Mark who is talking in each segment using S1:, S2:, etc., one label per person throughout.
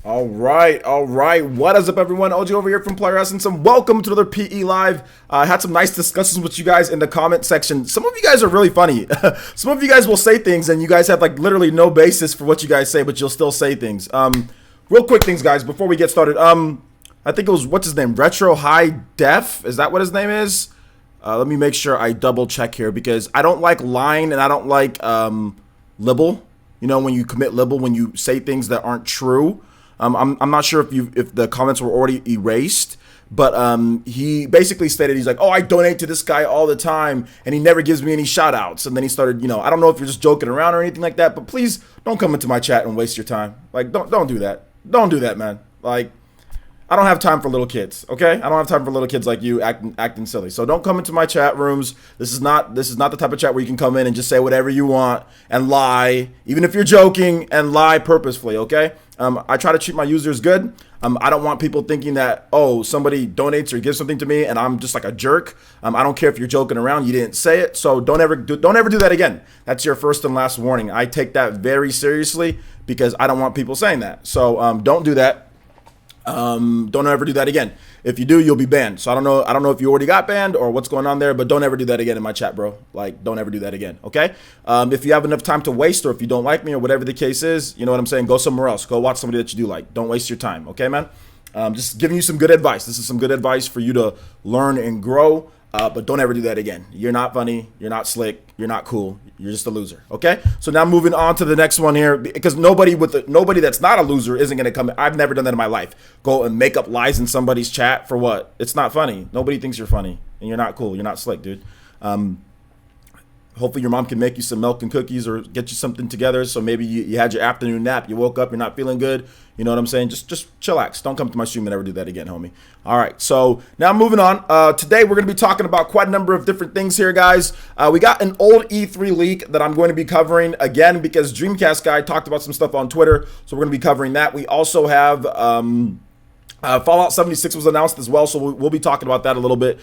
S1: All right, all right. What is up, everyone? OG over here from Player Essence, and welcome to another PE Live. I had some nice discussions with you guys in the comment section. Some of you guys are really funny. Some of you guys will say things, and you guys have like literally no basis for what you guys say, but you'll still say things. Real quick things, guys, before we get started. I think it was, what's his name? Retro High Def? Is that what his name is? Let me make sure I double check here because I don't like lying and I don't like libel. You know, when you commit libel, when you say things that aren't true. I'm not sure if the comments were already erased, but he basically stated, he's like, oh, I donate to this guy all the time and he never gives me any shout outs. And then he started, you know, I don't know if you're just joking around or anything like that, but please don't come into my chat and waste your time. Like, don't do that. Don't do that, man. Like, I don't have time for little kids, okay? I don't have time for little kids like you acting silly. So don't come into my chat rooms. This is not the type of chat where you can come in and just say whatever you want and lie, even if you're joking, and lie purposefully, okay? I try to treat my users good. I don't want people thinking that, oh, somebody donates or gives something to me and I'm just like a jerk. I don't care if you're joking around, you didn't say it. So don't ever do that again. That's your first and last warning. I take that very seriously because I don't want people saying that. So don't do that. Don't ever do that again. If you do, you'll be banned. So I don't know if you already got banned or what's going on there, but don't ever do that again in my chat, bro. Like, don't ever do that again, okay? If you have enough time to waste or if you don't like me or whatever the case is, you know what I'm saying? Go somewhere else. Go watch somebody that you do like. Don't waste your time, okay, man? Just giving you some good advice. This is some good advice for you to learn and grow. But don't ever do that again. You're not funny. You're not slick. You're not cool. You're just a loser. Okay. So now moving on to the next one here, because nobody that's not a loser isn't going to come. I've never done that in my life. Go and make up lies in somebody's chat for what? It's not funny. Nobody thinks you're funny and you're not cool. You're not slick, dude. Hopefully your mom can make you some milk and cookies or get you something together. So maybe you had your afternoon nap. You woke up. You're not feeling good. You know what I'm saying? Just chillax. Don't come to my stream and ever do that again, homie. All right. So now moving on. Today we're going to be talking about quite a number of different things here, guys. We got an old E3 leak that I'm going to be covering again because Dreamcast guy talked about some stuff on Twitter. So we're going to be covering that. We also have Fallout 76 was announced as well, so we'll be talking about that a little bit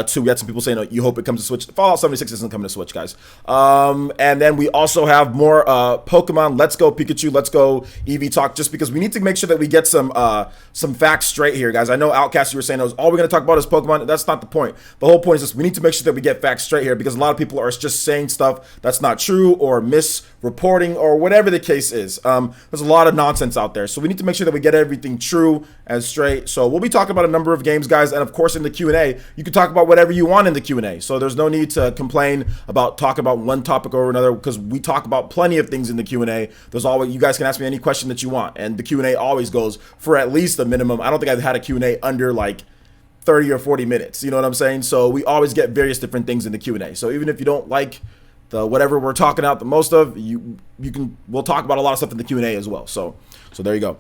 S1: too. We had some people saying, oh, you hope it comes to Switch. Fallout 76 isn't coming to Switch, guys. And then we also have more Pokemon Let's Go Pikachu, Let's Go Eevee talk, just because we need to make sure that we get some facts straight here, guys. I know Outcast, you were saying, all we're going to talk about is Pokemon. That's not the point. The whole point is just we need to make sure that we get facts straight here because a lot of people are just saying stuff that's not true or misreporting or whatever the case is. There's a lot of nonsense out there, so we need to make sure that we get everything true and straight. So we'll be talking about a number of games, guys, and of course in the Q&A you can talk about whatever you want in the Q&A, so there's no need to complain about talking about one topic or another because we talk about plenty of things in the Q&A. There's always, you guys can ask me any question that you want, and the Q&A always goes for at least a minimum. I don't think I've had a Q&A under like 30 or 40 minutes, you know what I'm saying? So we always get various different things in the Q&A. So even if you don't like the whatever we're talking about the most of, we'll talk about a lot of stuff in the Q&A as well. So there you go.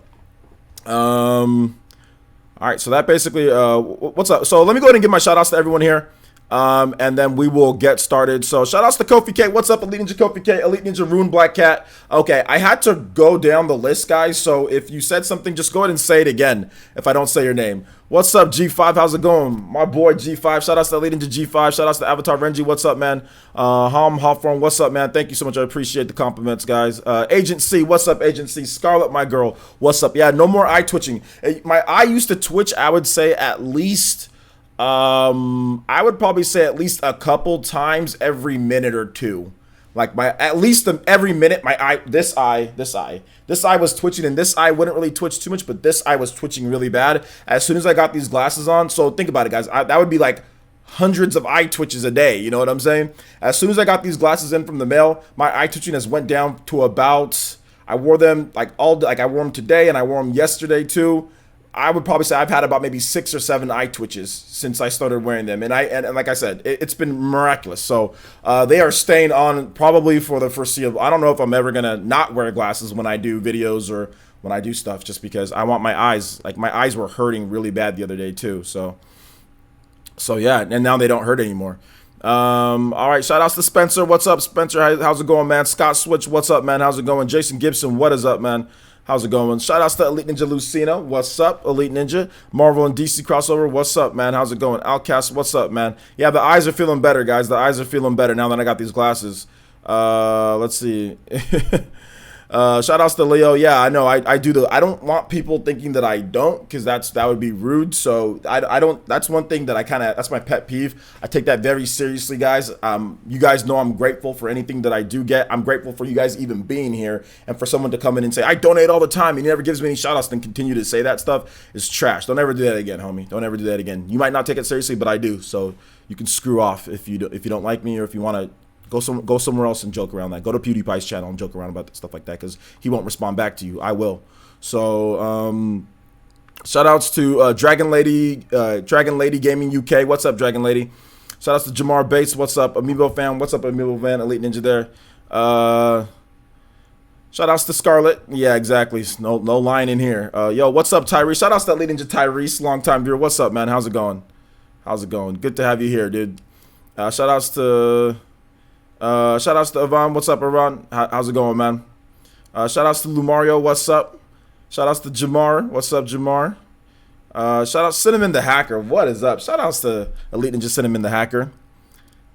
S1: All right, so that basically, what's up? So let me go ahead and give my shout outs to everyone here, and then we will get started. So shout outs to Kofi K. What's up, Elite Ninja Kofi K, Elite Ninja Rune Black Cat. Okay, I had to go down the list, guys, so if you said something, just go ahead and say it again if I don't say your name. What's up, G5? How's it going? My boy, G5. Shout outs to Elite Ninja G5. Shout outs to Avatar Renji. What's up, man? Hawthorne, what's up, man? Thank you so much. I appreciate the compliments, guys. Agent C, what's up, Agent C? Scarlet, my girl, what's up? Yeah, no more eye twitching. My eye used to twitch, I would say at least, I would probably say at least a couple times every minute or two. Like at least every minute, my eye, this eye was twitching, and this eye wouldn't really twitch too much, but this eye was twitching really bad as soon as I got these glasses on. So think about it, guys. That would be like hundreds of eye twitches a day. You know what I'm saying? As soon as I got these glasses in from the mail, my eye twitching has went down to about, I wore them like I wore them today and I wore them yesterday too. I would probably say I've had about maybe 6 or 7 eye twitches since I started wearing them. And like I said, it's been miraculous. So they are staying on probably for the foreseeable. I don't know if I'm ever going to not wear glasses when I do videos or when I do stuff, just because I want my eyes, like my eyes were hurting really bad the other day too. So yeah, and now they don't hurt anymore. All right, shout outs to Spencer. What's up, Spencer? How's it going, man? Scott Switch, what's up, man? How's it going? Jason Gibson, what is up, man? How's it going? Shout outs to Elite Ninja Lucina. What's up, Elite Ninja? Marvel and DC crossover. What's up, man? How's it going? Outcast. What's up, man? Yeah, the eyes are feeling better, guys. The eyes are feeling better now that I got these glasses. Let's see. Shout outs to Leo. Yeah, I know. I do I don't want people thinking that I don't, because that would be rude. So I don't. That's one thing that that's my pet peeve. I take that very seriously, guys. You guys know I'm grateful for anything that I do get. I'm grateful for you guys even being here, and for someone to come in and say I donate all the time and he never gives me any shout outs, then continue to say that stuff is trash. Don't ever do that again, homie. Don't ever do that again. You might not take it seriously, but I do. So you can screw off if you don't like me, or if you want to go somewhere else and joke around that. Go to PewDiePie's channel and joke around about stuff like that, because he won't respond back to you. I will. So shout outs to Dragon Lady Gaming UK. What's up, Dragon Lady? Shout outs to Jamar Bates. What's up, Amiibo fan? What's up, Amiibo fan? Elite Ninja there. Shout outs to Scarlet. Yeah, exactly. No line in here. Yo, what's up, Tyrese? Shout outs to Elite Ninja Tyrese, long time viewer. What's up, man? How's it going? Good to have you here, dude. Shout outs to Ivan. What's up, Ivan? How's it going, man? Shout outs to Lumario. What's up? Shout outs to Jamar. What's up, Jamar? Shout out Cinnamon the Hacker. What is up? Shout outs to Elite Ninja Cinnamon the Hacker.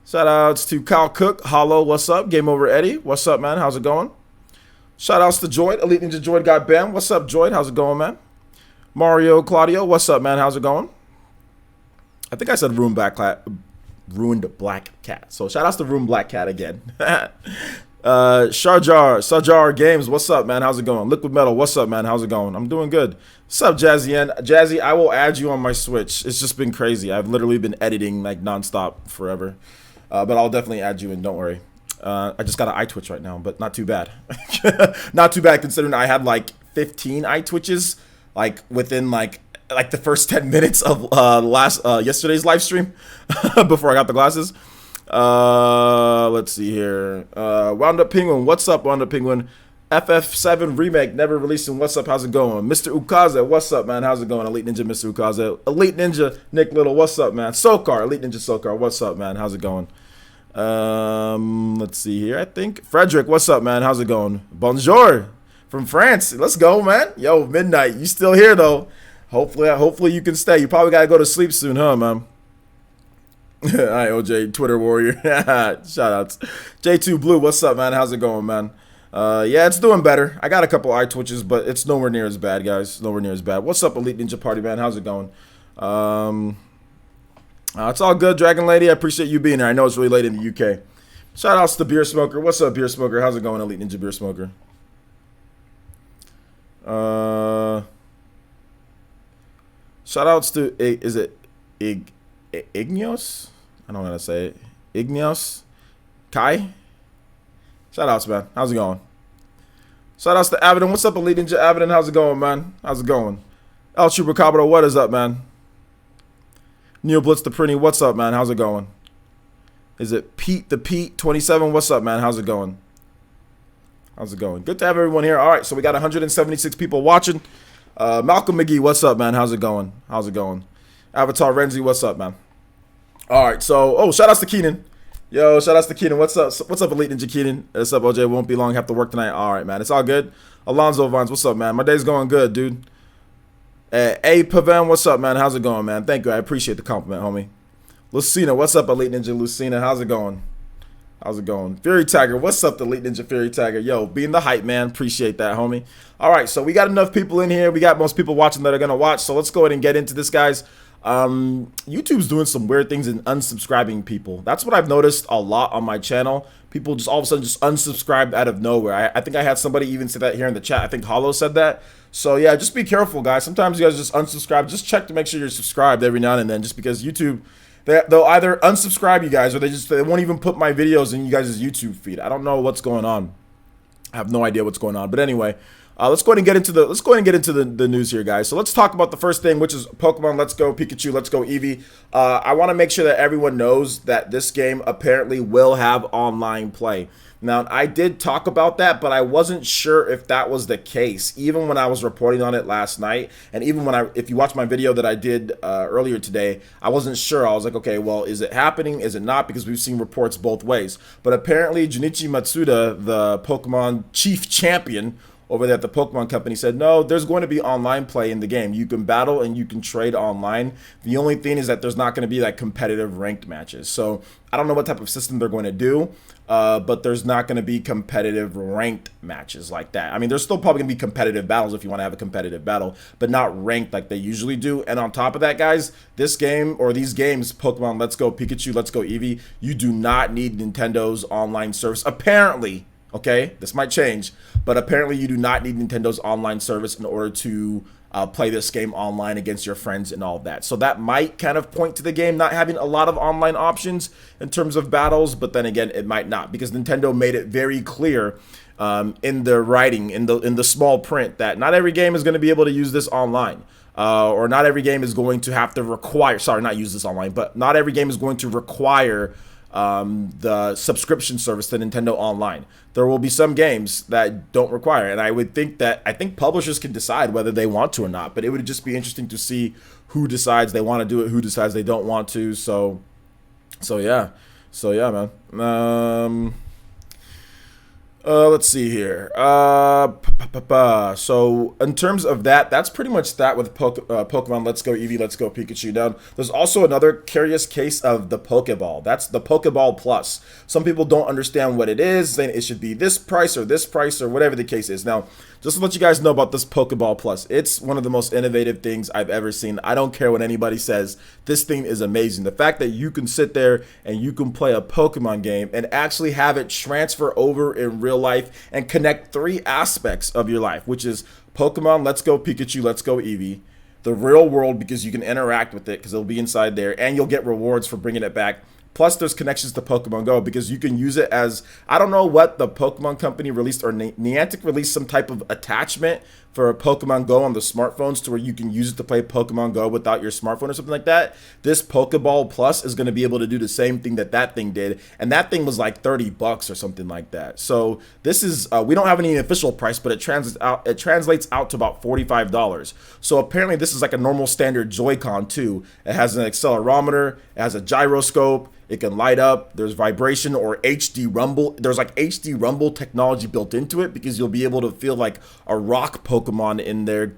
S1: Shout outs to Kyle Cook. Hollow. What's up? Game Over Eddie. What's up, man? How's it going? Shout outs to Joyd. Elite Ninja Joyd got banned. What's up, Joyd? How's it going, man? Mario Claudio. What's up, man? How's it going? I think I said Ruined Black Cat. So shout outs to Ruined Black Cat again. Sajar Games. What's up, man? How's it going? Liquid Metal. What's up, man? How's it going? I'm doing good. What's up, Jazzy, I will add you on my Switch. It's just been crazy. I've literally been editing like nonstop forever. But I'll definitely add you in. Don't worry. I just got an eye twitch right now, but not too bad. Not too bad considering I had like 15 eye twitches like within like the first 10 minutes of yesterday's live stream before I got the glasses. Let's see here. Wound Up Penguin. What's up, Wound Up Penguin? FF7 remake never releasing. What's up? How's it going? Mr. Ukaze. What's up, man? How's it going? Elite Ninja Mr. Ukaze. Elite Ninja Nick Little. What's up, man? Sokar. Elite Ninja Sokar. What's up, man? How's it going? Let's see here. I think Frederick. What's up, man? How's it going? Bonjour from France. Let's go, man. Yo, Midnight. You still here though? Hopefully you can stay. You probably gotta go to sleep soon, huh, man? Hi, OJ, Twitter warrior. Shout outs. J2 Blue, what's up, man? How's it going, man? Yeah, it's doing better. I got a couple eye twitches, but it's nowhere near as bad, guys. Nowhere near as bad. What's up, Elite Ninja Party, man? How's it going? It's all good, Dragon Lady. I appreciate you being here. I know it's really late in the UK. Shout outs to Beer Smoker. What's up, Beer Smoker? How's it going, Elite Ninja Beer Smoker? Shout outs to, is it Igneos? I don't know how to say it. Igneos? Kai? Shout outs, man. How's it going? Shout outs to Avidon. What's up, Elite Ninja Avidon? How's it going, man? How's it going? El Chupacabra, what is up, man? Neo Blitz the Prinny, what's up, man? How's it going? Is it Pete the Pete 27? What's up, man? How's it going? How's it going? Good to have everyone here. All right, so we got 176 people watching. Malcolm McGee, what's up, man? How's it going? How's it going? Avatar Renzi, what's up, man? All right, so, shout outs to Keenan. Yo, shout outs to Keenan. What's up? What's up, Elite Ninja Keenan? What's up, OJ? Won't be long. Have to work tonight. All right, man. It's all good. Alonzo Vines, what's up, man? My day's going good, dude. A Pavan, what's up, man? How's it going, man? Thank you. I appreciate the compliment, homie. Lucina, what's up, Elite Ninja Lucina? How's it going? How's it going? Fury Tiger, what's up, Elite Ninja Fury Tiger? Yo, being the hype, man. Appreciate that, homie. All right, so we got enough people in here. We got most people watching that are going to watch. So let's go ahead and get into this, guys. YouTube's doing some weird things and unsubscribing people. That's what I've noticed a lot on my channel. People just all of a sudden just unsubscribed out of nowhere. I think I had somebody even say that here in the chat. I think Hollow said that. So yeah, just be careful, guys. Sometimes you guys just unsubscribe. Just check to make sure you're subscribed every now and then, just because YouTube, they'll either unsubscribe you guys or they won't even put my videos in you guys' YouTube feed. I don't know what's going on. I have no idea what's going on. But anyway, let's go ahead and get into the news here, guys. So let's talk about the first thing, which is Pokemon Let's Go Pikachu, Let's Go Eevee. I want to make sure that everyone knows that this game apparently will have online play. Now, I did talk about that, but I wasn't sure if that was the case, even when I was reporting on it last night. And even if you watch my video that I did earlier today, I wasn't sure. I was like, okay, well, is it happening? Is it not? Because we've seen reports both ways. But apparently, Junichi Matsuda, the Pokemon chief champion over there at the Pokemon Company said, no, there's going to be online play in the game. You can battle and you can trade online. The only thing is that there's not going to be like competitive ranked matches. So I don't know what type of system they're going to do, but there's not going to be competitive ranked matches like that. I mean, there's still probably going to be competitive battles if you want to have a competitive battle, but not ranked like they usually do. And on top of that, guys, this game or these games, Pokemon Let's Go Pikachu, Let's Go Eevee, you do not need Nintendo's online service. Apparently, okay, this might change, but apparently you do not need Nintendo's online service in order to play this game online against your friends and all of that. So that might kind of point to the game not having a lot of online options in terms of battles, but then again, it might not, because Nintendo made it very clear in the writing, in the small print, that not every game is going to be able to use this online. Or not every game is going to have to require, sorry, not use this online, but not every game is going to require the subscription service to Nintendo Online. There will be some games that don't require it, and I think publishers can decide whether they want to or not, but it would just be interesting to see who decides they want to do it, who decides they don't want to. So yeah, man. Let's see here. So in terms of that, that's pretty much that with Pokemon Let's Go Eevee, Let's Go Pikachu. Now, there's also another curious case of the Pokeball. That's the Pokeball Plus. Some people don't understand what it is, saying it should be this price or whatever the case is. Now, just to let you guys know about this Pokeball Plus, it's one of the most innovative things I've ever seen. I don't care what anybody says. This thing is amazing. The fact that you can sit there and you can play a Pokemon game and actually have it transfer over in real life and connect 3 aspects of your life, which is Pokemon Let's Go Pikachu, Let's Go Eevee, the real world, because you can interact with it because it'll be inside there, and you'll get rewards for bringing it back. Plus, there's connections to Pokemon Go because you can use it as, I don't know what the Pokemon Company released, or Niantic released some type of attachment for Pokemon Go on the smartphones to where you can use it to play Pokemon Go without your smartphone or something like that. This Pokeball Plus is going to be able to do the same thing that thing did, and that thing was like $30 or something like that. So this is, we don't have any official price, but it translates out to about $45. So apparently this is like a normal standard Joy-Con too. It has an accelerometer, it has a gyroscope, it can light up, there's vibration or HD rumble. There's like HD rumble technology built into it because you'll be able to feel like a rock Pokemon in there,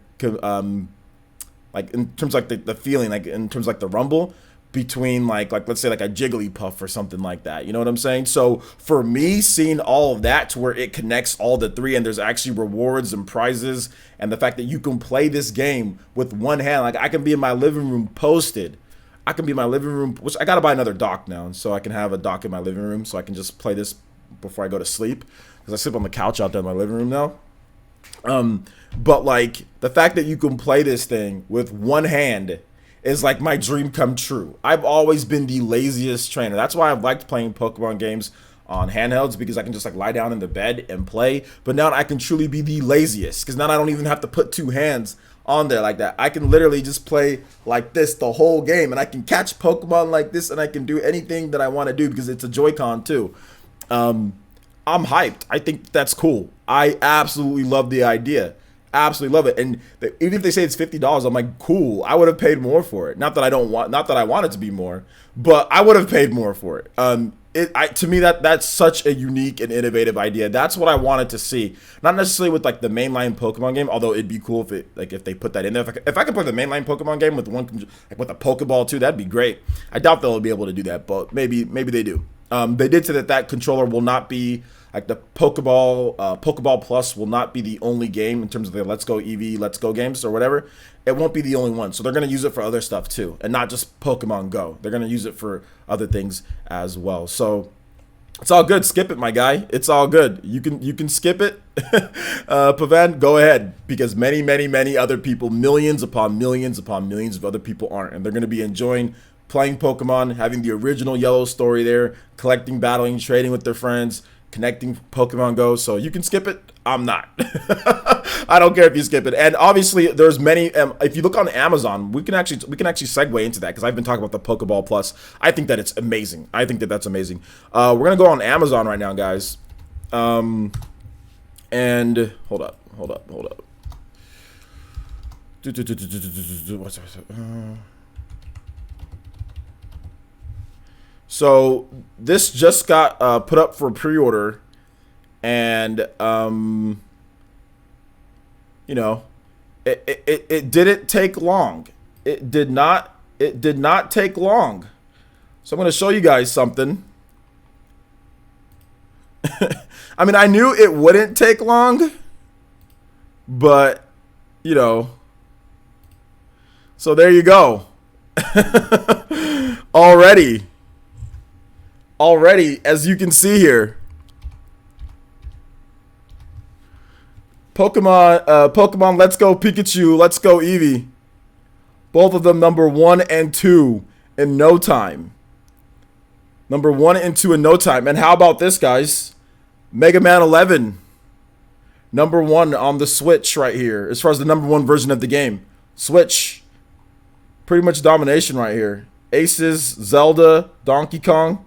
S1: like in terms of like the feeling, like in terms of like the rumble between like let's say like a Jigglypuff or something like that. You know what I'm saying? So for me, seeing all of that to where it connects all the 3 and there's actually rewards and prizes, and the fact that you can play this game with one hand, like I can be in my living room posted. I can be in my living room, which I gotta buy another dock now, so I can have a dock in my living room so I can just play this before I go to sleep, because I sleep on the couch out there in my living room now. But like the fact that you can play this thing with one hand is like my dream come true. I've always been the laziest trainer. That's why I've liked playing Pokemon games on handhelds, because I can just like lie down in the bed and play. But now I can truly be the laziest, because now I don't even have to put 2 hands on there like that. I can literally just play like this the whole game, and I can catch Pokemon like this, and I can do anything that I want to do because it's a Joy-Con too. I'm hyped. I think that's cool. I absolutely love the idea. Absolutely love it. And even if they say it's $50, I'm like, cool. I would have paid more for it. Not that I want it to be more, but I would have paid more for it. To me, that's such a unique and innovative idea. That's what I wanted to see. Not necessarily with like the mainline Pokemon game, although it'd be cool if they put that in there. If I could play the mainline Pokemon game with with a Pokeball too, that'd be great. I doubt they'll be able to do that, but maybe they do. They did say that controller will not be like the Pokeball Plus will not be the only game in terms of the Let's Go Eevee, Let's Go games or whatever. It won't be the only one. So they're going to use it for other stuff too, and not just Pokemon Go. They're going to use it for other things as well. So it's all good. Skip it, my guy. It's all good. You can skip it. Pavan, go ahead, because many other people, millions upon millions of other people aren't, and they're going to be enjoying playing Pokemon, having the original Yellow story there, collecting, battling, trading with their friends, connecting Pokemon Go. So you can skip it. I'm not. I don't care if you skip it. And obviously there's many, if you look on Amazon, we can actually segue into that, because I've been talking about the Pokeball Plus. I think that it's amazing. I think that that's amazing. We're going to go on Amazon right now, guys. And hold up. So this just got put up for pre-order, and you know, it didn't take long. It did not take long. So I'm going to show you guys something. I mean, I knew it wouldn't take long, but, you know, so there you go. Already, as you can see here, Pokemon Let's Go Pikachu, Let's Go Eevee. Both of them number 1 and 2 in no time. Number 1 and 2 in no time. And how about this, guys? Mega Man 11. Number 1 on the Switch right here. As far as the number 1 version of the game. Switch. Pretty much domination right here. Aces, Zelda, Donkey Kong.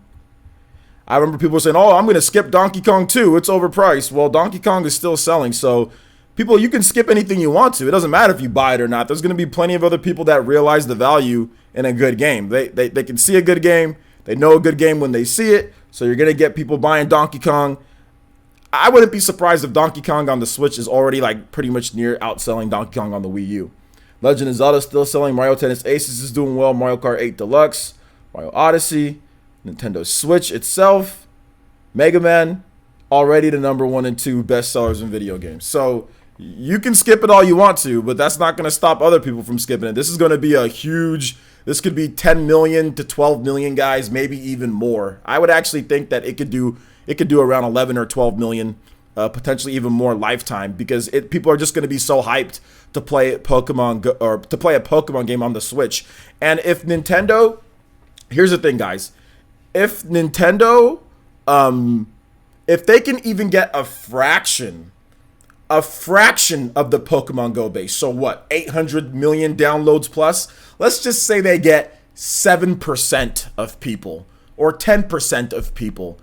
S1: I remember people saying, oh, I'm going to skip Donkey Kong 2. It's overpriced. Well, Donkey Kong is still selling. So, people, you can skip anything you want to. It doesn't matter if you buy it or not. There's going to be plenty of other people that realize the value in a good game. They can see a good game. They know a good game when they see it. So, you're going to get people buying Donkey Kong. I wouldn't be surprised if Donkey Kong on the Switch is already like pretty much near outselling Donkey Kong on the Wii U. Legend of Zelda still selling. Mario Tennis Aces is doing well. Mario Kart 8 Deluxe. Mario Odyssey. Nintendo Switch itself. Mega Man. Already the number 1 and 2 best sellers in video games. So you can skip it all you want to, but that's not going to stop other people from skipping it. This is going to be a huge... This could be 10 million to 12 million guys, maybe even more. I would actually think that it could do around 11 or 12 million, potentially even more lifetime, because people are just going to be so hyped to play Pokemon or to play a Pokemon game on the Switch. And if Nintendo, here's the thing, guys, if Nintendo, if they can even get a fraction of the Pokemon Go base, so what, 800 million downloads plus? Let's just say they get 7% of people or 10% of people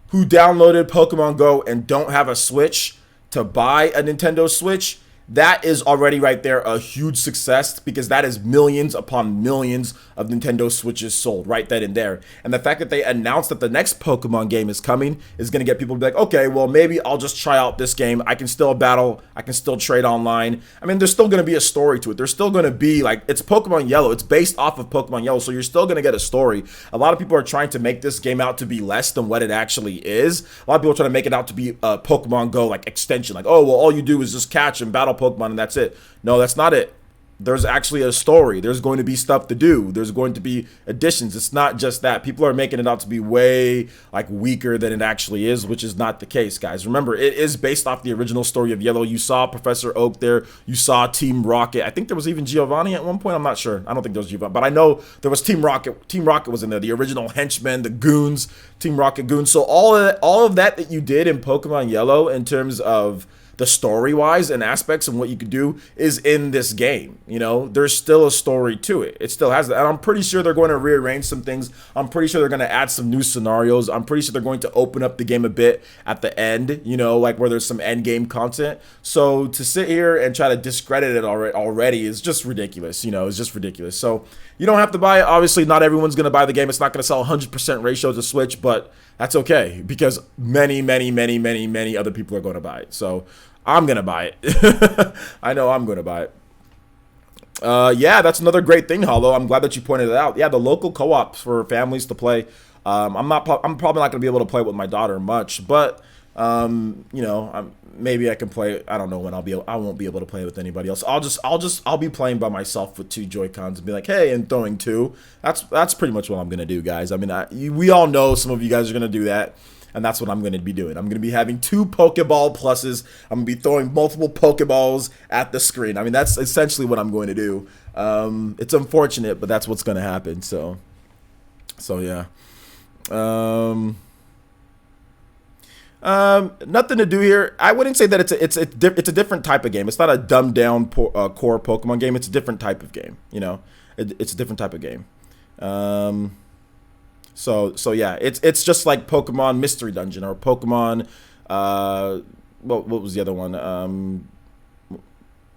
S1: who downloaded Pokemon Go and don't have a Switch to buy a Nintendo Switch. That is already right there a huge success, because that is millions upon millions of Nintendo Switches sold right then and there. And the fact that they announced that the next Pokemon game is coming is going to get people to be like, okay, well, maybe I'll just try out this game. I can still battle. I can still trade online. I mean, there's still going to be a story to it. There's still going to be, like, it's Pokemon Yellow. It's based off of Pokemon Yellow, so you're still going to get a story. A lot of people are trying to make this game out to be less than what it actually is. A lot of people are trying to make it out to be a Pokemon Go, like, extension. Like, oh, well, all you do is just catch and battle Pokemon and that's it. No, that's not it. There's actually a story. There's going to be stuff to do. There's going to be additions. It's not just that. People are making it out to be way like weaker than it actually is, which is not the case, guys. Remember, it is based off the original story of Yellow. You saw Professor Oak there. You saw Team Rocket. I think there was even Giovanni at one point. I'm not sure. I don't think there was Giovanni, but I know there was Team Rocket. Team Rocket was in there. The original henchmen, the goons, Team Rocket goons. So all of that you did in Pokemon Yellow in terms of the story-wise and aspects and what you could do is in this game. You know, there's still a story to it. It still has that. And I'm pretty sure they're going to rearrange some things. I'm pretty sure they're going to add some new scenarios. I'm pretty sure they're going to open up the game a bit at the end, you know, like where there's some end game content. So to sit here and try to discredit it already is just ridiculous. You know, it's just ridiculous. So you don't have to buy it. Obviously, not everyone's going to buy the game. It's not going to sell 100% ratio to Switch, but that's okay, because many other people are going to buy it. So I'm going to buy it. I know I'm going to buy it. Yeah, that's another great thing, Hollow. I'm glad that you pointed it out. Yeah, the local co-ops for families to play. I'm probably not going to be able to play with my daughter much, but you know, maybe I can play. I don't know when I won't be able to play with anybody else. I'll be playing by myself with 2 Joy-Cons and be like, hey, and throwing 2. That's pretty much what I'm gonna do, guys. I mean, we all know some of you guys are gonna do that, and that's what I'm gonna be doing. I'm gonna be having 2 Pokeball pluses. I'm gonna be throwing multiple Pokeballs at the screen. I mean, that's essentially what I'm going to do. It's unfortunate, but that's what's gonna happen. So yeah. Nothing to do here. I wouldn't say that it's a different type of game. It's not a dumbed down core Pokemon game. It's a different type of game. You know, it's a different type of game. So yeah, it's just like Pokemon Mystery Dungeon or Pokemon. What was the other one?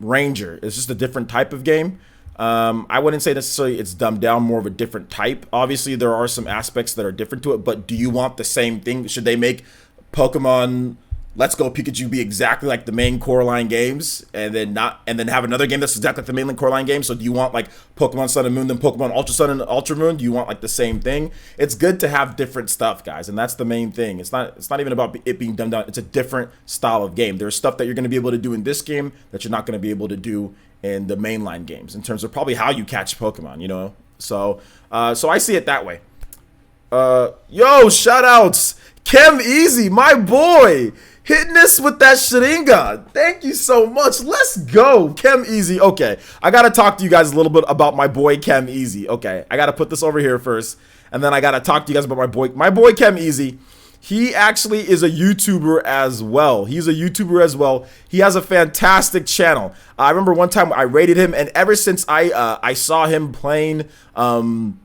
S1: Ranger. It's just a different type of game. I wouldn't say necessarily it's dumbed down, more of a different type. Obviously, there are some aspects that are different to it, but do you want the same thing? Should they make Pokemon Let's Go Pikachu be exactly like the main Coraline games, and then have another game that's exactly like the main Coraline game? So do you want like Pokemon Sun and Moon, then Pokemon Ultra Sun and Ultra Moon? Do you want like the same thing? It's good to have different stuff, guys, and that's the main thing. It's not even about it being dumbed down. It's a different style of game. There's stuff that you're going to be able to do in this game that you're not going to be able to do in the mainline games in terms of probably how you catch Pokemon, you know? So I see it that way. Yo, shout outs. Chem Easy, my boy, hitting this with that Sharingan. Thank you so much. Let's go, Chem Easy. Okay, I gotta talk to you guys a little bit about my boy Chem Easy. Okay, I gotta put this over here first, and then I gotta talk to you guys about my boy Chem Easy. He actually is a YouTuber as well. He's a YouTuber as well. He has a fantastic channel. I remember one time I rated him, and ever since I saw him playing on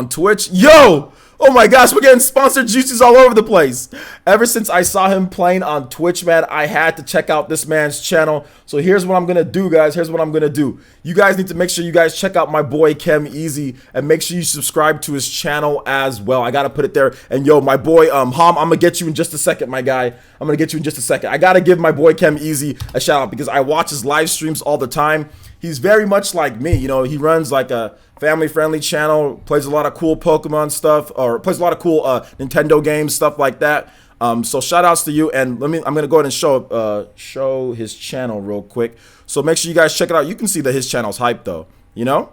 S1: Twitch, yo. Oh my gosh, we're getting sponsored juices all over the place. Ever since I saw him playing on Twitch, man, I had to check out this man's channel. So here's what I'm going to do, guys. Here's what I'm going to do. You guys need to make sure you guys check out my boy Chem Easy, and make sure you subscribe to his channel as well. I got to put it there. And yo, my boy Hom, I'm going to get you in just a second, my guy. I'm going to get you in just a second. I got to give my boy Chem Easy a shout out because I watch his live streams all the time. He's very much like me, you know. He runs like a family-friendly channel, plays a lot of cool Pokemon stuff, or plays a lot of cool Nintendo games, stuff like that. So shout outs to you, and I'm gonna go ahead and show his channel real quick. So make sure you guys check it out. You can see that his channel's hyped though, you know.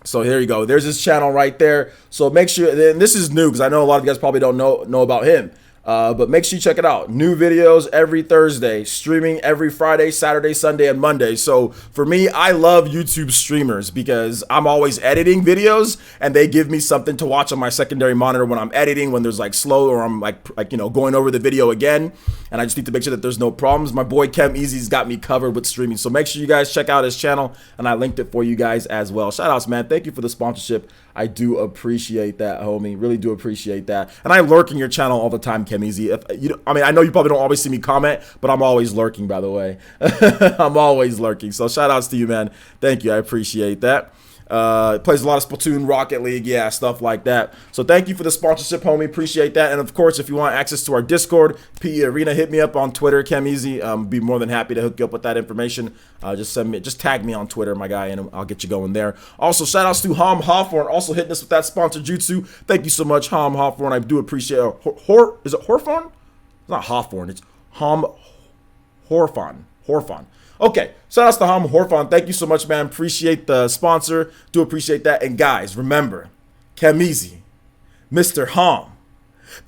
S1: So here you go. There's his channel right there. So make sure, and this is new because I know a lot of you guys probably don't know about him. But make sure you check it out. New videos every Thursday, streaming every Friday, Saturday, Sunday, and Monday. So for me, I love YouTube streamers because I'm always editing videos and they give me something to watch on my secondary monitor when I'm editing, when there's like slow or I'm like you know, going over the video again. And I just need to make sure that there's no problems. My boy Chem Easy's got me covered with streaming. So make sure you guys check out his channel, and I linked it for you guys as well. Shout outs, man. Thank you for the sponsorship. I do appreciate that, homie. Really do appreciate that. And I lurk in your channel all the time, Chem Easy. I mean, I know you probably don't always see me comment, but I'm always lurking, by the way. I'm always lurking. So shout outs to you, man. Thank you. I appreciate that. Plays a lot of Splatoon, Rocket League, yeah, stuff like that. So thank you for the sponsorship, homie. Appreciate that. And of course, if you want access to our Discord, PE Arena, hit me up on Twitter, Chem Easy. Be more than happy to hook you up with that information. Just tag me on Twitter, my guy, and I'll get you going there. Also, shout outs to Hom Hawthorne, also hitting us with that sponsored jutsu. Thank you so much, Hom Hawthorne. I do appreciate it. Is it Hawthorne? It's not Hawthorne. It's Hom Horfon. Okay, shout outs to Hom Horfon. Thank you so much, man. Appreciate the sponsor. Do appreciate that. And guys, remember, Chem Easy, Mr. Hom,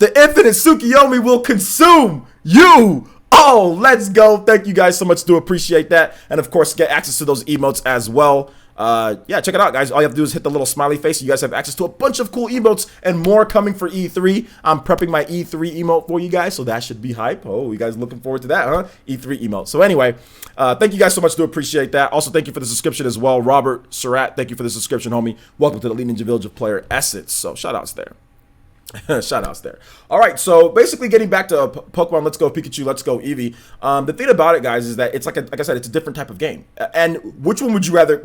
S1: the infinite Tsukiyomi will consume you. Oh, let's go. Thank you guys so much. Do appreciate that. And of course, get access to those emotes as well. Yeah, check it out, guys. All you have to do is hit the little smiley face. You guys have access to a bunch of cool emotes and more coming for E3. I'm prepping my E3 emote for you guys, so that should be hype. Oh, you guys looking forward to that, huh? E3 emote. So anyway, thank you guys so much. Do appreciate that. Also, thank you for the subscription as well. Robert Surratt, thank you for the subscription, homie. Welcome to the Elite Ninja Village of Player Essence. So shout outs there. Shout outs there. All right, so basically getting back to Pokemon Let's Go Pikachu, Let's Go Eevee. The thing about it, guys, is that it's like I said, it's a different type of game. And which one would you rather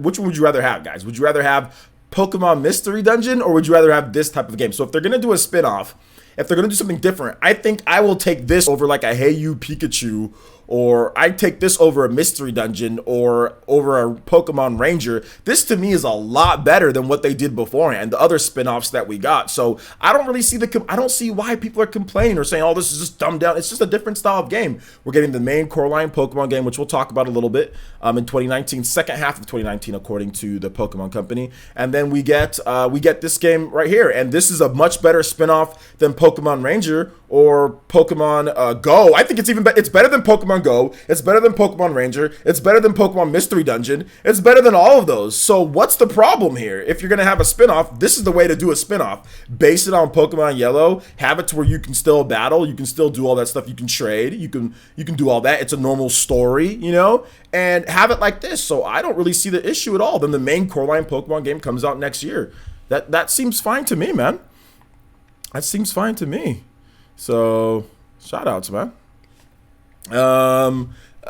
S1: have, guys? Would you rather have Pokemon Mystery Dungeon, or would you rather have this type of game? So if they're gonna do a spin-off, if they're gonna do something different, I think I will take this over like a Hey You Pikachu, or I'd take this over a Mystery Dungeon, or over a Pokemon Ranger. This to me is a lot better than what they did beforehand, the other spin-offs that we got. So I don't really see I don't see why people are complaining or saying, oh, this is just dumbed down. It's just a different style of game. We're getting the main Coraline Pokemon game, which we'll talk about a little bit in 2019, second half of 2019, according to the Pokemon Company. And then we get this game right here, and this is a much better spin-off than Pokemon Ranger or Pokemon Go. I think it's better than Pokemon Go. It's better than Pokemon Ranger. It's better than Pokemon Mystery Dungeon. It's better than all of those. So what's the problem here? If you're going to have a spinoff, this is the way to do a spinoff. Base it on Pokemon Yellow. Have it to where you can still battle. You can still do all that stuff. You can trade. You can do all that. It's a normal story, you know? And have it like this. So I don't really see the issue at all. Then the main Coraline Pokemon game comes out next year. That seems fine to me, man. That seems fine to me. So, shout outs, man.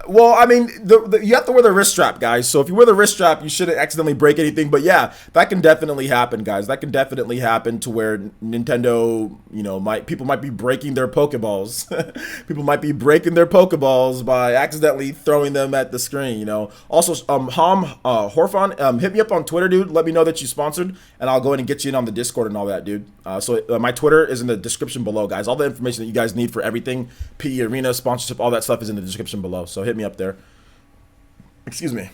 S1: Well, I mean, you have to wear the wrist strap, guys. So if you wear the wrist strap, you shouldn't accidentally break anything. But yeah, that can definitely happen, guys. That can definitely happen to where Nintendo, people might be breaking their Pokeballs. People might be breaking their Pokeballs by accidentally throwing them at the screen. Also, Horfon, hit me up on Twitter, dude. Let me know that you sponsored, and I'll go ahead and get you in on the Discord and all that, dude. My Twitter is in the description below, guys. All the information that you guys need for everything, PE Arena, sponsorship, all that stuff is in the description below. So hit me up there. Excuse me.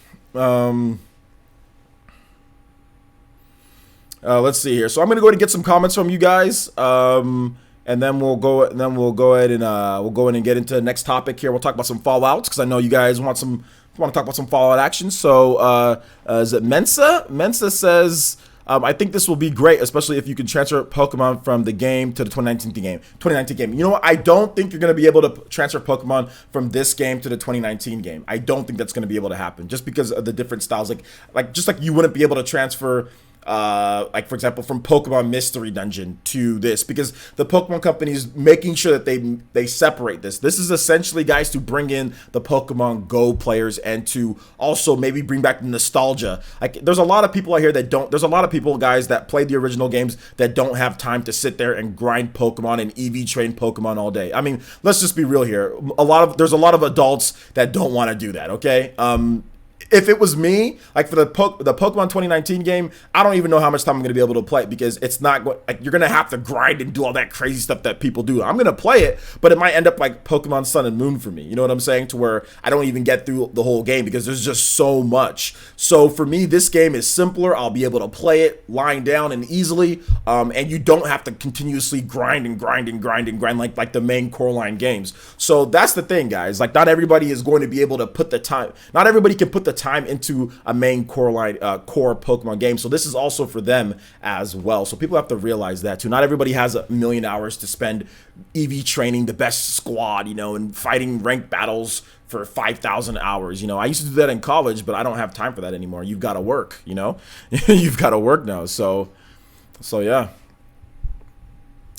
S1: Let's see here. So I'm gonna go ahead and get some comments from you guys, and then we'll go ahead and get into the next topic here. We'll talk about some Fallouts because I know you guys want to talk about some Fallout action. So is it Mensa? Mensa says, I think this will be great, especially if you can transfer Pokemon from the game to the 2019 game. You know what? I don't think you're going to be able to transfer Pokemon from this game to the 2019 game. I don't think that's going to be able to happen just because of the different styles. Just like you wouldn't be able to transfer like for example from Pokemon Mystery Dungeon to this, because the Pokemon company is making sure that they separate this. This is essentially, guys, to bring in the Pokemon Go players and to also maybe bring back the nostalgia. Like there's a lot of people out here that don't, there's a lot of people, guys, that play the original games that don't have time to sit there and grind Pokemon and EV train Pokemon all day. I mean, let's just be real here. There's a lot of adults that don't want to do that, okay? If it was me, like for the Pokemon 2019 game, I don't even know how much time I'm going to be able to play it, because it's not like you're going to have to grind and do all that crazy stuff that people do. I'm going to play it, but it might end up like Pokemon Sun and Moon for me. You know what I'm saying? To where I don't even get through the whole game because there's just so much. So for me, this game is simpler. I'll be able to play it lying down and easily, and you don't have to continuously grind like the main core line games. So that's the thing, guys. Like not everybody is going to be able to put the time. Not everybody can put the time into a main core Pokemon game. So this is also for them as well. So people have to realize that too. Not everybody has 1,000,000 hours to spend EV training the best squad, and fighting ranked battles for 5,000 hours. I used to do that in college, but I don't have time for that anymore. You've got to work, you've got to work now. So yeah.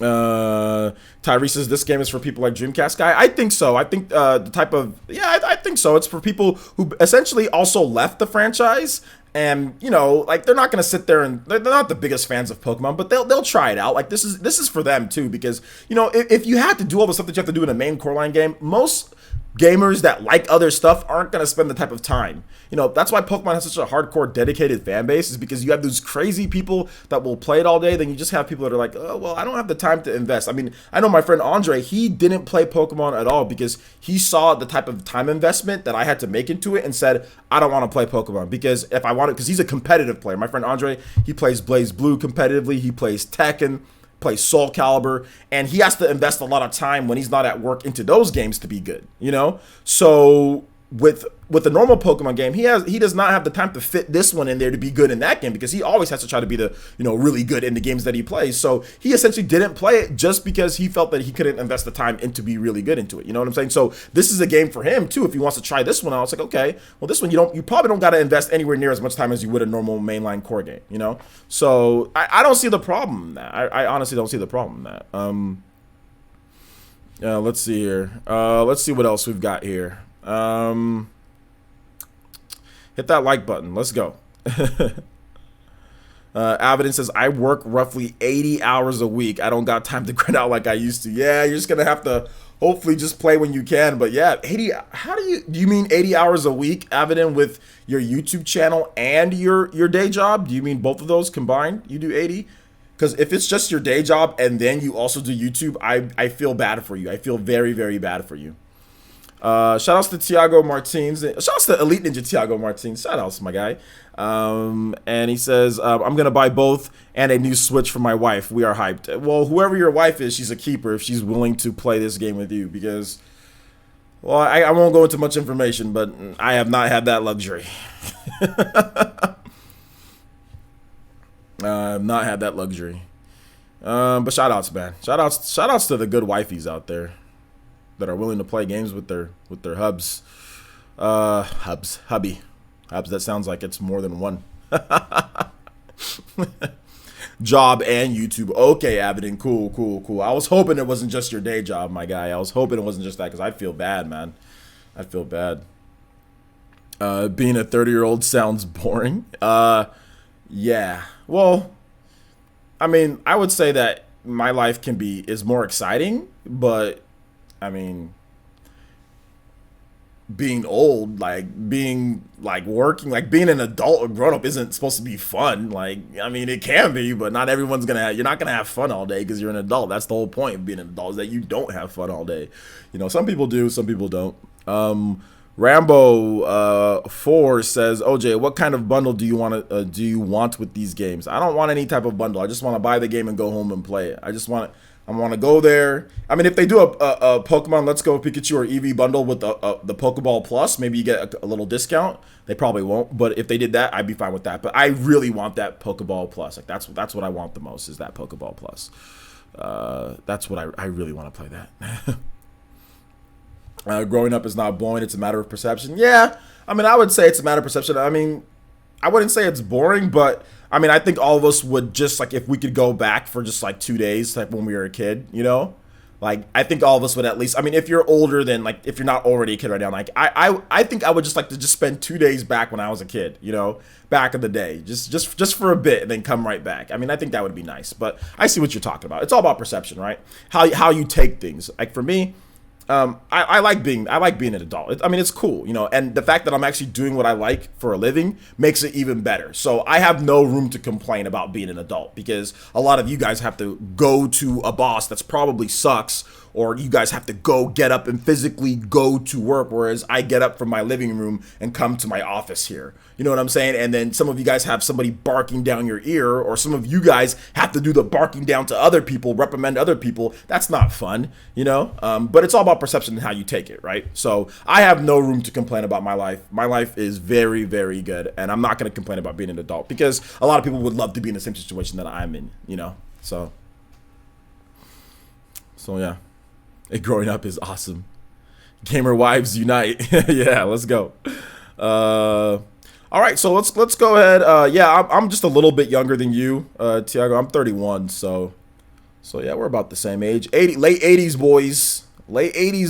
S1: Tyrese says this game is for people like Dreamcast guy. I think so. I think I think so. It's for people who essentially also left the franchise, and like they're not gonna sit there and they're not the biggest fans of Pokemon, but they'll try it out. Like this is for them too, because if you had to do all the stuff that you have to do in a main core line game, most gamers that like other stuff aren't going to spend the type of time. That's why Pokemon has such a hardcore dedicated fan base, is because you have those crazy people that will play it all day. Then you just have people that are like, oh, well, I don't have the time to invest. I mean, I know my friend Andre, he didn't play Pokemon at all because he saw the type of time investment that I had to make into it and said, I don't want to play Pokemon because if I want to, because he's a competitive player. My friend Andre, he plays Blaze Blue competitively. He plays Tekken, plays Soul Calibur, and he has to invest a lot of time when he's not at work into those games to be good, So with a normal Pokemon game, he does not have the time to fit this one in there to be good in that game, because he always has to try to be the really good in the games that he plays. So he essentially didn't play it just because he felt that he couldn't invest the time into be really good into it. You know what I'm saying? So this is a game for him too. If he wants to try this one out, it's like, okay, well, this one you probably don't got to invest anywhere near as much time as you would a normal mainline core game. So I don't see the problem in that. I honestly don't see the problem in that. Let's see here. Let's see what else we've got here. Hit that like button. Let's go. Avidin says, I work roughly 80 hours a week. I don't got time to grind out like I used to. Yeah, you're just going to have to hopefully just play when you can. But yeah, 80, do you mean 80 hours a week, Avidin, with your YouTube channel and your day job? Do you mean both of those combined? You do 80? Because if it's just your day job and then you also do YouTube, I feel bad for you. I feel very, very bad for you. Shout outs to Tiago Martins. Shout outs to Elite Ninja Tiago Martins. Shout outs, my guy. And he says, I'm going to buy both and a new Switch for my wife. We are hyped. Well, whoever your wife is, she's a keeper if she's willing to play this game with you, because, well, I won't go into much information, but I have not had that luxury. I've not had that luxury. But shout outs, man. Shout outs to the good wifeys out there that are willing to play games with their hubs. Hubby. Hubs, that sounds like it's more than one. Job and YouTube. Okay, Avidin, cool. I was hoping it wasn't just your day job, my guy. I was hoping it wasn't just that, because I'd feel bad, man. I'd feel bad. Being a 30-year-old sounds boring. Yeah. Well, I mean, I would say that my life is more exciting, but I mean, being old, like being like working, like being an adult or grown up isn't supposed to be fun. Like, I mean, it can be, but not everyone's you're not gonna have fun all day because you're an adult. That's the whole point of being an adult, is that you don't have fun all day. You know, some people do, some people don't. Rambo 4 says, OJ, what kind of bundle do you want with these games? I don't want any type of bundle. I just want to buy the game and go home and play it. I want to go there. I mean, if they do a Pokemon Let's Go Pikachu or Eevee bundle with the Pokeball Plus, maybe you get a little discount. They probably won't, but if they did that, I'd be fine with that. But I really want that Pokeball Plus. Like that's what I want the most, is that Pokeball Plus. That's what I really want to play that. Growing up is not boring. It's a matter of perception. Yeah, I mean, I would say it's a matter of perception. I mean, I wouldn't say it's boring, but I mean, I think all of us would just, like, if we could go back for just like 2 days, like when we were a kid, you know, like I think all of us would at least. I mean, if you're older than, like, if you're not already a kid right now, like I think I would just like to just spend 2 days back when I was a kid, you know, back in the day, just for a bit and then come right back. I mean, I think that would be nice. But I see what you're talking about. It's all about perception, right? How you take things. Like for me. I like being an adult. I mean, it's cool, you know, and the fact that I'm actually doing what I like for a living makes it even better. So I have no room to complain about being an adult, because a lot of you guys have to go to a boss that's probably sucks, or you guys have to go get up and physically go to work, whereas I get up from my living room and come to my office here. You know what I'm saying? And then some of you guys have somebody barking down your ear, or some of you guys have to do the barking down to other people, reprimand other people. That's not fun, you know? But it's all about perception and how you take it, right? So I have no room to complain about my life. My life is very, very good, and I'm not going to complain about being an adult, because a lot of people would love to be in the same situation that I'm in, you know? So yeah. Growing up is awesome. Gamer wives unite. Yeah, let's go. All right, so let's go ahead. Yeah, I'm just a little bit younger than you, Tiago. I'm 31, so yeah, we're about the same age. Late 80s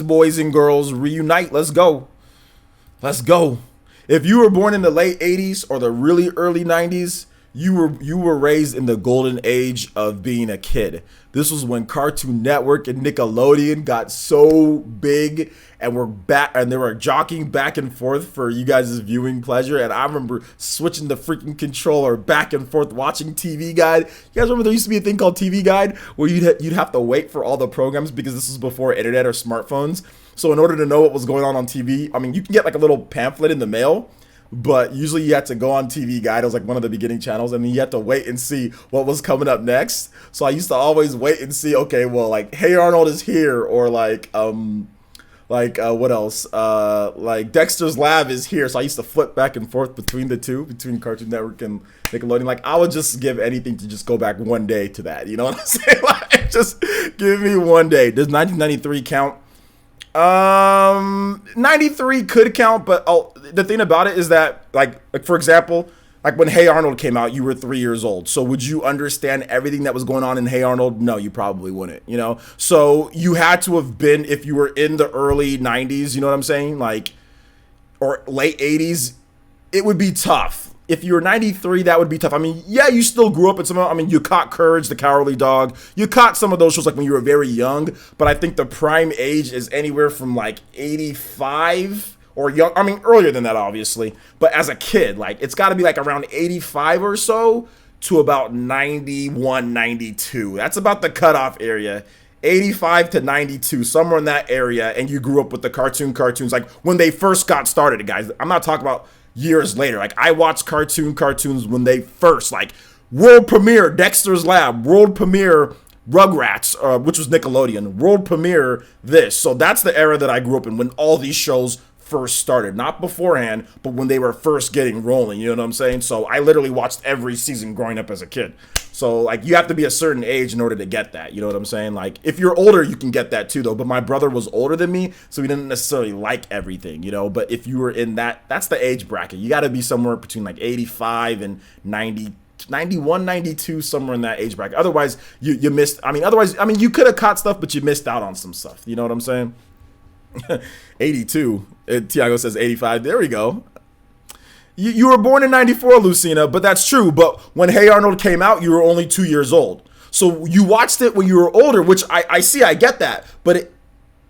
S1: boys and girls, reunite. Let's go. If you were born in the late 80s or the really early 90s, you were raised in the golden age of being a kid. This was when Cartoon Network and Nickelodeon got so big, and they were jockeying back and forth for you guys' viewing pleasure. And I remember switching the freaking controller back and forth, watching TV Guide. You guys remember there used to be a thing called TV Guide where you'd have to wait for all the programs, because this was before internet or smartphones. So in order to know what was going on TV, I mean, you can get like a little pamphlet in the mail, but usually you had to go on TV Guide. It was like one of the beginning channels, and you had to wait and see what was coming up next. So I used to always wait and see, okay, well, like, Hey Arnold is here, or what else? Like Dexter's Lab is here. So I used to flip back and forth between the two, between Cartoon Network and Nickelodeon. Like, I would just give anything to just go back one day to that. You know what I'm saying? Like, just give me one day. Does 1993 count? 93 could count, but the thing about it is that, like for example, like when Hey Arnold came out, you were 3 years old. So would you understand everything that was going on in Hey Arnold? No, you probably wouldn't, you know? So you had to have been, if you were in the early 90s, you know what I'm saying? Like, or late 80s, it would be tough. If you were 93, that would be tough. I mean, yeah, you still grew up in some. I mean, you caught Courage the Cowardly Dog. You caught some of those shows like when you were very young. But I think the prime age is anywhere from like 85 or young. I mean, earlier than that, obviously. But as a kid, like, it's got to be like around 85 or so to about 91, 92. That's about the cutoff area. 85 to 92, somewhere in that area. And you grew up with the cartoons like when they first got started, guys. I'm not talking about years later. Like, I watched cartoons when they first, like, world premiere Dexter's Lab, world premiere Rugrats, which was Nickelodeon, world premiere this. So that's the era that I grew up in, when all these shows first started. Not beforehand, but when they were first getting rolling, you know what I'm saying? So I literally watched every season growing up as a kid. So, like, you have to be a certain age in order to get that, you know what I'm saying? Like, if you're older, you can get that too, though. But my brother was older than me, so he didn't necessarily like everything, you know? But if you were in that's the age bracket. You got to be somewhere between, like, 85 and 90, 91, 92, somewhere in that age bracket. Otherwise, you missed. I mean, you could have caught stuff, but you missed out on some stuff. You know what I'm saying? 82. Tiago says 85. There we go. You were born in 94, Lucina, but that's true. But when Hey Arnold came out, you were only 2 years old. So you watched it when you were older, which I see, I get that. But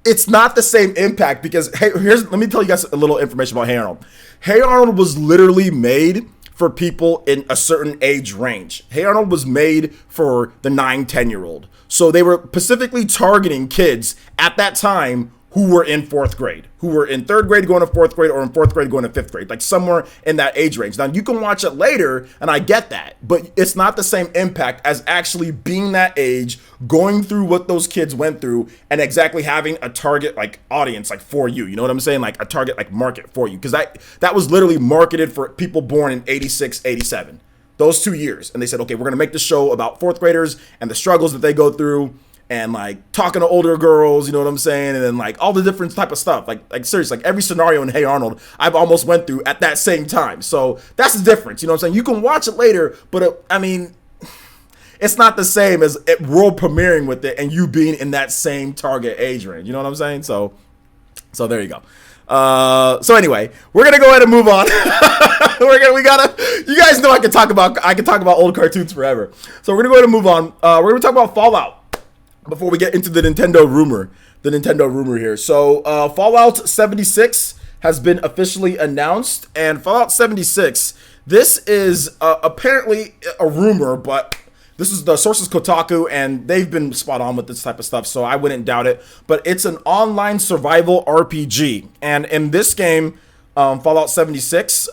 S1: it's not the same impact because, hey, let me tell you guys a little information about Hey Arnold. Hey Arnold was literally made for people in a certain age range. Hey Arnold was made for the 9-10-year-old. So they were specifically targeting kids at that time who were in 4th grade, who were in 3rd grade going to 4th grade, or in 4th grade going to 5th grade, like somewhere in that age range. Now, you can watch it later, and I get that, but it's not the same impact as actually being that age, going through what those kids went through, and exactly having a target, like, audience, like, for you. You know what I'm saying? Like, a target, like, market for you. Because that was literally marketed for people born in 86, 87. Those 2 years. And they said, okay, we're going to make the show about 4th graders and the struggles that they go through, and like talking to older girls, you know what I'm saying? And then like all the different type of stuff. Like seriously, like every scenario in Hey Arnold, I've almost went through at that same time. So that's the difference, you know what I'm saying? You can watch it later, but I mean, it's not the same as it world premiering with it and you being in that same target age range. You know what I'm saying? So there you go. So anyway, we're gonna go ahead and move on. You guys know I can talk about old cartoons forever. So we're gonna go ahead and move on. We're gonna talk about Fallout before we get into the Nintendo rumor here. So Fallout 76 has been officially announced, and Fallout 76, this is apparently a rumor, but this is the sources Kotaku, and they've been spot on with this type of stuff, so I wouldn't doubt it. But it's an online survival RPG, and in this game, Fallout 76,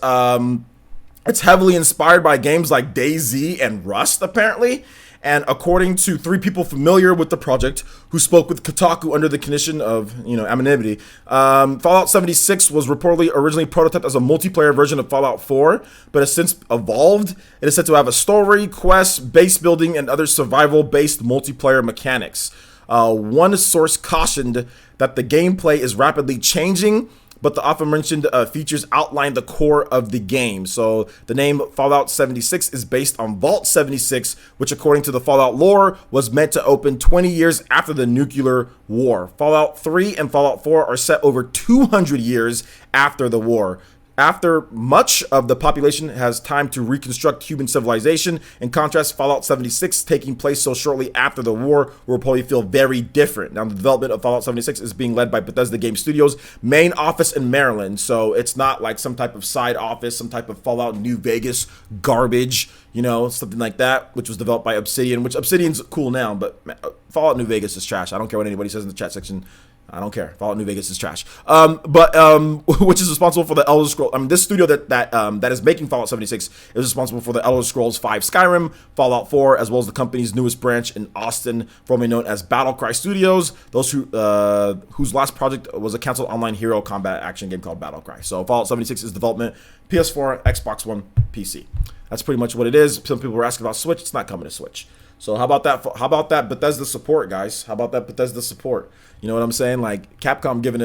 S1: it's heavily inspired by games like DayZ and Rust, apparently. And according to 3 people familiar with the project who spoke with Kotaku under the condition of, anonymity, Fallout 76 was reportedly originally prototyped as a multiplayer version of Fallout 4, but has since evolved. It is said to have a story, quest, base building, and other survival-based multiplayer mechanics. One source cautioned that the gameplay is rapidly changing, but the aforementioned features outline the core of the game. So the name Fallout 76 is based on Vault 76, which according to the Fallout lore was meant to open 20 years after the nuclear war. Fallout 3 and Fallout 4 are set over 200 years after the war. After much of the population has time to reconstruct human civilization, in contrast, Fallout 76 taking place so shortly after the war will probably feel very different. Now, the development of Fallout 76 is being led by Bethesda Game Studios' main office in Maryland, so it's not like some type of side office, some type of Fallout New Vegas garbage, something like that, which was developed by Obsidian, which Obsidian's cool now, but Fallout New Vegas is trash. I don't care what anybody says in the chat section. I don't care. Fallout New Vegas is trash. Which is responsible for the Elder Scrolls. This studio that is making Fallout 76 is responsible for the Elder Scrolls 5 Skyrim, Fallout 4, as well as the company's newest branch in Austin, formerly known as Battlecry Studios. Those whose last project was a canceled online hero combat action game called Battlecry. So Fallout 76 is development PS4, Xbox One, PC. That's pretty much what it is. Some people were asking about Switch. It's not coming to Switch. So how about that? How about that Bethesda support, guys? How about that Bethesda support? You know what I'm saying? Like Capcom giving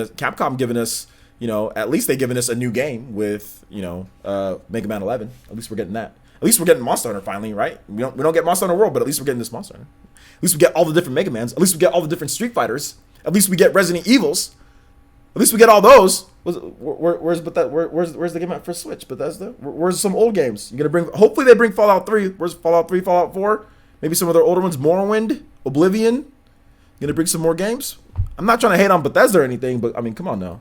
S1: us, at least they giving us a new game with, Mega Man 11. At least we're getting that. At least we're getting Monster Hunter finally, right? We don't get Monster Hunter World, but at least we're getting this Monster Hunter. At least we get all the different Mega Mans. At least we get all the different Street Fighters. At least we get Resident Evils. At least we get all those. Where's the game at for Switch? Bethesda? Where's some old games? You gonna bring? Hopefully they bring Fallout 3. Where's Fallout 3? Fallout 4? Maybe some of their older ones, Morrowind, Oblivion. Gonna bring some more games. I'm not trying to hate on Bethesda or anything, but I mean, come on now.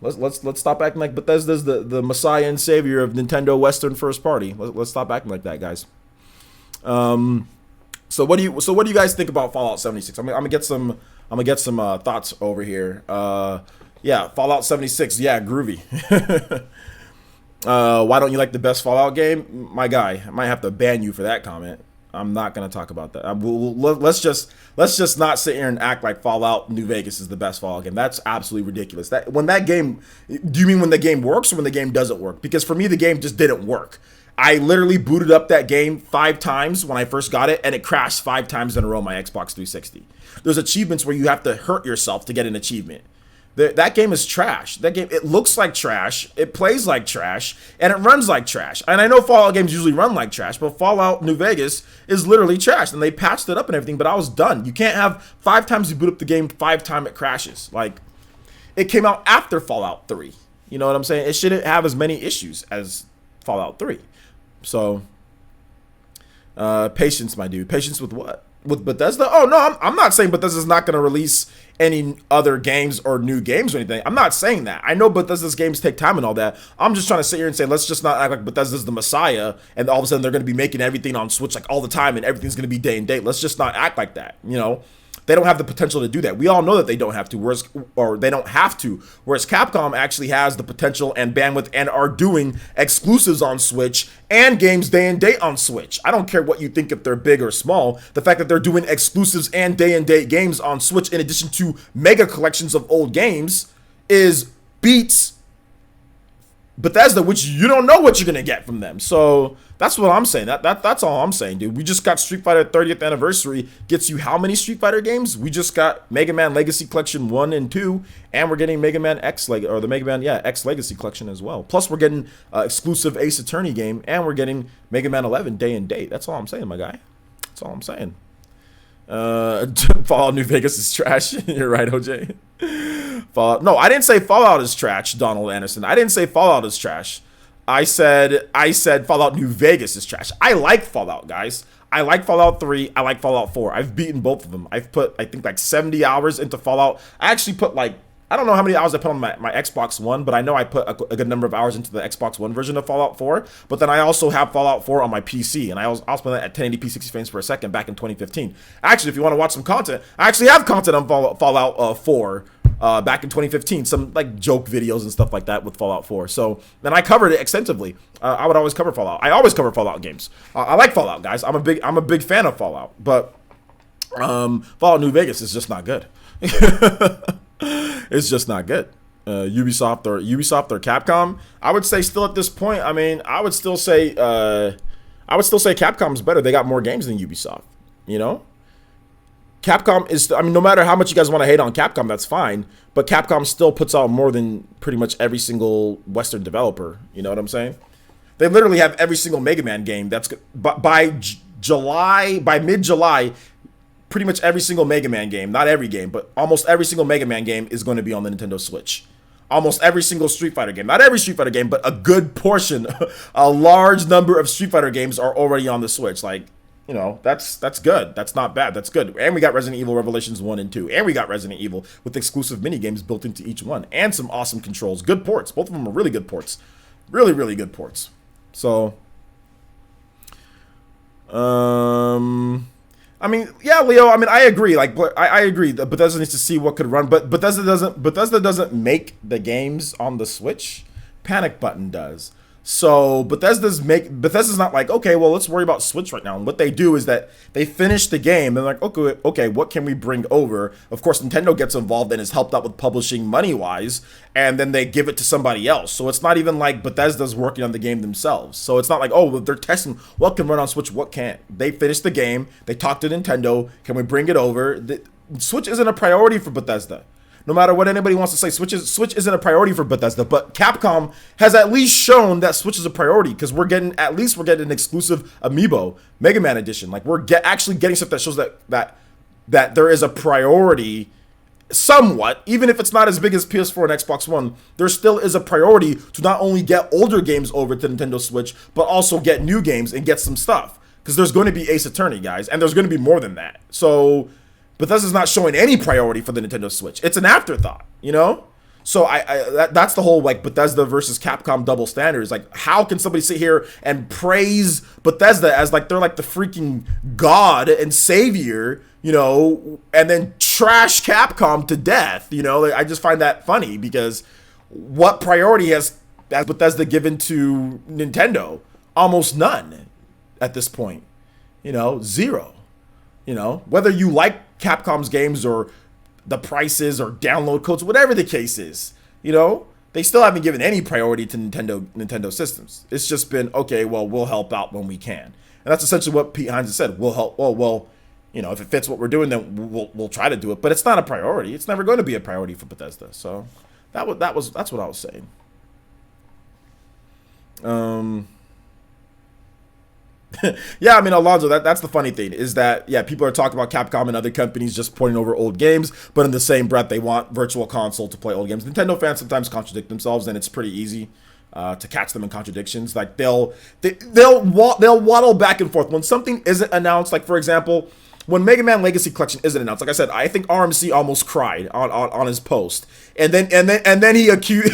S1: Let's stop acting like Bethesda's the messiah and savior of Nintendo Western first party. Let's stop acting like that, guys. So what do you guys think about Fallout 76? I'm gonna get some thoughts over here. Yeah, Fallout 76. Yeah, groovy. Why don't you like the best Fallout game? My guy, I might have to ban you for that comment. I'm not gonna talk about that. Let's just not sit here and act like Fallout New Vegas is the best Fallout game. That's absolutely ridiculous. Do you mean when the game works or when the game doesn't work? Because for me, the game just didn't work. I literally booted up that game 5 times when I first got it, and it crashed 5 times in a row on my Xbox 360. There's achievements where you have to hurt yourself to get an achievement. That game is trash. That game, it looks like trash, it plays like trash, and it runs like trash. And I know Fallout games usually run like trash, but Fallout New Vegas is literally trash. And they patched it up and everything, but I was done. You can't have 5 times you boot up the game, 5 times it crashes. Like, it came out after Fallout 3. You know what I'm saying? It shouldn't have as many issues as Fallout 3. So, patience, my dude. Patience with what? With Bethesda? Oh, no, I'm not saying Bethesda's not going to release any other games or new games or anything. I'm not saying that. I know Bethesda's games take time and all that. I'm just trying to sit here and say, let's just not act like Bethesda's the messiah and all of a sudden they're going to be making everything on Switch like all the time and everything's going to be day and date. Let's just not act like that, you know? They don't have the potential to do that. We all know that they don't have to, they don't have to. Whereas Capcom actually has the potential and bandwidth and are doing exclusives on Switch and games day and date on Switch. I don't care what you think if they're big or small. The fact that they're doing exclusives and day and date games on Switch in addition to mega collections of old games is beats Bethesda, which you don't know what you're gonna get from them. So that's what I'm saying. That's all I'm saying, dude. We just got Street Fighter 30th anniversary. Gets you how many Street Fighter games? We just got Mega Man Legacy Collection 1 and 2, and we're getting Mega Man X the Mega Man X Legacy Collection as well. Plus we're getting exclusive Ace Attorney game, and we're getting Mega Man 11 day and date. That's all I'm saying, my guy. That's all I'm saying. Fallout New Vegas is trash. You're right, OJ. Fallout. No, I didn't say Fallout is trash, Donald Anderson. I didn't say Fallout is trash. I said Fallout New Vegas is trash. I like Fallout, guys. I like Fallout 3. I like Fallout 4. I've beaten both of them. I've put, I think, like 70 hours into Fallout. I actually put like, I don't know how many hours I put on my Xbox One, but I know I put a good number of hours into the Xbox One version of Fallout 4. But then I also have Fallout 4 on my PC, and I'll play that at 1080p 60 frames per second back in 2015. Actually, if you want to watch some content, I actually have content on Fallout 4 back in 2015, some like joke videos and stuff like that with Fallout 4. So then I covered it extensively. I would always cover Fallout. I always cover Fallout games. I like Fallout, guys. I'm a big fan of Fallout, but Fallout New Vegas is just not good. It's just not good. Ubisoft or Capcom, I would say still at this point. I mean, I would still say Capcom's better. They got more games than Ubisoft. You know, Capcom is. I mean, no matter how much you guys want to hate on Capcom, that's fine. But Capcom still puts out more than pretty much every single Western developer. You know what I'm saying? They literally have every single Mega Man game. That's by mid-July. Pretty much every single Mega Man game, not every game, but almost every single Mega Man game is going to be on the Nintendo Switch. Almost every single Street Fighter game, not every Street Fighter game, but a good portion, a large number of Street Fighter games are already on the Switch. Like, you know, that's good. That's not bad. That's good. And we got Resident Evil Revelations 1 and 2. And we got Resident Evil with exclusive mini games built into each one. And some awesome controls. Good ports. Both of them are really good ports. Really, really good ports. So, I mean, yeah, Leo. I mean, I agree. Like, I agree that Bethesda needs to see what could run, but Bethesda doesn't make the games on the Switch. Panic Button does. So Bethesda's not like, okay, well, let's worry about Switch right now. And what they do is that they finish the game. They're like, okay, what can we bring over? Of course, Nintendo gets involved and is helped out with publishing money-wise, and then they give it to somebody else. So it's not even like Bethesda's working on the game themselves. So it's not like, oh, they're testing what can run on Switch, what can't. They finish the game. They talk to Nintendo. Can we bring it over? Switch isn't a priority for Bethesda. No matter what anybody wants to say, Switch isn't a priority for Bethesda, but Capcom has at least shown that Switch is a priority because we're getting an exclusive Amiibo Mega Man edition. Like we're actually getting stuff that shows that there is a priority somewhat, even if it's not as big as PS4 and Xbox One. There still is a priority to not only get older games over to Nintendo Switch, but also get new games and get some stuff because there's going to be Ace Attorney, guys, and there's going to be more than that. So Bethesda's not showing any priority for the Nintendo Switch. It's an afterthought, you know? So that's the whole like Bethesda versus Capcom double standards. Like, how can somebody sit here and praise Bethesda as like they're like the freaking god and savior, you know, and then trash Capcom to death? You know, I just find that funny because what priority has Bethesda given to Nintendo? Almost none at this point. You know, zero. You know, whether you like Capcom's games or the prices or download codes, whatever the case is, you know, they still haven't given any priority to Nintendo systems. It's just been, okay, well, we'll help out when we can. And that's essentially what Pete Hines has said. We'll help. Oh, well, you know, if it fits what we're doing, then we'll try to do it. But it's not a priority. It's never going to be a priority for Bethesda. So that's what I was saying. Yeah, I mean, Alonzo, that's the funny thing is that, yeah, people are talking about Capcom and other companies just porting over old games, but in the same breath, they want Virtual Console to play old games. Nintendo fans sometimes contradict themselves, and it's pretty easy to catch them in contradictions. Like they'll waddle back and forth when something isn't announced. Like, for example, when Mega Man Legacy Collection isn't announced, like I said, I think RMC almost cried on his post, and then he accused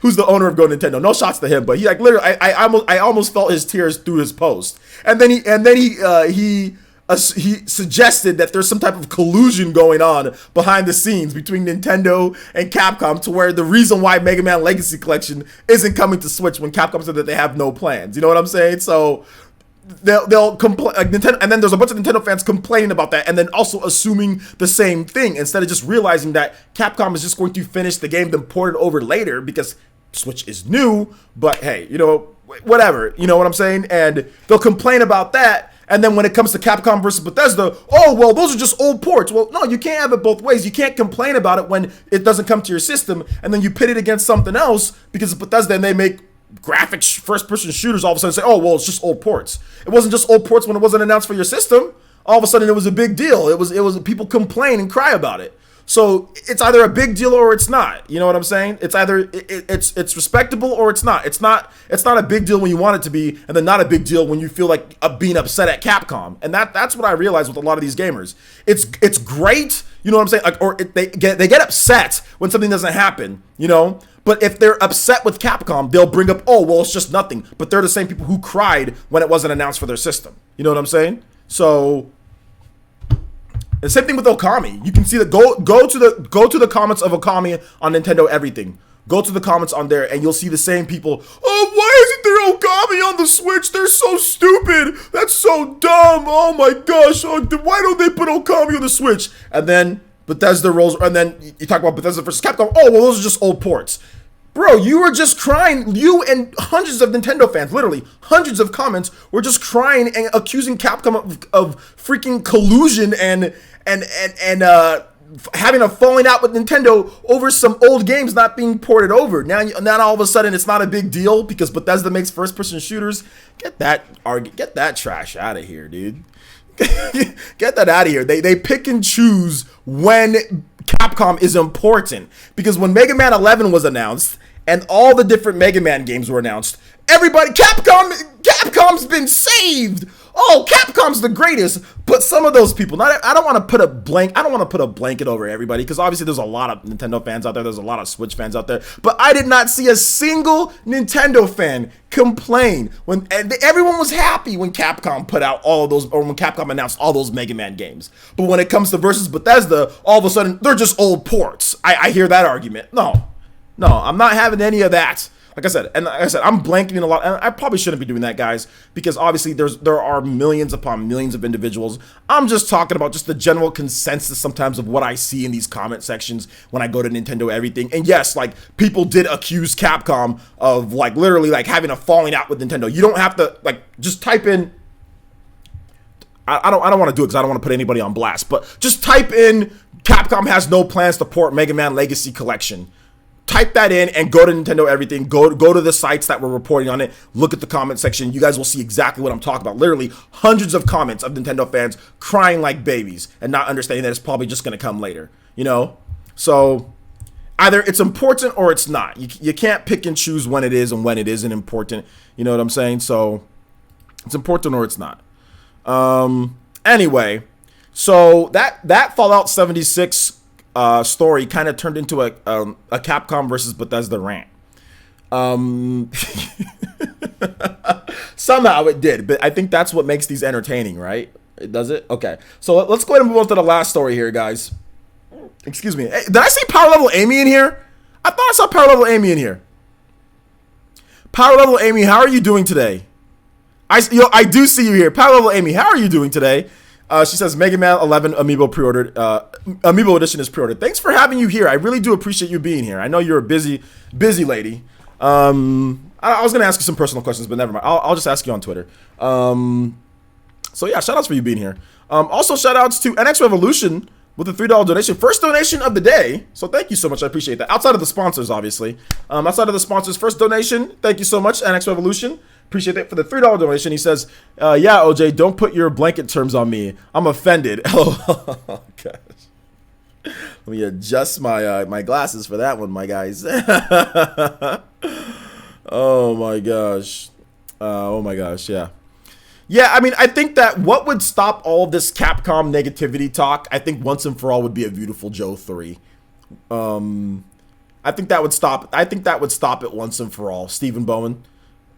S1: who's the owner of Go Nintendo. No shots to him, but he like literally, I almost felt his tears through his post, and then he suggested that there's some type of collusion going on behind the scenes between Nintendo and Capcom to where the reason why Mega Man Legacy Collection isn't coming to Switch when Capcom said that they have no plans. You know what I'm saying? So they'll complain, like Nintendo, and then there's a bunch of Nintendo fans complaining about that, and then also assuming the same thing instead of just realizing that Capcom is just going to finish the game then port it over later because Switch is new. But hey, you know, whatever, you know what I'm saying? And they'll complain about that, and then when it comes to Capcom versus Bethesda, oh well, those are just old ports. Well, no, you can't have it both ways. You can't complain about it when it doesn't come to your system, and then you pit it against something else because of Bethesda and they make graphic first-person shooters. All of a sudden say, oh well, it's just old ports. It wasn't just old ports when it wasn't announced for your system. All of a sudden it was a big deal. It was people complain and cry about it. So it's either a big deal or it's not. You know what I'm saying? It's either it's respectable or it's not. It's not a big deal when you want it to be, and then not a big deal when you feel like being upset at Capcom. And that's what I realize with a lot of these gamers. It's great. You know what I'm saying? Like, or they get upset when something doesn't happen. You know. But if they're upset with Capcom, they'll bring up, oh, well, it's just nothing. But they're the same people who cried when it wasn't announced for their system. You know what I'm saying? So, the same thing with Okami. You can see that go to the comments of Okami on Nintendo Everything. Go to the comments on there, and you'll see the same people. Oh, why isn't there Okami on the Switch? They're so stupid. That's so dumb. Oh my gosh. Oh, why don't they put Okami on the Switch? And then Bethesda rolls, and then you talk about Bethesda versus Capcom. Oh, well, those are just old ports. Bro, you were just crying. You and hundreds of Nintendo fans, literally hundreds of comments, were just crying and accusing Capcom of freaking collusion and having a falling out with Nintendo over some old games not being ported over. Now all of a sudden it's not a big deal because Bethesda makes first-person shooters. Get that trash out of here, dude. Get that out of here. They pick and choose when Capcom is important, because when Mega Man 11 was announced and all the different Mega Man games were announced, everybody, Capcom's been saved. Oh, Capcom's the greatest. But some of those people, I don't want to put a blanket over everybody, because obviously there's a lot of Nintendo fans out there, there's a lot of Switch fans out there, but I did not see a single Nintendo fan complain and everyone was happy when Capcom put out all of those, or when Capcom announced all those Mega Man games. But when it comes to versus Bethesda, all of a sudden they're just old ports. I hear that argument. No, I'm not having any of that. Like I said, I'm blanking a lot, and I probably shouldn't be doing that, guys, because obviously there are millions upon millions of individuals. I'm just talking about just the general consensus sometimes of what I see in these comment sections when I go to Nintendo Everything. And yes, like, people did accuse Capcom of, like, literally, like, having a falling out with Nintendo. You don't have to, like, just type in, I don't want to do it because I don't want to put anybody on blast, but just type in Capcom has no plans to port Mega Man Legacy Collection. Type that in and go to Nintendo Everything. Go to the sites that were reporting on it. Look at the comment section. You guys will see exactly what I'm talking about. Literally hundreds of comments of Nintendo fans crying like babies and not understanding that it's probably just going to come later. You know? So either it's important or it's not. You can't pick and choose when it is and when it isn't important. You know what I'm saying? So it's important or it's not. Anyway, so that Fallout 76 story kind of turned into a Capcom versus Bethesda rant. Somehow it did, but I think that's what makes these entertaining, right? Does it? Okay, so let's go ahead and move on to the last story here, guys. Excuse me. Hey, did I see Power Level Amy in here? I thought I saw Power Level Amy in here. Power Level Amy, how are you doing today? I do see you here. Power Level Amy, how are you doing today? She says Mega Man 11 Amiibo pre-ordered. Amiibo edition is pre-ordered. Thanks for having you here. I really do appreciate you being here. I know you're a busy lady. I was gonna ask you some personal questions, but never mind. I'll just ask you on Twitter. So yeah, shout outs for you being here. Also shout outs to NX Revolution with a $3 donation. First donation of the day. So thank you so much. I appreciate that. Outside of the sponsors, obviously. Outside of the sponsors, first donation. Thank you so much, NX Revolution. Appreciate that for the $3 donation. He says, yeah, OJ, don't put your blanket terms on me. I'm offended. Oh, gosh. Let me adjust my my glasses for that one, my guys. Oh, my gosh. Oh, my gosh, yeah. Yeah, I mean, I think that what would stop all this Capcom negativity talk, I think once and for all would be a Beautiful Joe 3. I think that would stop. I think that would stop it once and for all. Stephen Bowman,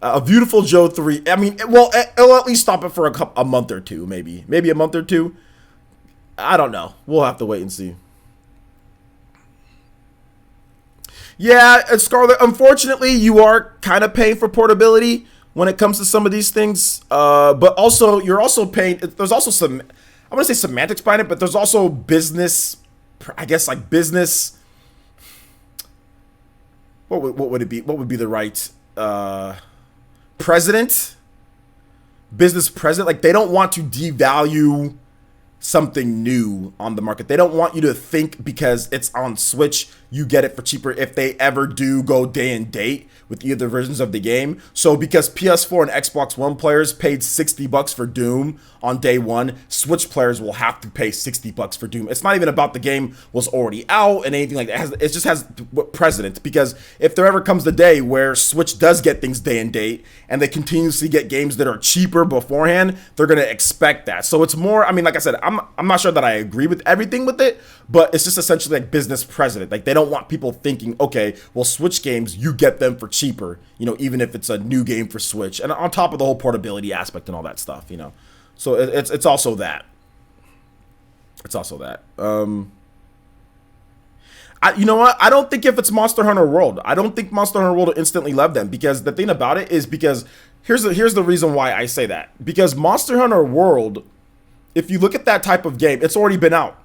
S1: a Beautiful Joe 3. I mean, well, it'll at least stop it for a month or two, maybe a month or two. I don't know. We'll have to wait and see. Yeah, Scarlett. Unfortunately, you are kind of paying for portability when it comes to some of these things. But also, you're also paying. There's also some. I want to say semantics behind it, but there's also business. I guess like business. What would it be? What would be the right president? Business president. Like they don't want to devalue something new on the market. They don't want you to think because it's on Switch, you get it for cheaper if they ever do go day and date with either versions of the game. So because PS4 and Xbox One players paid $60 for Doom on day one, Switch players will have to pay $60 for Doom. It's not even about the game was already out and anything like that. It just has precedent, because if there ever comes the day where Switch does get things day and date and they continuously get games that are cheaper beforehand, they're going to expect that. So it's more, I mean, like I said, I'm not sure that I agree with everything with it, but it's just essentially like business precedent. Like they don't want people thinking, okay, well, Switch games, you get them for cheaper, you know, even if it's a new game for Switch, and on top of the whole portability aspect and all that stuff, you know. So it's also that. It's also that. You know what? I don't think if it's Monster Hunter World, I don't think Monster Hunter World will instantly love them, because the thing about it is, because here's the reason why I say that. Because Monster Hunter World, if you look at that type of game, it's already been out.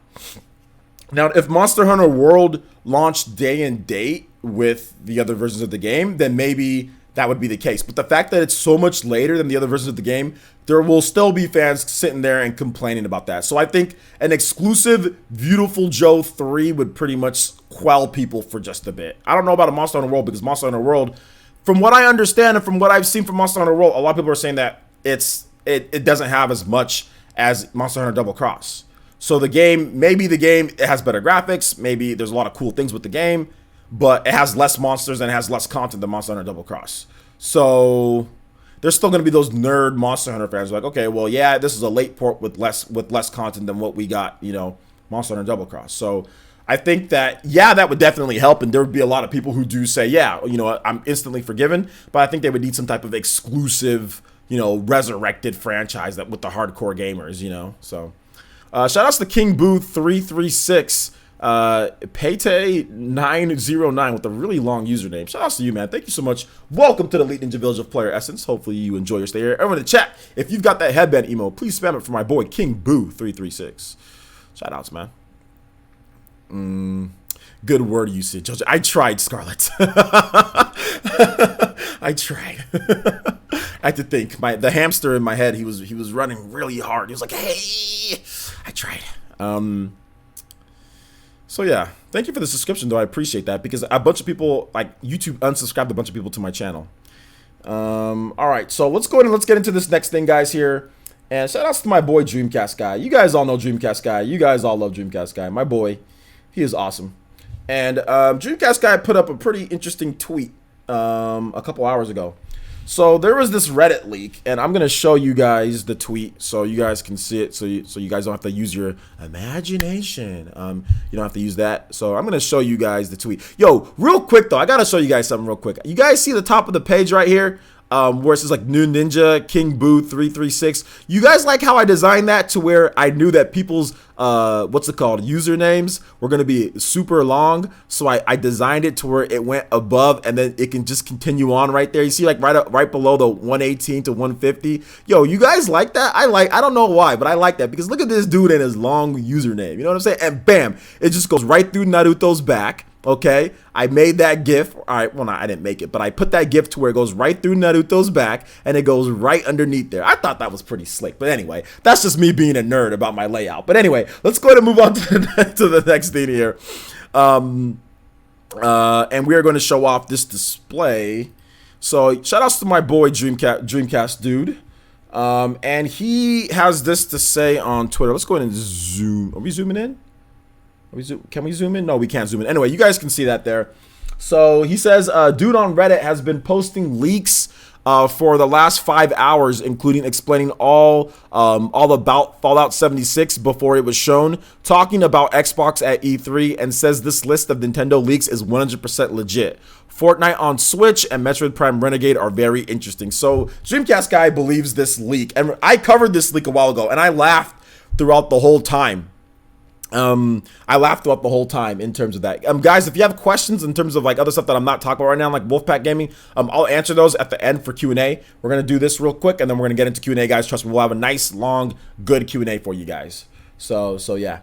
S1: Now, if Monster Hunter World launched day and date with the other versions of the game, then maybe that would be the case. But the fact that it's so much later than the other versions of the game, there will still be fans sitting there and complaining about that. So I think an exclusive Beautiful Joe 3 would pretty much quell people for just a bit. I don't know about a Monster Hunter World, because Monster Hunter World, from what I understand and from what I've seen from Monster Hunter World, a lot of people are saying that it doesn't have as much as Monster Hunter Double Cross. So the game, maybe the game, it has better graphics, maybe there's a lot of cool things with the game, but it has less monsters and it has less content than Monster Hunter Double Cross. So there's still going to be those nerd Monster Hunter fans like, okay, well, yeah, this is a late port with less content than what we got, you know, Monster Hunter Double Cross. So I think that, yeah, that would definitely help, and there would be a lot of people who do say, yeah, you know what, I'm instantly forgiven, but I think they would need some type of exclusive, you know, resurrected franchise that with the hardcore gamers, you know. So shout outs to King Boo 336, Paytay909 with a really long username. Shout outs to you, man. Thank you so much. Welcome to the Elite Ninja Village of Player Essence. Hopefully you enjoy your stay here. Everyone in the chat, if you've got that headband emo, please spam it for my boy King Boo 336. Shout outs, man. Good word usage. I tried, Scarlett. I tried. I had to think. The hamster in my head, he was running really hard. He was like, hey, I tried. So yeah, thank you for the subscription, though. I appreciate that, because a bunch of people, like YouTube unsubscribed a bunch of people to my channel. All right, so let's go ahead and let's get into this next thing, guys, here. And shout outs to my boy Dreamcast Guy. You guys all know Dreamcast Guy. You guys all love Dreamcast Guy. My boy, he is awesome. And Dreamcast Guy put up a pretty interesting tweet a couple hours ago. So there was this Reddit leak, and I'm gonna show you guys the tweet so you guys can see it. So you guys don't have to use your imagination. You don't have to use that. So I'm gonna show you guys the tweet. Yo, real quick though, I gotta show you guys something real quick. You guys see the top of the page right here? Where it says like New Ninja King Boo 336. You guys like how I designed that to where I knew that people's usernames were gonna be super long, so I designed it to where it went above and then it can just continue on right there. You see, like right below the 118 to 150. Yo, you guys like that? I don't know why, but I like that, because look at this dude and his long username. You know what I'm saying? And bam, it just goes right through Naruto's back. Okay, I made that GIF. All right, well, no, I didn't make it, but I put that GIF to where it goes right through Naruto's back and it goes right underneath there. I thought that was pretty slick, but anyway, that's just me being a nerd about my layout. But anyway, let's go ahead and move on to the next thing here. And we are going to show off this display. So shout outs to my boy Dreamcast dude. And he has this to say on Twitter. Let's go ahead and zoom. Are we zooming in? Can we zoom in? No, we can't zoom in. Anyway, you guys can see that there. So he says, dude on Reddit has been posting leaks for the last 5 hours, including explaining all about Fallout 76 before it was shown, talking about Xbox at E3, and says this list of Nintendo leaks is 100% legit. Fortnite on Switch and Metroid Prime Renegade are very interesting. So Dreamcast guy believes this leak, and I covered this leak a while ago, and I laughed throughout the whole time. In terms of that. Guys, if you have questions in terms of like other stuff that I'm not talking about right now, like Wolfpack Gaming, I'll answer those at the end for Q&A. We're going to do this real quick, and then we're going to get into Q&A, guys. Trust me, we'll have a nice, long, good Q&A for you guys. So yeah.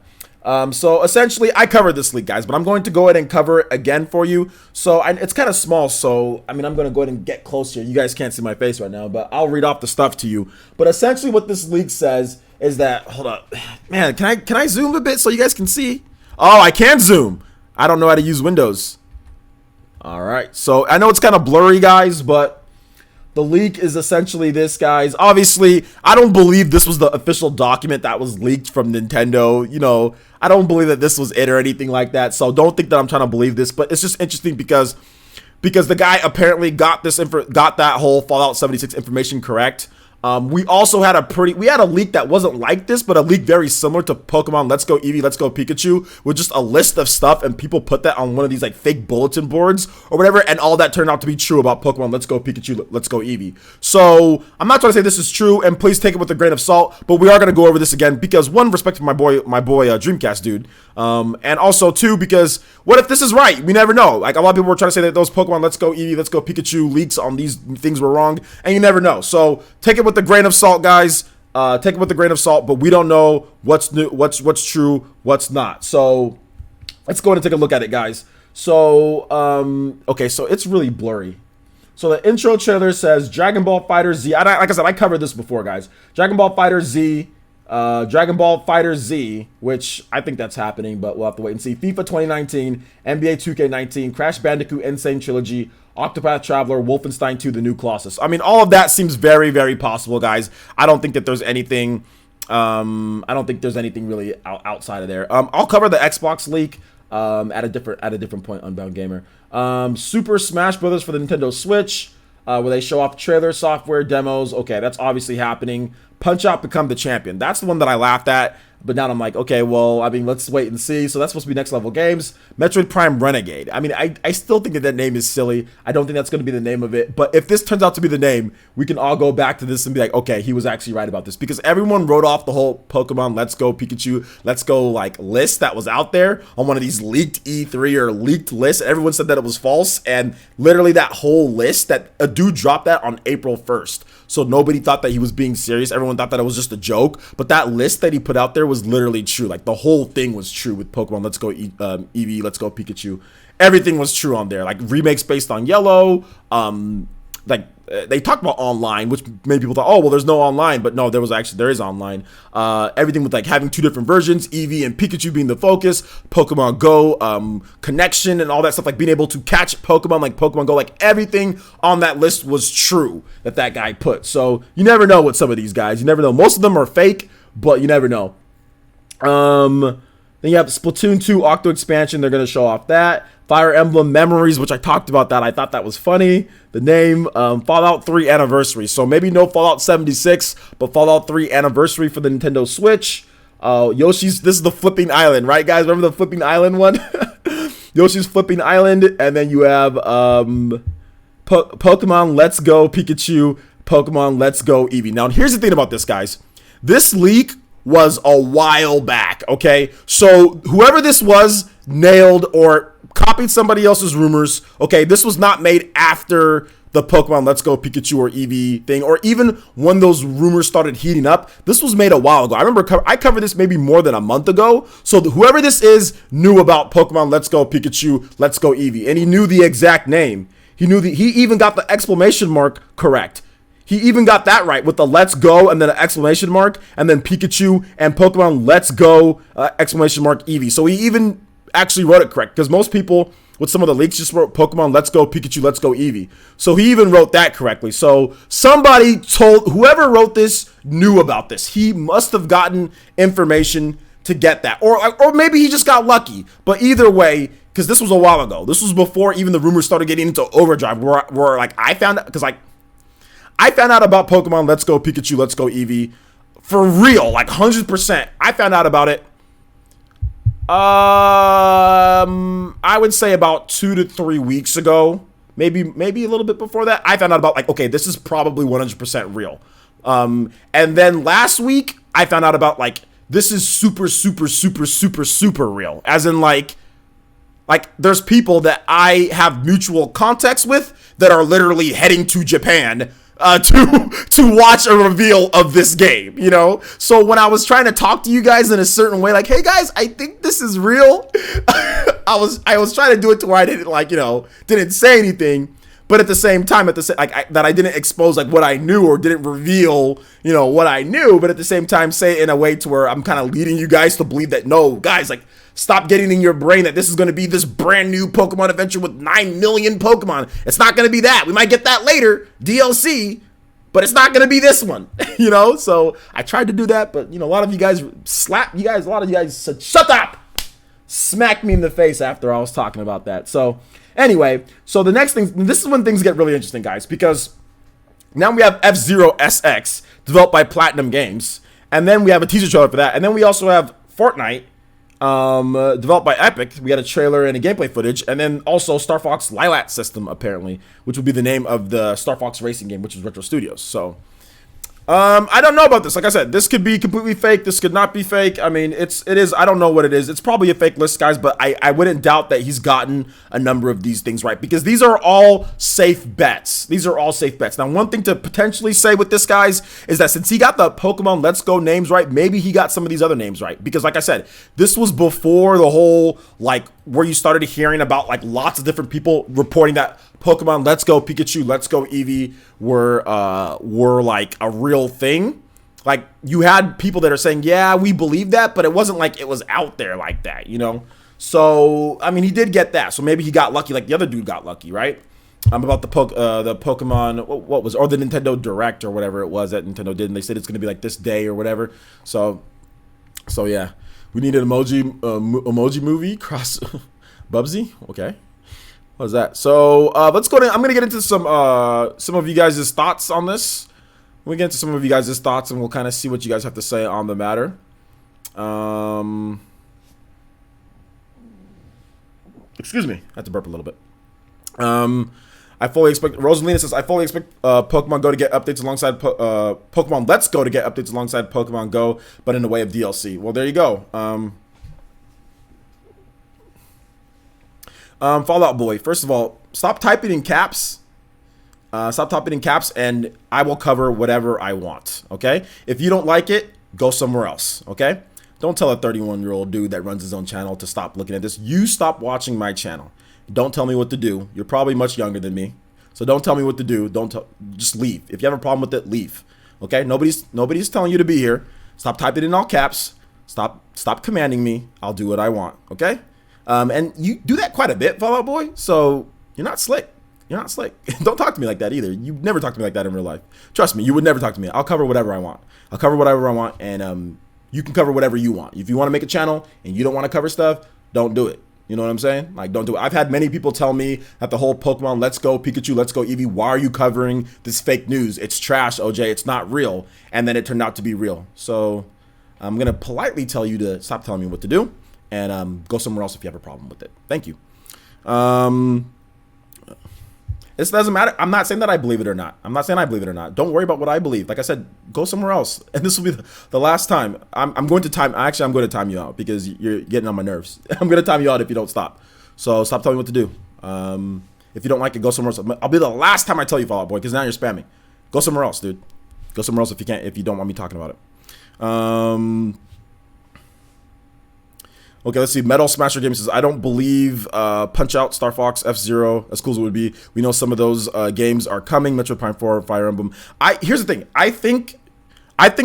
S1: So essentially, I covered this leak, guys, but I'm going to go ahead and cover it again for you. So it's kind of small, so I mean, I'm going to go ahead and get closer. You guys can't see my face right now, but I'll read off the stuff to you. But essentially what this leak says is that, hold up, man, can I zoom a bit so you guys can see? Oh, I can zoom. I don't know how to use Windows. All right, so I know it's kind of blurry, guys, but the leak is essentially this, guys. Obviously, I don't believe this was the official document that was leaked from Nintendo. You know, I don't believe that this was it or anything like that. So don't think that I'm trying to believe this, but it's just interesting because the guy apparently got that whole Fallout 76 information correct. We also had a leak that wasn't like this, but a leak very similar to Pokemon Let's Go Eevee, Let's Go Pikachu, with just a list of stuff, and people put that on one of these like fake bulletin boards or whatever, and all that turned out to be true about Pokemon Let's Go Pikachu, Let's Go Eevee. So I'm not trying to say this is true, and please take it with a grain of salt, but we are going to go over this again because, one, respect to my boy Dreamcast dude, and also two, because what if this is right? We never know. Like, a lot of people were trying to say that those Pokemon Let's Go Eevee, Let's Go Pikachu leaks on these things were wrong, and you never know. So take it with a grain of salt, guys. Take it with a grain of salt, but we don't know what's new, what's true, what's not. So let's go ahead and take a look at it, guys. So okay, so it's really blurry. So the intro trailer says Dragon Ball Fighter Z. Like I said, I covered this before, guys. Dragon Ball Fighter Z, which I think that's happening, but we'll have to wait and see. FIFA 2019, NBA 2K19, Crash Bandicoot Insane Trilogy, Octopath Traveler, Wolfenstein 2, The New Colossus. I mean, all of that seems very, very possible, guys. I don't think that there's anything. I don't think there's anything really outside of there. I'll cover the Xbox leak at a different point. Unbound Gamer. Super Smash Brothers for the Nintendo Switch, where they show off trailer, software demos. Okay, that's obviously happening. Punch Out Become the Champion. That's the one that I laughed at. But now I'm like, okay, well, I mean, let's wait and see. So that's supposed to be Next Level Games. Metroid Prime Renegade. I mean, I still think that name is silly. I don't think that's going to be the name of it. But if this turns out to be the name, we can all go back to this and be like, okay, he was actually right about this. Because everyone wrote off the whole Pokemon Let's Go Pikachu, Let's Go, like, list that was out there on one of these leaked E3 or leaked lists. Everyone said that it was false. And literally that whole list, that a dude dropped that on April 1st. So nobody thought that he was being serious. Everyone thought that it was just a joke. But that list that he put out there was literally true. Like, the whole thing was true with Pokemon Let's Go Eevee, Let's Go Pikachu. Everything was true on there. Like, remakes based on Yellow. They talked about online, which made people thought, oh, well, there's no online. But no, there is online. Everything with, like, having two different versions, Eevee and Pikachu being the focus, Pokemon Go connection and all that stuff, like being able to catch Pokemon, like Pokemon Go, like everything on that list was true that guy put. So you never know with some of these guys. You never know. Most of them are fake, but you never know. Then you have Splatoon 2 Octo Expansion. They're going to show off that. Fire Emblem Memories, which I talked about that. I thought that was funny. The name, Fallout 3 Anniversary. So maybe no Fallout 76, but Fallout 3 Anniversary for the Nintendo Switch. Yoshi's, this is the Flipping Island, right, guys? Remember the Flipping Island one? Yoshi's Flipping Island. And then you have Pokemon Let's Go Pikachu, Pokemon Let's Go Eevee. Now, here's the thing about this, guys. This leak was a while back, okay? So whoever this was nailed or copied somebody else's rumors, okay? This was not made after the Pokemon Let's Go Pikachu or Eevee thing, or even when those rumors started heating up. This was made a while ago. I remember I covered this maybe more than a month ago. So whoever this is knew about Pokemon Let's Go Pikachu, Let's Go Eevee, and he knew the exact name. He even got the exclamation mark correct. He even got that right with the Let's Go and then an exclamation mark, and then Pikachu and Pokemon Let's Go exclamation mark Eevee. So he even actually wrote it correct, because most people with some of the leaks, just wrote Pokemon Let's Go Pikachu, Let's Go Eevee. So he even wrote that correctly. So somebody told, whoever wrote this knew about this. He must have gotten information to get that. Or maybe he just got lucky. But either way, because this was a while ago. This was before even the rumors started getting into overdrive, where like I found out, because like I found out about Pokemon Let's Go Pikachu, Let's Go Eevee for real, like 100%. I found out about it I would say about 2 to 3 weeks ago, maybe a little bit before that. I found out about like, okay, this is probably 100% real. And then last week I found out about like, this is super real. As in like there's people that I have mutual context with that are literally heading to Japan to watch a reveal of this game, you know? So when I was trying to talk to you guys in a certain way, like, hey guys, I think this is real. I was trying to do it to where I didn't like, you know, didn't say anything, but at the same time, that I didn't expose like what I knew or didn't reveal, you know, what I knew, but at the same time, say it in a way to where I'm kind of leading you guys to believe that, no, guys, like, stop getting in your brain that this is going to be this brand new Pokemon adventure with 9 million Pokemon. It's not going to be that. We might get that later, DLC, but it's not going to be this one, you know? So I tried to do that, but, you know, a lot of you guys slapped you guys. A lot of you guys said, shut up! Smacked me in the face after I was talking about that. So anyway, so the next thing, this is when things get really interesting, guys, because now we have F-Zero SX developed by Platinum Games, and then we have a teaser trailer for that, and then we also have Fortnite, developed by Epic. We got a trailer and a gameplay footage, and then also Star Fox Lilat System, apparently, which would be the name of the Star Fox racing game, which is Retro Studios. So I don't know about this. Like I said, this could be completely fake. This could not be fake. I mean, it is. I don't know what it is. It's probably a fake list, guys, but I wouldn't doubt that he's gotten a number of these things right, because these are all safe bets. These are all safe bets. Now, one thing to potentially say with this, guys, is that since he got the Pokemon Let's Go names right, maybe he got some of these other names right, because like I said, this was before the whole, like, where you started hearing about like lots of different people reporting that Pokemon Let's Go Pikachu, Let's Go Eevee were like a real thing. Like, you had people that are saying, yeah, we believe that, but it wasn't like it was out there like that, you know? So, I mean, he did get that. So maybe he got lucky like the other dude got lucky, right? About the Pokemon, what was, or the Nintendo Direct or whatever it was that Nintendo did, and they said it's going to be like this day or whatever. So yeah. We need an emoji movie, cross Bubsy, okay. What is that? So let's go to, I'm gonna get into some of you guys' thoughts on this. We'll get into some of you guys' thoughts, and we'll kind of see what you guys have to say on the matter. Excuse me, I had to burp a little bit. I fully expect, Rosalina says, I fully expect Pokemon Go to get updates alongside Pokemon Let's Go to get updates alongside Pokemon Go, but in the way of DLC. Well, there you go. Fallout Boy, first of all, stop typing in caps. Stop typing in caps, and I will cover whatever I want, okay? If you don't like it, go somewhere else, okay? Don't tell a 31-year-old dude that runs his own channel to stop looking at this. You stop watching my channel. Don't tell me what to do. You're probably much younger than me, so don't tell me what to do. Just leave. If you have a problem with it, leave. Okay? Nobody's telling you to be here. Stop typing in all caps. Stop commanding me. I'll do what I want. Okay? And you do that quite a bit, Fallout Boy. So you're not slick. You're not slick. Don't talk to me like that either. You never talk to me like that in real life. Trust me, you would never talk to me. I'll cover whatever I want. I'll cover whatever I want, and you can cover whatever you want. If you want to make a channel and you don't want to cover stuff, don't do it. You know what I'm saying? Like, don't do it. I've had many people tell me that the whole Pokemon Let's Go Pikachu, Let's Go Eevee, why are you covering this fake news? It's trash, OJ. It's not real. And then it turned out to be real. So I'm going to politely tell you to stop telling me what to do, and go somewhere else if you have a problem with it. Thank you. This doesn't matter. I'm not saying that I believe it or not. I'm not saying I believe it or not. Don't worry about what I believe. Like I said, go somewhere else. And this will be the last time. I'm going to time you out because you're getting on my nerves. I'm going to time you out if you don't stop. So stop telling me what to do. If you don't like it, go somewhere else. I'll be the last time I tell you, Fallout Boy, because now you're spamming. Go somewhere else, dude. Go somewhere else if you don't want me talking about it. Okay, let's see. Metal Smasher Games says, I don't believe Punch-Out, Star Fox, F-Zero, as cool as it would be. We know some of those games are coming. Metroid Prime 4, Fire Emblem. Here's the thing. I think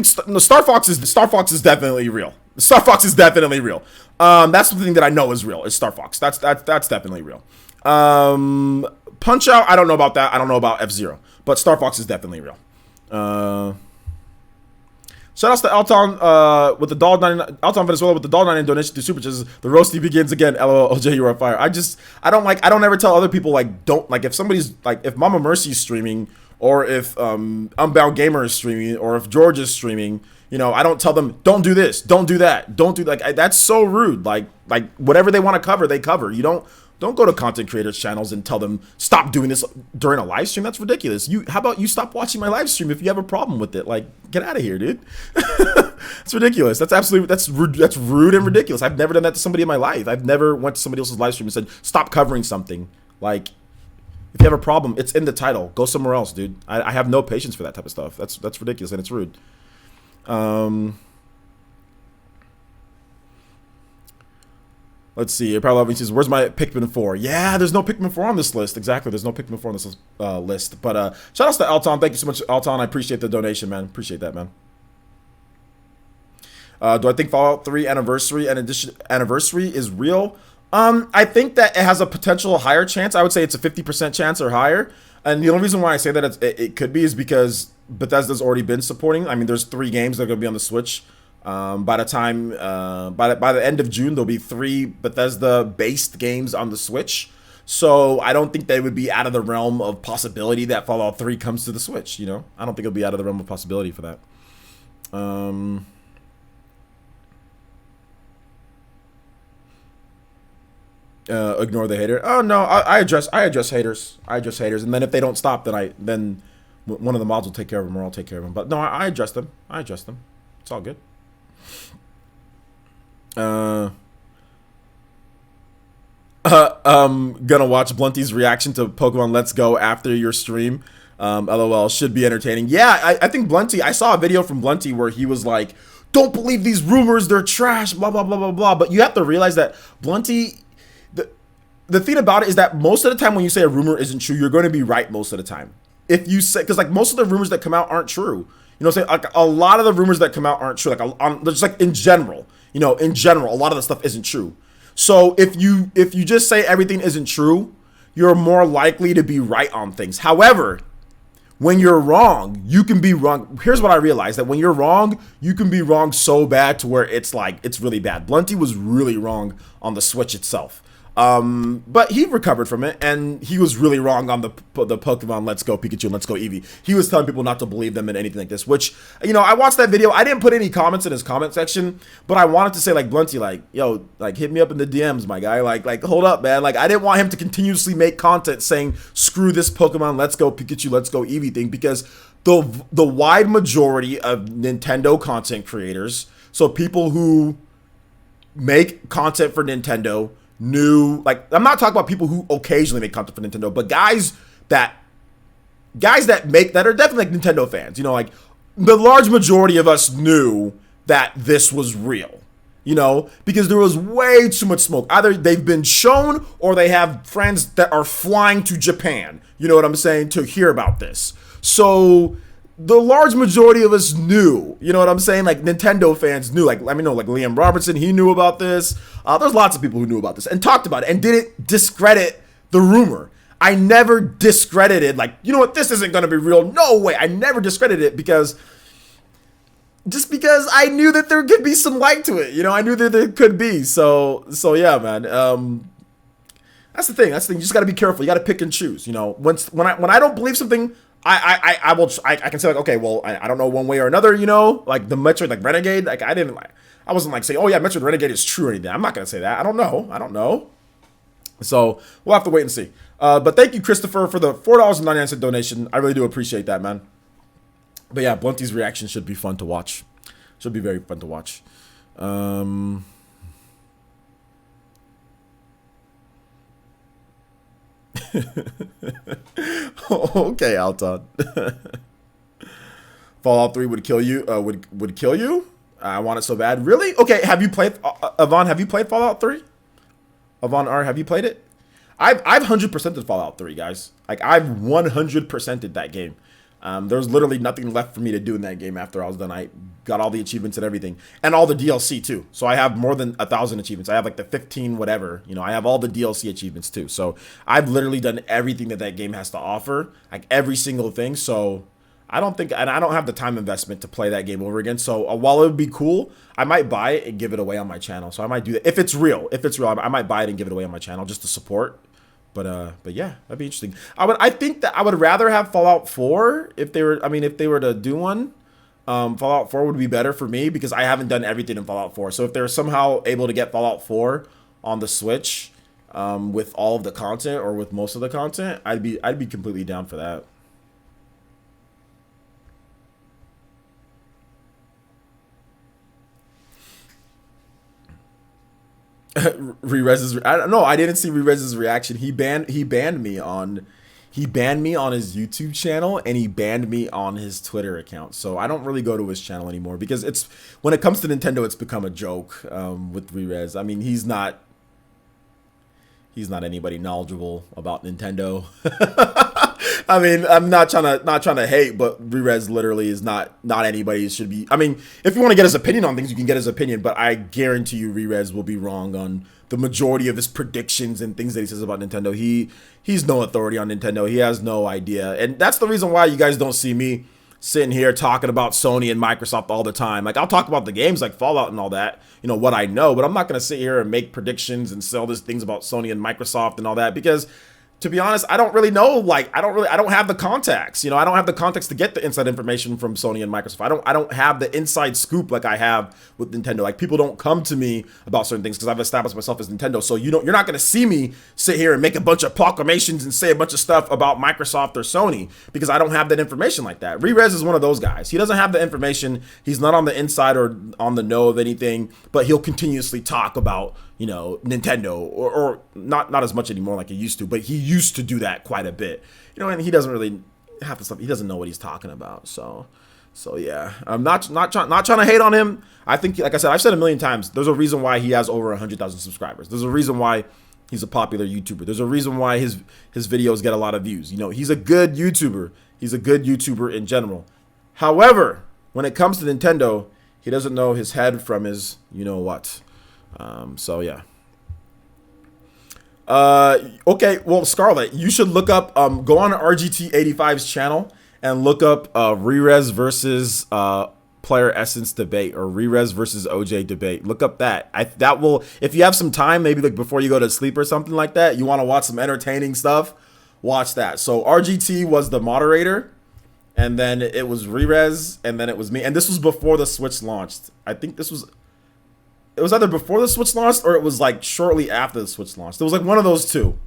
S1: Star Fox is definitely real. Star Fox is definitely real. That's something that I know is real. It's Star Fox. That's definitely real. Punch Out, I don't know about that. I don't know about F-Zero, but Star Fox is definitely real. Shout outs to Alton with the $1.99, Alton Venezuela with the $1.99 donation to Super Chats. The roasty begins again. LOL, OJ, you're on fire. I don't ever tell other people, like, don't, like, if somebody's, like, if Mama Mercy's streaming, or if Unbound Gamer is streaming, or if George is streaming, you know, I don't tell them, don't do this, don't do that, don't do, like, that's so rude. Like whatever they want to cover, they cover. You don't go to content creators channels and tell them stop doing this during a live stream. That's ridiculous. How about you stop watching my live stream if you have a problem with it? Like, get out of here, dude. It's ridiculous. That's rude and ridiculous. I've never done that to somebody in my life. I've never went to somebody else's live stream and said stop covering something. Like, if you have a problem, it's in the title. Go somewhere else, dude. I have no patience for that type of stuff. That's ridiculous and it's rude. Let's see. Probably says, "Where's my Pikmin 4?" Yeah, there's no Pikmin 4 on this list. Exactly, there's no Pikmin 4 on this list. But shout outs to Alton. Thank you so much, Alton. I appreciate the donation, man. Appreciate that, man. Do I think Fallout 3 anniversary is real? I think that it has a potential higher chance. I would say it's a 50% chance or higher. And the only reason why I say that it could be is because Bethesda's already been supporting. I mean, there's 3 games that are going to be on the Switch. By the end of June, there'll be 3 Bethesda-based games on the Switch. So I don't think they would be out of the realm of possibility that Fallout 3 comes to the Switch. You know, I don't think it'll be out of the realm of possibility for that. Ignore the hater. Oh no, I address haters. And then if they don't stop, then one of the mods will take care of them, or I'll take care of them. But no, I address them. It's all good. Gonna watch Blunty's reaction to Pokemon Let's Go after your stream. LOL, should be entertaining. Yeah, I think Blunty, I saw a video from Blunty where he was like, don't believe these rumors, they're trash, blah, blah, blah, blah, blah. But you have to realize that Blunty, the thing about it is that most of the time when you say a rumor isn't true, you're going to be right most of the time. If you say, because like most of the rumors that come out aren't true. You know what I'm saying? Like a lot of the rumors that come out aren't true. Like just like in general, a lot of the stuff isn't true. So if you just say everything isn't true, you're more likely to be right on things. However, when you're wrong, you can be wrong. Here's what I realized, that when you're wrong, you can be wrong so bad to where it's like, it's really bad. Blunty was really wrong on the Switch itself. But he recovered from it, and he was really wrong on the Pokemon Let's Go Pikachu and Let's Go Eevee. He was telling people not to believe them in anything like this, which, I watched that video. I didn't put any comments in his comment section, but I wanted to say, like, Blunty, like, yo, like, hit me up in the DMs, my guy. Like, hold up, man. Like, I didn't want him to continuously make content saying, screw this Pokemon Let's Go Pikachu, Let's Go Eevee thing, because the wide majority of Nintendo content creators, so people who make content for Nintendo, I'm not talking about people who occasionally make content for Nintendo, but guys that are definitely like Nintendo fans, like the large majority of us knew that this was real, because there was way too much smoke. Either they've been shown or they have friends that are flying to Japan, you know what I'm saying, to hear about this. So the large majority of us knew, you know what I'm saying? Like, Nintendo fans knew, like, let me know, like, Liam Robertson, he knew about this. There's lots of people who knew about this and talked about it and didn't discredit the rumor. I never discredited, like, you know what, this isn't going to be real. No way. I never discredited it because I knew that there could be some light to it. I knew that there could be. So yeah, man. That's the thing. You just got to be careful. You got to pick and choose. When I don't believe something, I can say, like, okay, well, I don't know one way or another, like the Metroid, like Renegade, like I wasn't like saying, oh yeah, Metroid Renegade is true or anything. I'm not going to say that. I don't know. So we'll have to wait and see. But thank you, Christopher, for the $4.99 donation. I really do appreciate that, man. But yeah, Blunty's reaction should be fun to watch. Should be very fun to watch. Okay, Alton. Fallout 3 would kill you. Would kill you. I want it so bad. Really? Okay. Have you played Avon? Have you played Fallout 3? Avon R, have you played it? I've 100%ed Fallout 3, guys. Like, I've 100%ed that game. There's literally nothing left for me to do in that game after I was done. I got all the achievements and everything, and all the DLC too. So I have more than 1,000 achievements. I have like the 15 whatever. You know, I have all the DLC achievements too. So I've literally done everything that game has to offer, like every single thing. So I don't think, and I don't have the time investment to play that game over again. So while it would be cool, I might buy it and give it away on my channel. So I might do that if it's real. If it's real, I might buy it and give it away on my channel just to support. But yeah, that'd be interesting. I think that I would rather have Fallout 4 if they were. I mean, if they were to do one, Fallout 4 would be better for me because I haven't done everything in Fallout 4. So if they're somehow able to get Fallout 4 on the Switch, with all of the content or with most of the content, I'd be completely down for that. Rerez's, I don't know. I didn't see Rerez's reaction. He banned me on his YouTube channel, and he banned me on his Twitter account. So I don't really go to his channel anymore because it's, when it comes to Nintendo, it's become a joke with Rerez. I mean, he's not anybody knowledgeable about Nintendo. I mean, I'm not trying to hate, but Rerez literally is not anybody should be. I mean, if you want to get his opinion on things, you can get his opinion, but I guarantee you Rerez will be wrong on the majority of his predictions and things that he says about Nintendo. He's no authority on Nintendo. He has no idea. And that's the reason why you guys don't see me sitting here talking about Sony and Microsoft all the time. Like, I'll talk about the games like Fallout and all that, you know, what I know, but I'm not going to sit here and make predictions and sell these things about Sony and Microsoft and all that because, to be honest, I don't really know. Like, I don't have the contacts. You know, I don't have the contacts to get the inside information from Sony and Microsoft. I don't have the inside scoop like I have with Nintendo. Like, people don't come to me about certain things because I've established myself as Nintendo. So you're not going to see me sit here and make a bunch of proclamations and say a bunch of stuff about Microsoft or Sony because I don't have that information like that. Rerez is one of those guys. He doesn't have the information. He's not on the inside or on the know of anything, but he'll continuously talk about, you know, Nintendo or not as much anymore like he used to, but he used to do that quite a bit, you know, and he doesn't really have the stuff. He doesn't know what he's talking about. So yeah, I'm not trying to hate on him. I think, like I said, I've said a million times, there's a reason why he has over 100,000 subscribers. There's a reason why he's a popular YouTuber. There's a reason why his videos get a lot of views. You know, he's a good YouTuber. He's a good YouTuber in general. However, when it comes to Nintendo, he doesn't know his head from his, you know what. So yeah. Okay, well, Scarlett, you should look up, go on RGT85's channel and look up Rerez versus Player Essence debate, or Rerez versus OJ debate. Look up that. That will, if you have some time, maybe like before you go to sleep or something like that, you want to watch some entertaining stuff, watch that. So RGT was the moderator, and then it was Rerez, and then it was me. And this was before the Switch launched. I think it was either before the Switch launched or it was like shortly after the Switch launched. It was like one of those two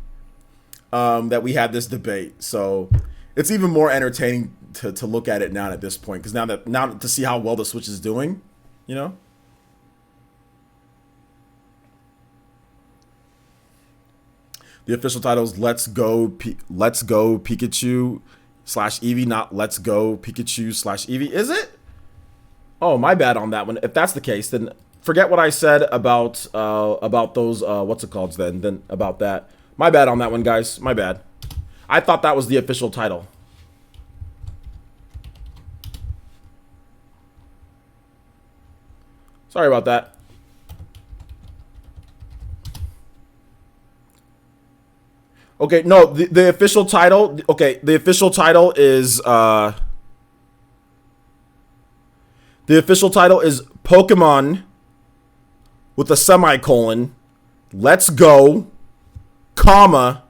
S1: that we had this debate. So it's even more entertaining to look at it now at this point, because now to see how well the Switch is doing, you know. The official title is Let's Go Pikachu / Eevee, not Let's Go Pikachu / Eevee. Is it? Oh, my bad on that one. If that's the case, then forget what I said about those what's it called then about that. My bad on that one, guys. My bad. I thought that was the official title. Sorry about that. Okay, no, the official title, okay, the official title is Pokemon with a semicolon, Let's Go, comma,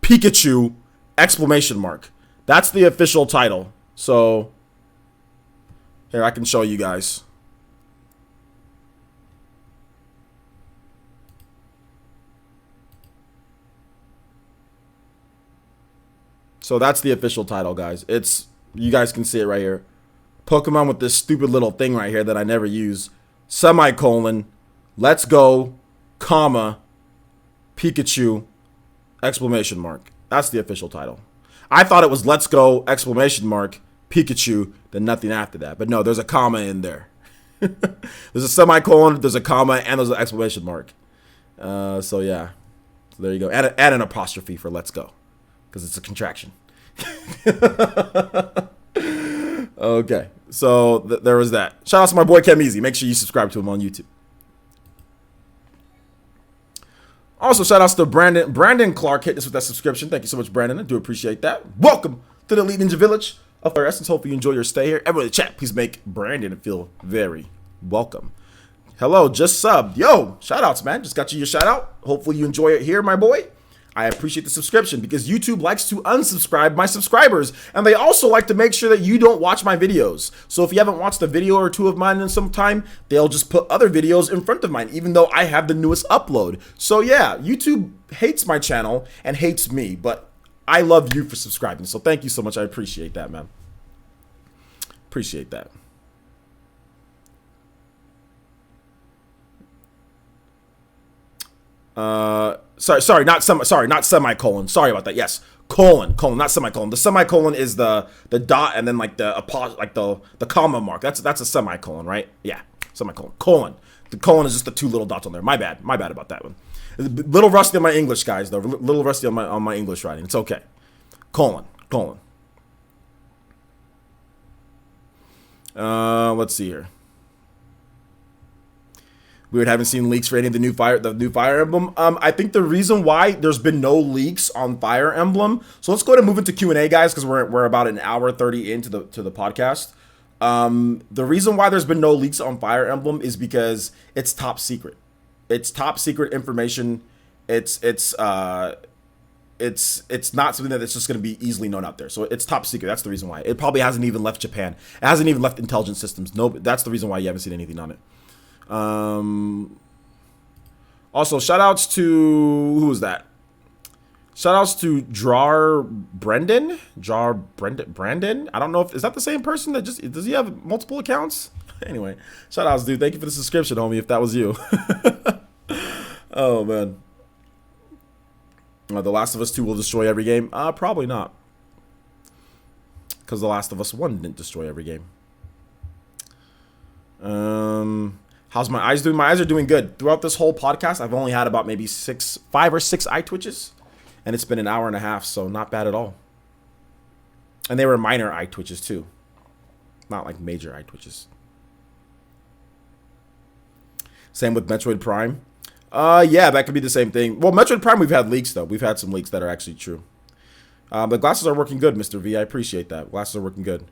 S1: Pikachu, exclamation mark. That's the official title. So here, I can show you guys. So that's the official title, guys. You guys can see it right here. Pokemon with this stupid little thing right here that I never use. Semicolon, Let's Go, comma, Pikachu, exclamation mark. That's the official title. I thought it was Let's Go, exclamation mark, Pikachu, then nothing after that. But no, there's a comma in there. There's a semicolon, there's a comma, and there's an exclamation mark. So yeah. So there you go. Add an apostrophe for Let's Go, because it's a contraction. Okay, so there was that. Shout out to my boy Chem Easy. Make sure you subscribe to him on YouTube. Also, shout outs to Brandon. Brandon Clark hit us with that subscription. Thank you so much, Brandon. I do appreciate that. Welcome to the Elite Ninja Village of Fire Essence. Hopefully you enjoy your stay here. Everybody in the chat, please make Brandon feel very welcome. Hello, just subbed. Yo, shout outs, man. Just got you your shout out. Hopefully you enjoy it here, my boy. I appreciate the subscription because YouTube likes to unsubscribe my subscribers, and they also like to make sure that you don't watch my videos. So if you haven't watched a video or two of mine in some time, they'll just put other videos in front of mine, even though I have the newest upload. So yeah, YouTube hates my channel and hates me, but I love you for subscribing. So thank you so much. I appreciate that, man. Appreciate that. Sorry, not semicolon. Sorry about that. Yes, colon, not semicolon. The semicolon is the dot and then like the comma mark. That's a semicolon, right? Yeah, semicolon. Colon. The colon is just the two little dots on there. My bad about that one. A little rusty on my English, guys. Though, a little rusty on my English writing. It's okay. Colon. Let's see here. Weird, haven't seen leaks for any of the new Fire Emblem. I think the reason why there's been no leaks on Fire Emblem. So let's go ahead and move into Q&A, guys, because we're about an hour 30 into the podcast. The reason why there's been no leaks on Fire Emblem is because it's top secret. It's top secret information. It's not something that's just going to be easily known out there. So it's top secret. That's the reason why. It probably hasn't even left Japan. It hasn't even left intelligence systems. No, that's the reason why you haven't seen anything on it. Also, shout outs to who was that? Shout outs to Brandon. I don't know if is that the same person that just does he have multiple accounts? Anyway, shout outs, dude. Thank you for the subscription, homie. If that was you. Oh man. The Last of Us 2 will destroy every game. Probably not. Because The Last of Us 1 didn't destroy every game. How's my eyes doing? My eyes are doing good. Throughout this whole podcast, I've only had about maybe 5 or 6 eye twitches. And it's been an hour and a half, so not bad at all. And they were minor eye twitches too. Not like major eye twitches. Same with Metroid Prime. Yeah, that could be the same thing. Well, Metroid Prime, we've had leaks, though. We've had some leaks that are actually true. The glasses are working good, Mr. V. I appreciate that. Glasses are working good.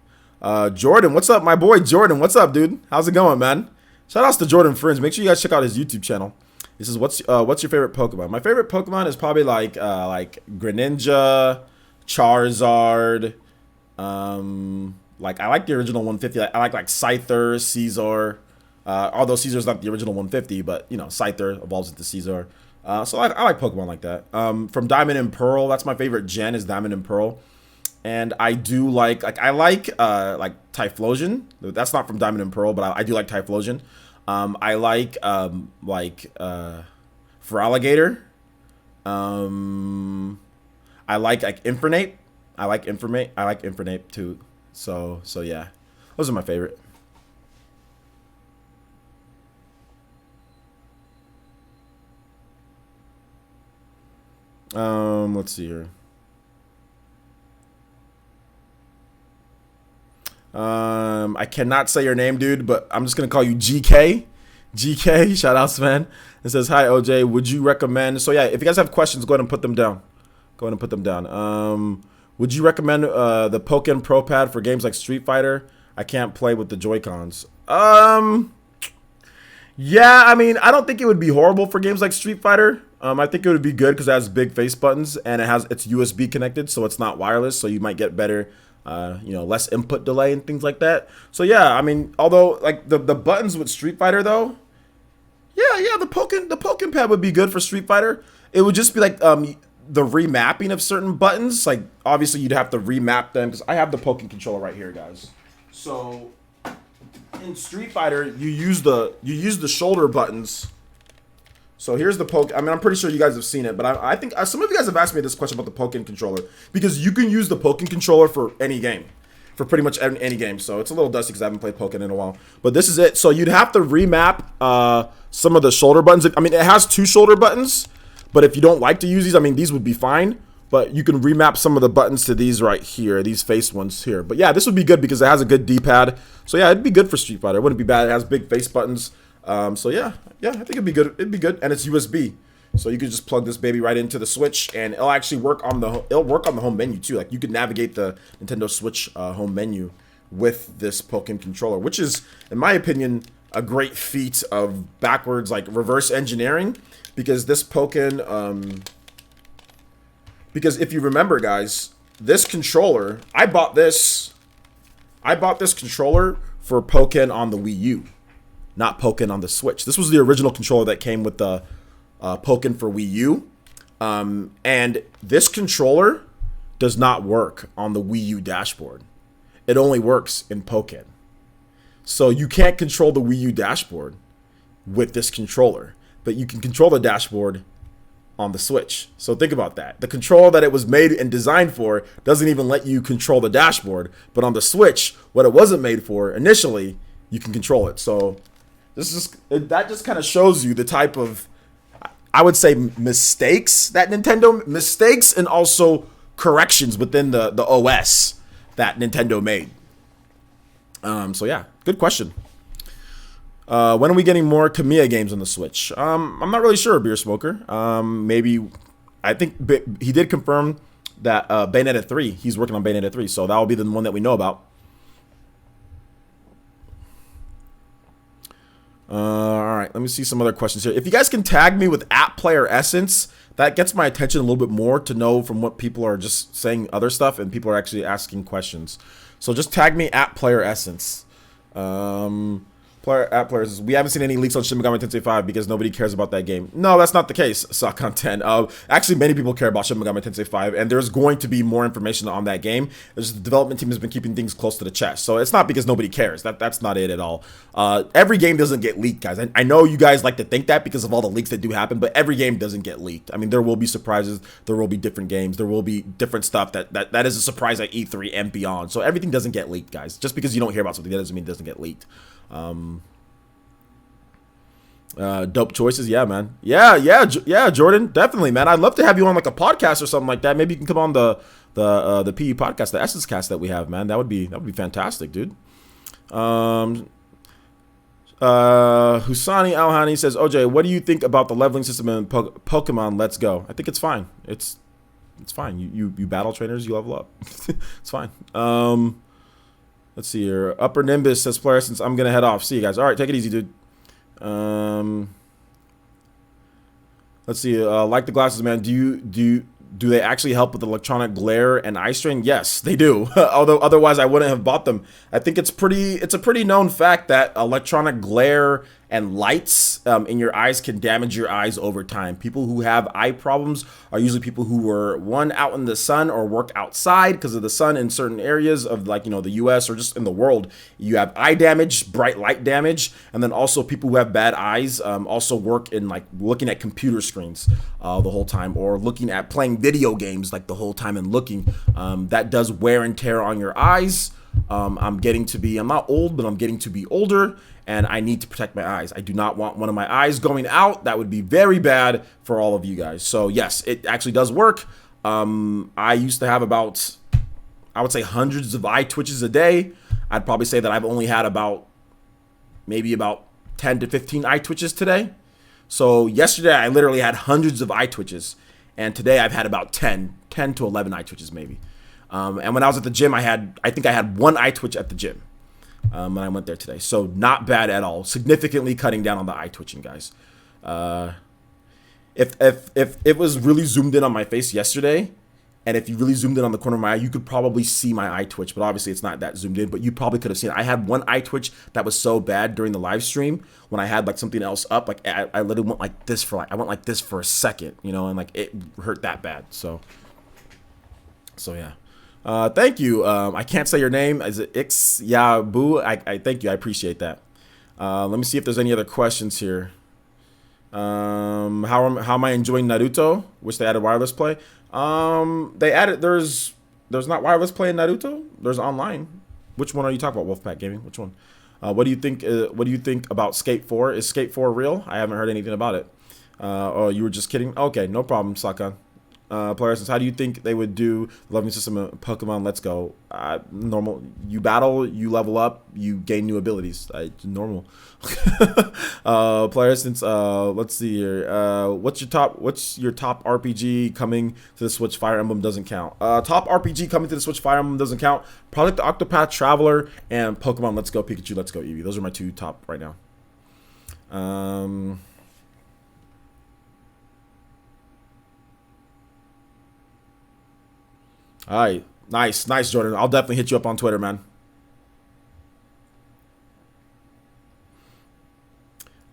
S1: Jordan, what's up, my boy? Jordan, what's up, dude? How's it going, man? Shout outs to Jordan Friends. Make sure you guys check out his YouTube channel. This is what's your favorite Pokemon? My favorite Pokemon is probably like Greninja, Charizard. Like I like the original 150. I like Scyther, Caesar. Although Caesar's not the original 150, but you know Scyther evolves into Caesar. So I like Pokemon like that. From Diamond and Pearl, that's my favorite gen is Diamond and Pearl. And I do like Typhlosion. That's not from Diamond and Pearl, but I do like Typhlosion. I like Feraligatr. I like Infernape. I like Infernape too. So yeah, those are my favorite. Let's see here. I cannot say your name, dude, but I'm just gonna call you GK. GK, shout outs, man. It says, hi, OJ. Would you recommend? So yeah, if you guys have questions, go ahead and put them down. Would you recommend the Pokken Pro Pad for games like Street Fighter? I can't play with the Joy-Cons. Yeah, I mean, I don't think it would be horrible for games like Street Fighter. I think it would be good because it has big face buttons and it's USB connected, so it's not wireless, so you might get better. Less input delay and things like that. So yeah, I mean, although like the buttons with Street Fighter though, yeah, the Pokken Pad would be good for Street Fighter. It would just be like the remapping of certain buttons. Like obviously you'd have to remap them because I have the Pokken controller right here, guys. So in Street Fighter, you use the shoulder buttons. So here's the Pokken. I mean, I'm pretty sure you guys have seen it, but I think some of you guys have asked me this question about the Pokken controller because you can use the Pokken controller for any game, for pretty much any game. So it's a little dusty because I haven't played Pokken in a while, but this is it. So you'd have to remap some of the shoulder buttons. I mean, it has 2 shoulder buttons, but if you don't like to use these, I mean, these would be fine. But you can remap some of the buttons to these right here, these face ones here. But yeah, this would be good because it has a good D-pad. So yeah, it'd be good for Street Fighter. It wouldn't be bad. It has big face buttons. So yeah, I think it'd be good. It'd be good, and it's USB. So you could just plug this baby right into the Switch, and it'll actually work on the home menu too. Like you could navigate the Nintendo Switch home menu with this Pokken controller, which is, in my opinion, a great feat of backwards, like reverse engineering, because this Pokken, because if you remember, guys, this controller, I bought this controller for Pokken on the Wii U, not Pokken on the Switch. This was the original controller that came with the Pokken for Wii U, and this controller does not work on the Wii U dashboard. It only works in Pokken. So you can't control the Wii U dashboard with this controller, but you can control the dashboard on the Switch. So think about that. The controller that it was made and designed for doesn't even let you control the dashboard, but on the Switch, what it wasn't made for initially, you can control it. So that just kind of shows you the type of, I would say, mistakes and also corrections within the OS that Nintendo made. So yeah, good question. When are we getting more Kamiya games on the Switch? I'm not really sure, Beer Smoker. Maybe, I think he did confirm that Bayonetta 3, he's working on Bayonetta 3, so that will be the one that we know about. All right, let me see some other questions here. If you guys can tag me with @PlayerEssence, that gets my attention a little bit more to know from what people are just saying other stuff and people are actually asking questions. So just tag me @PlayerEssence. Players, we haven't seen any leaks on Shin Megami Tensei 5 because nobody cares about that game. No, that's not the case, Sock Content. Actually, many people care about Shin Megami Tensei 5, and there's going to be more information on that game. It's just the development team has been keeping things close to the chest. So it's not because nobody cares. That's not it at all. Every game doesn't get leaked, guys. I know you guys like to think that because of all the leaks that do happen, but every game doesn't get leaked. I mean, there will be surprises. There will be different games. There will be different stuff that is a surprise at E3 and beyond. So everything doesn't get leaked, guys. Just because you don't hear about something, that doesn't mean it doesn't get leaked. Dope choices, yeah, man. Yeah, Jordan, definitely, man. I'd love to have you on like a podcast or something like that. Maybe you can come on the PE podcast, the Essence Cast that we have, man. That would be fantastic, dude. Husani Alhani says, OJ, what do you think about the leveling system in Pokemon Let's Go? I think it's fine. It's fine. You battle trainers, you level up. It's fine. Let's see here. Upper Nimbus says, player, since I'm gonna head off. See you guys. All right, take it easy, dude. Let's see. Like the glasses, man. Do they actually help with electronic glare and eye strain? Yes, they do. Although otherwise I wouldn't have bought them. I think it's a pretty known fact that electronic glare and lights in your eyes can damage your eyes over time. People who have eye problems are usually people who were out in the sun or work outside because of the sun in certain areas of, like, the US or just in the world. You have eye damage, bright light damage, and then also people who have bad eyes also work in like looking at computer screens the whole time, or looking at playing video games like the whole time and looking. That does wear and tear on your eyes. I'm not old, but I'm getting to be older, and I need to protect my eyes. I do not want one of my eyes going out. That would be very bad for all of you guys. So yes, it actually does work. I used to have about, I would say, hundreds of eye twitches a day. I'd probably say that I've only had maybe about 10 to 15 eye twitches today. So yesterday I literally had hundreds of eye twitches, and today I've had about 10 to 11 eye twitches maybe. And when I was at the gym, I think I had one eye twitch at the gym when I went there today. So not bad at all. Significantly cutting down on the eye twitching, guys. If it was really zoomed in on my face yesterday, and if you really zoomed in on the corner of my eye, you could probably see my eye twitch. But obviously it's not that zoomed in, but you probably could have seen it. I had one eye twitch that was so bad during the live stream when I had like something else up. Like I literally went like this for a second, and like it hurt that bad. So yeah. Thank you. I can't say your name. Is it Ix? Yeah, Boo. I thank you. I appreciate that. Let me see if there's any other questions here. How am I enjoying Naruto? Wish they added wireless play. They added. There's not wireless play in Naruto. There's online. Which one are you talking about, Wolfpack Gaming? Which one? What do you think? What do you think about Skate 4? Is Skate 4 real? I haven't heard anything about it. Oh, you were just kidding. Okay, no problem, Sakan. Player Essence, how do you think they would do the leveling system in Pokemon Let's Go? Normal. You battle, you level up, you gain new abilities. Normal. Player Essence, let's see here. What's your top RPG coming to the Switch? Fire Emblem doesn't count. Top RPG coming to the Switch, Fire Emblem doesn't count. Project Octopath Traveler and Pokemon Let's Go Pikachu, Let's Go Eevee. Those are my 2 top right now. All right, nice, Jordan. I'll definitely hit you up on Twitter, man.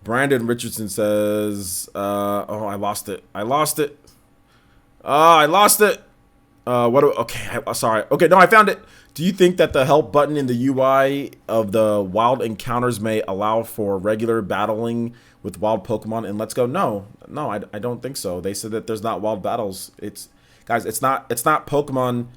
S1: Brandon Richardson says, "Oh, I lost it. Oh, I lost it. Sorry. Okay, no, I found it. Do you think that the help button in the UI of the wild encounters may allow for regular battling with wild Pokemon in Let's Go? No, I don't think so. They said that there's not wild battles. Guys, it's not Pokemon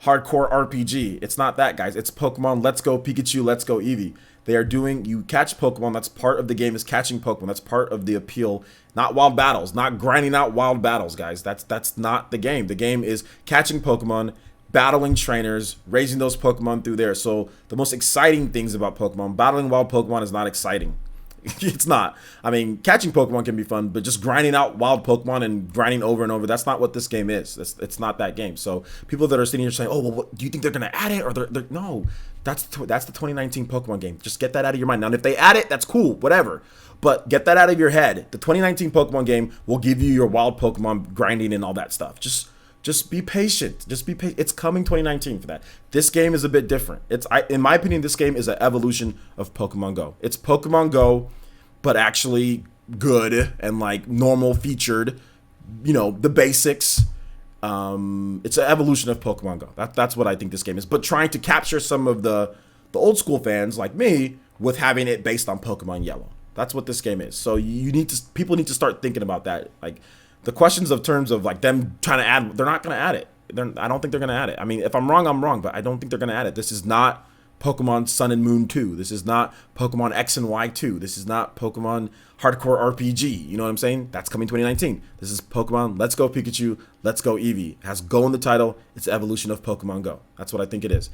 S1: hardcore RPG. It's not that, guys. It's Pokemon Let's Go Pikachu, Let's Go Eevee. They are doing, you catch Pokemon. That's part of the game, is catching Pokemon. That's part of the appeal. Not wild battles. Not grinding out wild battles, guys. That's not the game. The game is catching Pokemon, battling trainers, raising those Pokemon through there. So the most exciting things about Pokemon, battling wild Pokemon is not exciting. It's not. I mean, catching Pokemon can be fun, but just grinding out wild Pokemon and grinding over and over, that's not what this game is. It's not that game. So people that are sitting here saying, oh, well, what, do you think they're going to add it? Or they're no, that's the 2019 Pokemon game. Just get that out of your mind. Now, if they add it, that's cool, whatever. But get that out of your head. The 2019 Pokemon game will give you your wild Pokemon grinding and all that stuff. Just be patient. Just be patient. It's coming 2019 for that. This game is a bit different. In my opinion, this game is an evolution of Pokemon Go. It's Pokemon Go, but actually good and like normal featured, the basics. It's an evolution of Pokemon Go. That's what I think this game is. But trying to capture some of the old school fans like me with having it based on Pokemon Yellow. That's what this game is. So people need to start thinking about that. Like the questions of terms of like them trying to add, they're not going to add it. I don't think they're going to add it. I mean, if I'm wrong, I'm wrong, but I don't think they're going to add it. This is not Pokemon Sun and Moon 2. This is not Pokemon X and Y 2. This is not Pokemon Hardcore RPG. You know what I'm saying? That's coming 2019. This is Pokemon Let's Go Pikachu, Let's Go Eevee. It has Go in the title. It's the evolution of Pokemon Go. That's what I think it is.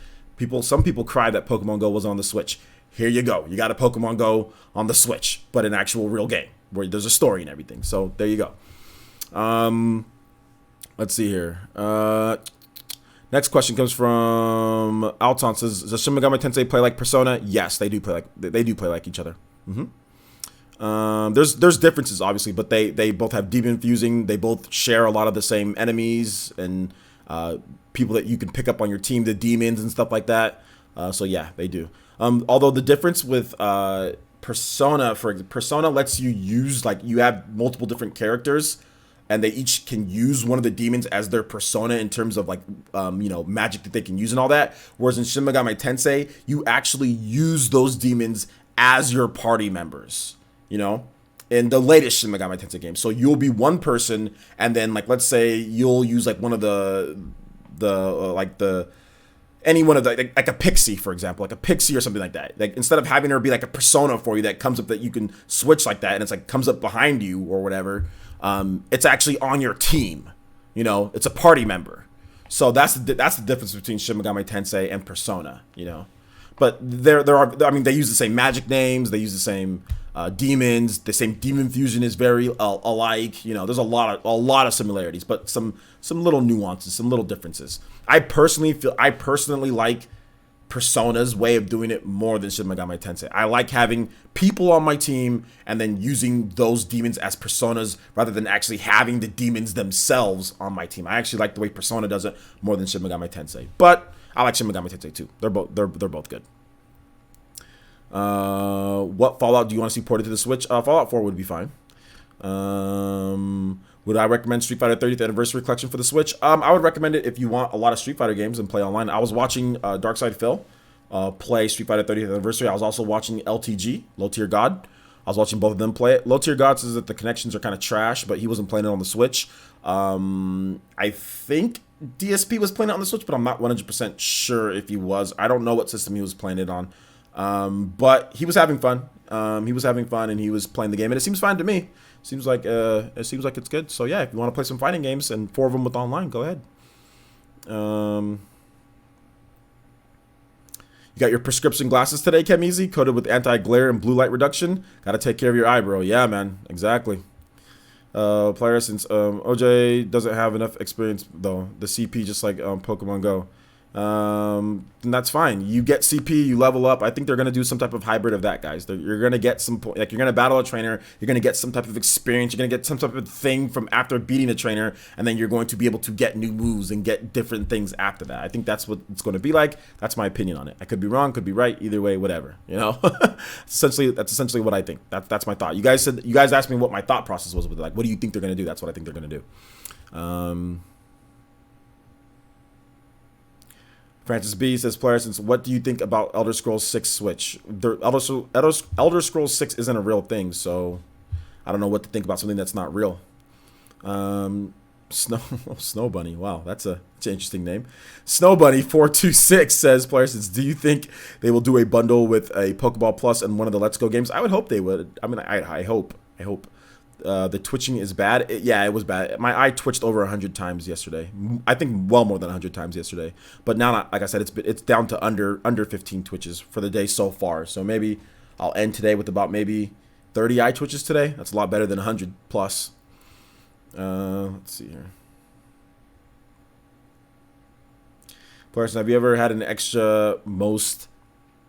S1: Some people cry that Pokemon Go was on the Switch. Here you go. You got a Pokemon Go on the Switch, but an actual real game where there's a story and everything. So there you go. Let's see here. Next question comes from Alton. Says, does Shin Megami Tensei play like Persona? Yes, they do play like each other. There's differences obviously, but they both have demon fusing. They both share a lot of the same enemies and people that you can pick up on your team, the demons and stuff like that. So yeah, they do. Although the difference with Persona lets you use, like, you have multiple different characters and they each can use one of the demons as their persona in terms of like magic that they can use and all that. Whereas in Shin Megami Tensei, you actually use those demons as your party members, in the latest Shin Megami Tensei game. So you'll be one person, and then like let's say you'll use like one of any one of the, like a pixie, for example, like a pixie or something like that. Like instead of having her be like a persona for you that comes up that you can switch like that, and it's like comes up behind you or whatever. It's actually on your team. It's a party member. So that's the difference between Shin Megami Tensei and Persona. But they use the same magic names. They use the same demons. The same demon fusion is very alike. There's a lot of similarities, but some little nuances, some little differences. I personally like Persona's way of doing it more than Shin Megami Tensei. I like having people on my team and then using those demons as personas rather than actually having the demons themselves on my team. I actually like the way Persona does it more than Shin Megami Tensei. But I like Shin Megami Tensei too. They're both good. What Fallout do you want to see ported to the Switch? Fallout 4 would be fine. Would I recommend Street Fighter 30th Anniversary Collection for the Switch? I would recommend it if you want a lot of Street Fighter games and play online. I was watching Darkside Phil play Street Fighter 30th Anniversary. I was also watching LTG, Low Tier God. I was watching both of them play it. Low Tier God says that the connections are kind of trash, but he wasn't playing it on the Switch. I think DSP was playing it on the Switch, but I'm not 100% sure if he was. I don't know what system he was playing it on. But he was having fun. And he was playing the game, and it seems fine to me. it seems like it's good. So yeah, if you want to play some fighting games and 4 of them with online, go ahead. You got your prescription glasses today, Easy, coated with anti-glare and blue light reduction. Got to take care of your eye, bro. Yeah, man, exactly. Player, since OJ doesn't have enough experience though, the CP just like Pokemon Go. And that's fine. You get CP, you level up. I think they're gonna do some type of hybrid of that, guys. You're gonna get some like you're gonna battle a trainer. You're gonna get some type of experience. You're gonna get some type of thing from after beating a trainer, and then you're going to be able to get new moves and get different things after that. I think that's what it's going to be like. That's my opinion on it. I could be wrong, could be right. Either way, whatever. You know, that's essentially what I think. That's my thought. You guys asked me what my thought process was with it. Like, what do you think they're gonna do? That's what I think they're gonna do. Francis B says, player, since what do you think about Elder Scrolls 6 Switch? Elder Scrolls 6 isn't a real thing, so I don't know what to think about something that's not real. Snow Bunny, wow, that's an interesting name. Snow Bunny 426 says, player, since do you think they will do a bundle with a Pokeball Plus and one of the Let's Go games? I would hope they would. I mean, I hope. The twitching is bad. Yeah, it was bad. My eye twitched over 100 times yesterday. I think well more than 100 times yesterday. But now, like I said, it's down to under 15 twitches for the day so far. So maybe I'll end today with about maybe 30 eye twitches today. That's a lot better than 100 plus. Let's see here. Person, have you ever had an extra most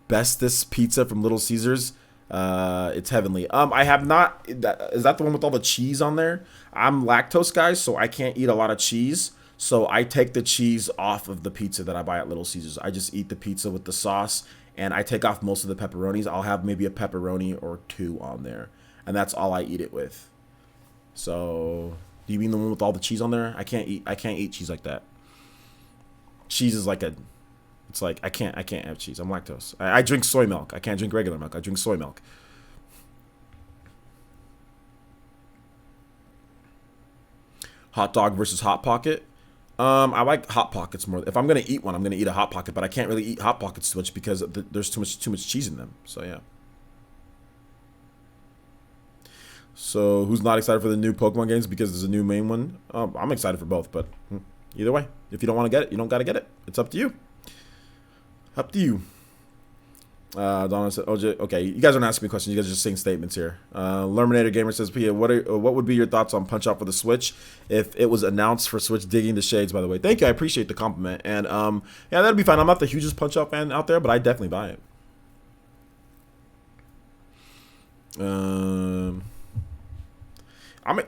S1: bestest pizza from Little Caesars? It's heavenly. I have not. Is that the one with all the cheese on there? I'm lactose, guys, so I can't eat a lot of cheese. So I take the cheese off of the pizza that I buy at Little Caesars. I just eat the pizza with the sauce, and I take off most of the pepperonis. I'll have maybe a pepperoni or 2 on there, and that's all I eat it with. So, do you mean the one with all the cheese on there? I can't eat cheese like that. Cheese is like it's like I can't have cheese. I'm lactose. I drink soy milk. I can't drink regular milk. I drink soy milk. Hot dog versus Hot Pocket. I like Hot Pockets more. If I'm gonna eat one, I'm gonna eat a Hot Pocket, but I can't really eat Hot Pockets too much because there's too much cheese in them. So yeah. So who's not excited for the new Pokemon games because there's a new main one? I'm excited for both, but either way, if you don't want to get it, you don't got to get it. It's up to you. Up to you. Donna said, OJ, okay, you guys aren't asking me questions. You guys are just saying statements here. Lerminator Gamer says, Pia, what would be your thoughts on Punch Out for the Switch if it was announced for Switch? Digging the shades, by the way. Thank you. I appreciate the compliment. And yeah, that'd be fine. I'm not the hugest Punch Out fan out there, but I'd definitely buy it.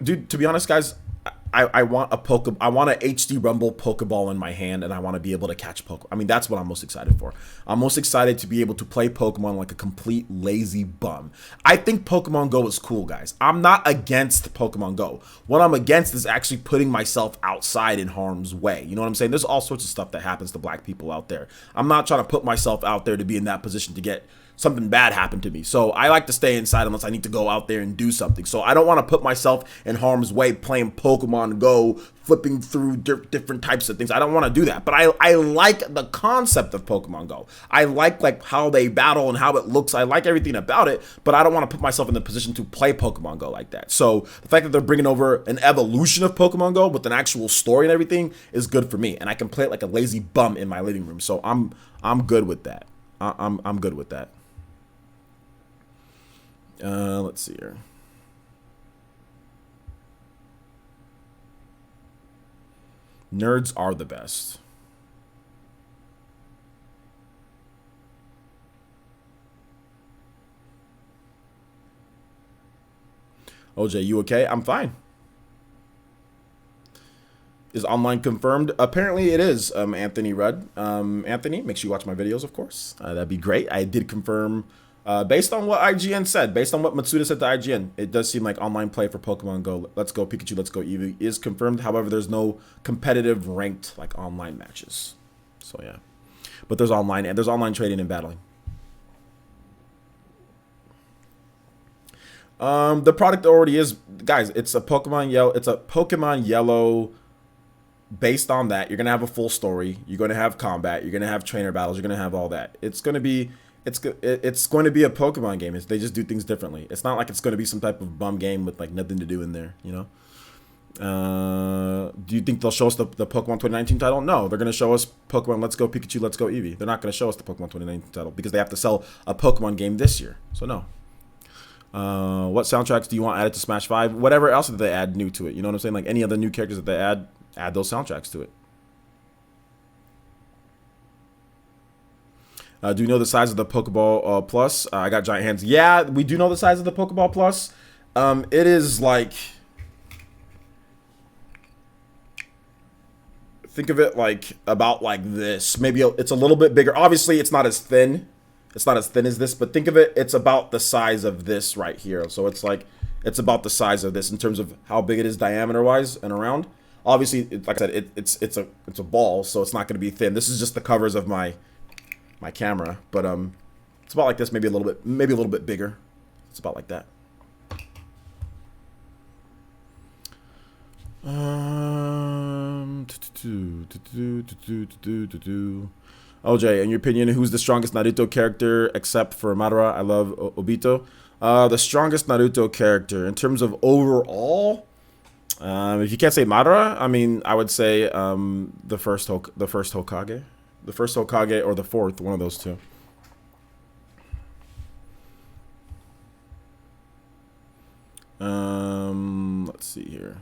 S1: Dude, to be honest, guys, I want an HD Rumble Pokeball in my hand, and I want to be able to catch Pokemon. I mean, that's what I'm most excited for. I'm most excited to be able to play Pokemon like a complete lazy bum. I think Pokemon Go is cool, guys. I'm not against Pokemon Go. What I'm against is actually putting myself outside in harm's way. You know what I'm saying? There's all sorts of stuff that happens to black people out there. I'm not trying to put myself out there to be in that position to get something bad happened to me. So I like to stay inside unless I need to go out there and do something. So I don't want to put myself in harm's way playing Pokemon Go, flipping through different types of things. I don't want to do that. But I like the concept of Pokemon Go. I like how they battle and how it looks. I like everything about it, but I don't want to put myself in the position to play Pokemon Go like that. So the fact that they're bringing over an evolution of Pokemon Go with an actual story and everything is good for me. And I can play it like a lazy bum in my living room. So I'm good with that. I'm good with that. Let's see here. Nerds are the best. OJ, you okay? I'm fine. Is online confirmed? Apparently it is, Anthony Rudd. Anthony, make sure you watch my videos, of course. That'd be great. I did confirm, based on what IGN said, based on what Matsuda said to IGN, it does seem like online play for Pokemon Go, Let's Go Pikachu, Let's Go Eevee is confirmed. However, there's no competitive ranked like online matches. So yeah, but there's online trading and battling. The product already is, guys. It's a Pokemon Yellow. It's a Pokemon Yellow. Based on that, you're gonna have a full story. You're gonna have combat. You're gonna have trainer battles. You're gonna have all that. It's it's going to be a Pokemon game. They just do things differently. It's not like it's going to be some type of bum game with like nothing to do in there, you know. Do you think they'll show us the Pokemon 2019 title? No, they're going to show us Pokemon Let's Go Pikachu, Let's Go Eevee. They're not going to show us the Pokemon 2019 title because they have to sell a Pokemon game this year. So no. What soundtracks do you want added to Smash 5? Whatever else that they add new to it. You know what I'm saying? Like any other new characters that they add those soundtracks to it. Do you know the size of the Pokeball Plus? I got giant hands. Yeah, we do know the size of the Pokeball Plus. It is like... Think of it like about like this. Maybe it's a little bit bigger. Obviously, it's not as thin. It's not as thin as this, but think of it. It's about the size of this right here. So it's like it's about the size of this in terms of how big it is diameter wise and around. Obviously, like I said, it's a ball, so it's not going to be thin. This is just the covers of my camera, but it's about like this, maybe a little bit bigger. It's about like that. OJ, in your opinion, who's the strongest Naruto character except for Madara? I love Obito. The strongest Naruto character in terms of overall, if you can't say Madara, I mean, I would say the first Hokage, or the fourth, one of those two. Let's see here.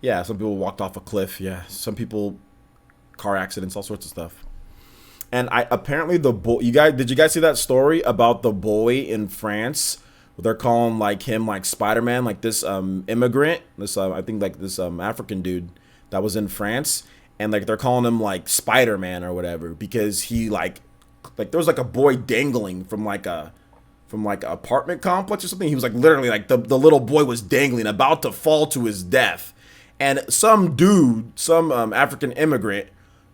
S1: Yeah, some people walked off a cliff. Yeah, some people, car accidents, all sorts of stuff. And apparently the boy, did you guys see that story about the boy in France? They're calling like him like Spider-Man, like this immigrant, this I think like this African dude that was in France, and like they're calling him like Spider-Man or whatever because he like there was like a boy dangling from like a apartment complex or something. He was like literally like the little boy was dangling, about to fall to his death. And some dude, some African immigrant,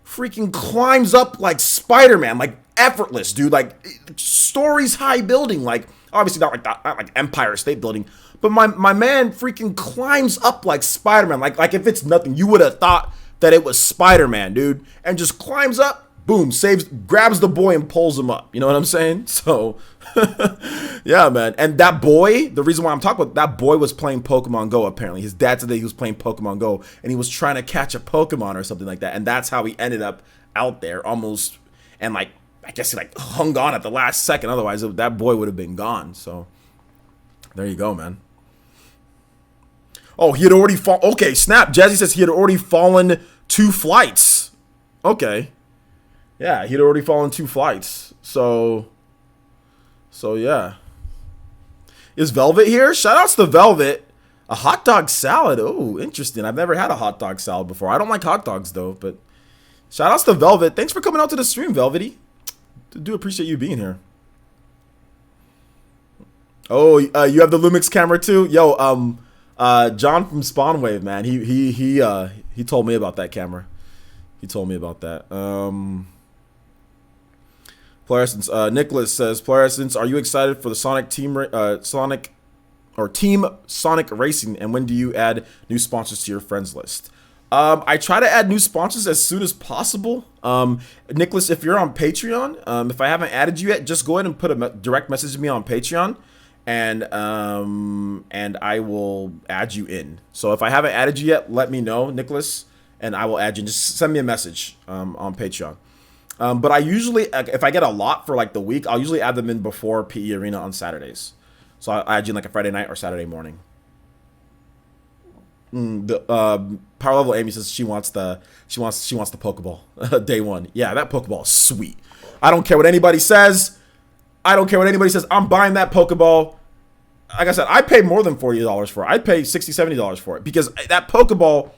S1: freaking climbs up like Spider-Man, like effortless, dude. Like stories high building, like obviously not like Empire State Building, but my man freaking climbs up like Spider-Man, like if it's nothing, you would have thought that it was Spider-Man, dude, and just climbs up. Boom, grabs the boy and pulls him up. You know what I'm saying? So, yeah, man. And that boy, the reason why I'm talking about that boy was playing Pokemon Go, apparently. His dad said that he was playing Pokemon Go, and he was trying to catch a Pokemon or something like that. And that's how he ended up out there almost, and like, I guess he like hung on at the last second. Otherwise, that boy would have been gone. So, there you go, man. Oh, he had already fallen. Okay, snap. Jazzy says he had already fallen 2 flights. Okay. Yeah, he'd already fallen 2 flights. So yeah. Is Velvet here? Shoutouts to Velvet. A hot dog salad. Oh, interesting. I've never had a hot dog salad before. I don't like hot dogs though, but shoutouts to Velvet. Thanks for coming out to the stream, Velvety. Do appreciate you being here. Oh, you have the Lumix camera too? Yo, John from Spawnwave, man. He told me about that camera. He told me about that. Fluorescence. Nicholas says, Fluorescence, are you excited for the Team Sonic Racing? And when do you add new sponsors to your friends list? I try to add new sponsors as soon as possible. Nicholas, if you're on Patreon, if I haven't added you yet, just go ahead and put a direct message to me on Patreon, and I will add you in. So if I haven't added you yet, let me know, Nicholas, and I will add you. Just send me a message on Patreon. But I usually, if I get a lot for like the week, I'll usually add them in before PE Arena on Saturdays. So I add you in like a Friday night or Saturday morning. Power Level Amy says she wants the Pokeball day one. Yeah, that Pokeball is sweet. I don't care what anybody says. I'm buying that Pokeball. Like I said, I pay more than $40 for it. I'd pay $60, $70 for it because that Pokeball,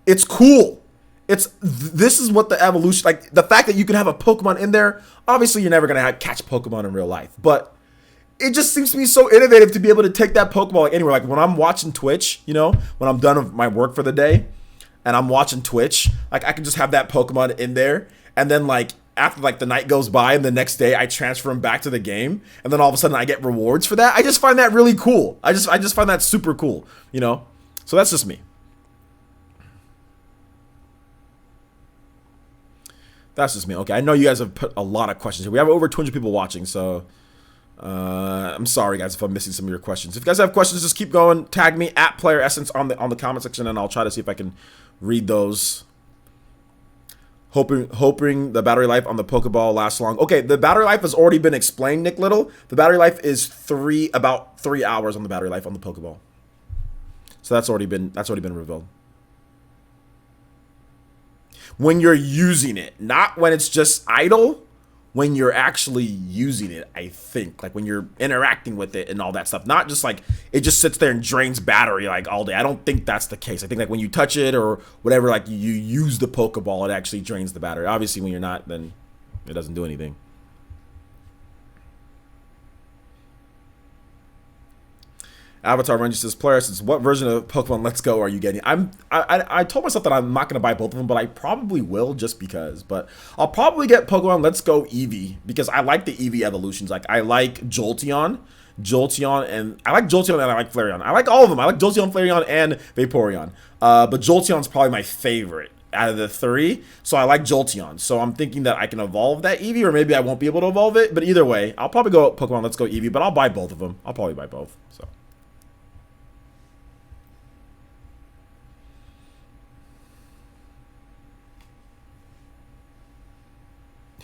S1: it's cool. This is what the evolution, like the fact that you can have a Pokemon in there. Obviously, you're never gonna catch Pokemon in real life, but it just seems to me so innovative to be able to take that Pokeball like anywhere. Like when I'm watching Twitch, you know, when I'm done with my work for the day, and I'm watching Twitch, like I can just have that Pokemon in there, and then like after like the night goes by and the next day I transfer him back to the game, and then all of a sudden I get rewards for that. I just find that really cool. I just find that super cool, you know. So that's just me. That's just me. Okay, I know you guys have put a lot of questions here. We have over 200 people watching, so I'm sorry, guys, if I'm missing some of your questions. If you guys have questions, just keep going. Tag me at Player Essence on the comment section, and I'll try to see if I can read those. Hoping the battery life on the Pokeball lasts long. Okay, the battery life has already been explained, Nick Little. The battery life is about 3 hours on the battery life on the Pokeball. So that's already been revealed. When you're using it, not when it's just idle, when you're actually using it, I think. Like when you're interacting with it and all that stuff. Not just like it just sits there and drains battery like all day. I don't think that's the case. I think like when you touch it or whatever, like you use the Pokeball, it actually drains the battery. Obviously when you're not, then it doesn't do anything. Avatar Ranger says, Player Essence, what version of Pokemon Let's Go are you getting? I told myself that I'm not going to buy both of them, but I probably will just because. But I'll probably get Pokemon Let's Go Eevee because I like the Eevee evolutions. Like, I like Jolteon, and I like Jolteon and I like Flareon. I like all of them. I like Jolteon, Flareon, and Vaporeon. But Jolteon's probably my favorite out of the three, so I like Jolteon. So I'm thinking that I can evolve that Eevee, or maybe I won't be able to evolve it. But either way, I'll probably go Pokemon Let's Go Eevee, but I'll buy both of them. I'll probably buy both, so.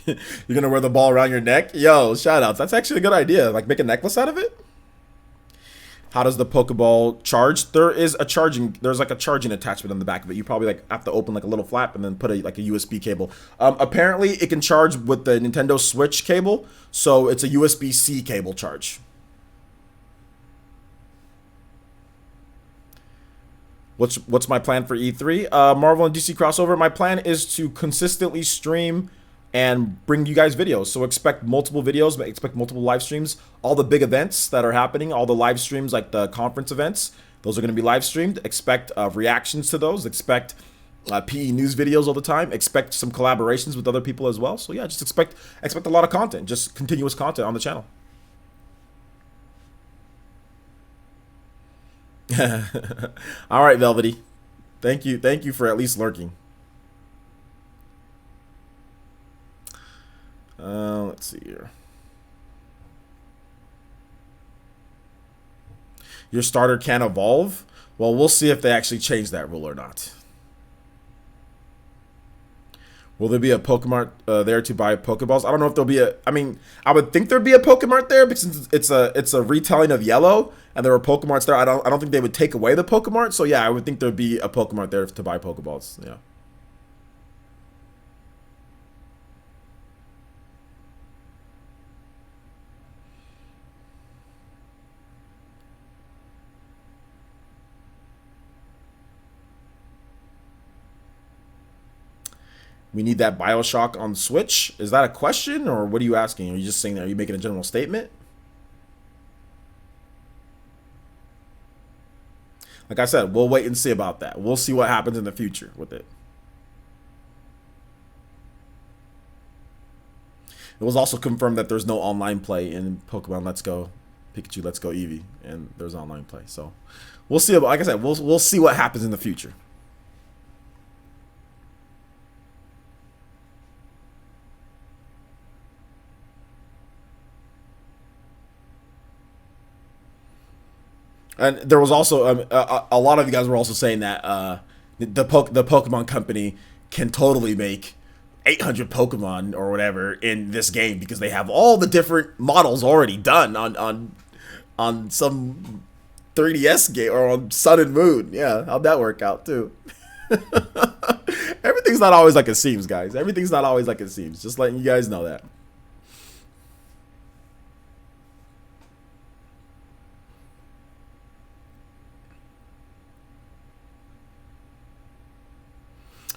S1: You're gonna wear the ball around your neck? Yo, shoutouts. That's actually a good idea. Like make a necklace out of it? How does the Pokeball charge? There's like a charging attachment on the back of it. You probably like have to open like a little flap and then put like a USB cable. Apparently it can charge with the Nintendo Switch cable, so it's a USB-C cable charge. What's my plan for E3? Marvel and DC crossover. My plan is to consistently stream and bring you guys videos. So expect multiple videos, expect multiple live streams. All the big events that are happening, all the live streams like the conference events, those are going to be live streamed. Expect reactions to those. Expect PE news videos all the time. Expect some collaborations with other people as well. So yeah, just expect a lot of content, just continuous content on the channel. All right, Velvety. Thank you for at least lurking. Let's see here. Your starter can evolve? Well, we'll see if they actually change that rule or not. Will there be a Pokemart there to buy Pokeballs? I don't know if there'll be a. I mean, I would think there'd be a Pokemart there because it's a retelling of Yellow, and there are Pokemarts there. I don't think they would take away the Pokemart. So yeah, I would think there'd be a Pokemart there to buy Pokeballs. Yeah. We need that Bioshock on Switch. Is that a question, or what are you asking? Are you just saying that? Are you making a general statement? Like I said, we'll wait and see about that. We'll see what happens in the future with it. It was also confirmed that there's no online play in Pokemon Let's Go Pikachu Let's Go Eevee, and there's online play. So we'll see. Like I said, we'll see what happens in the future. And there was also a lot of you guys were also saying that the Pokemon company can totally make 800 Pokemon or whatever in this game because they have all the different models already done on some 3DS game or on Sun and Moon. Yeah, how'd that work out too? Everything's not always like it seems, guys. Everything's not always like it seems. Just letting you guys know that.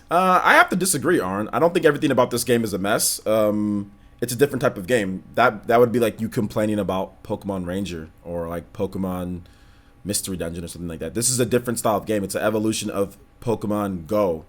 S1: I have to disagree, Arn. I don't think everything about this game is a mess. It's a different type of game. That would be like you complaining about Pokemon Ranger or like Pokemon Mystery Dungeon or something like that. This is a different style of game. It's an evolution of Pokemon Go.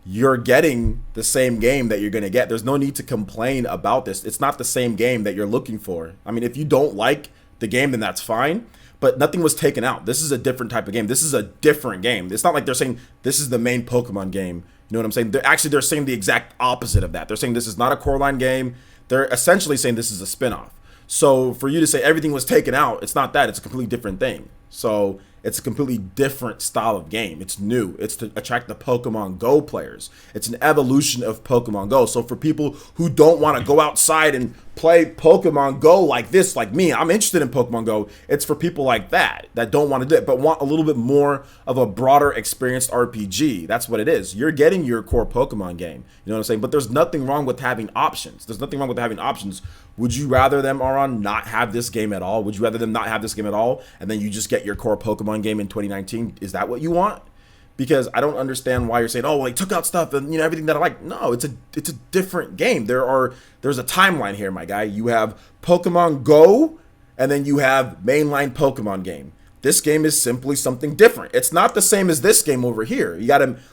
S1: You're getting the same game that you're going to get. There's no need to complain about this. It's not the same game that you're looking for. I mean, if you don't like the game, then that's fine. But nothing was taken out. This is a different type of game. This is a different game. It's not like they're saying this is the main Pokemon game. You know what I'm saying? They're saying the exact opposite of that. They're saying this is not a core line game. They're essentially saying this is a spinoff. So for you to say everything was taken out, it's not that. It's a completely different thing. So it's a completely different style of game. It's new. It's to attract the Pokemon Go players. It's an evolution of Pokemon Go. So for people who don't want to go outside and play Pokemon Go like this, like me, I'm interested in Pokemon Go. It's for people like that don't want to do it, but want a little bit more of a broader experienced RPG. That's what it is. You're getting your core Pokemon game. You know what I'm saying? But there's nothing wrong with having options. There's nothing wrong with having options. Would you rather them, Aron, not have this game at all? Would you rather them not have this game at all, and then you just get your core Pokemon game in 2019? Is that what you want? Because I don't understand why you're saying, oh, well, they took out stuff and everything that I like. No, it's a different game. There's a timeline here, my guy. You have Pokemon Go, and then you have mainline Pokemon game. This game is simply something different. It's not the same as this game over here.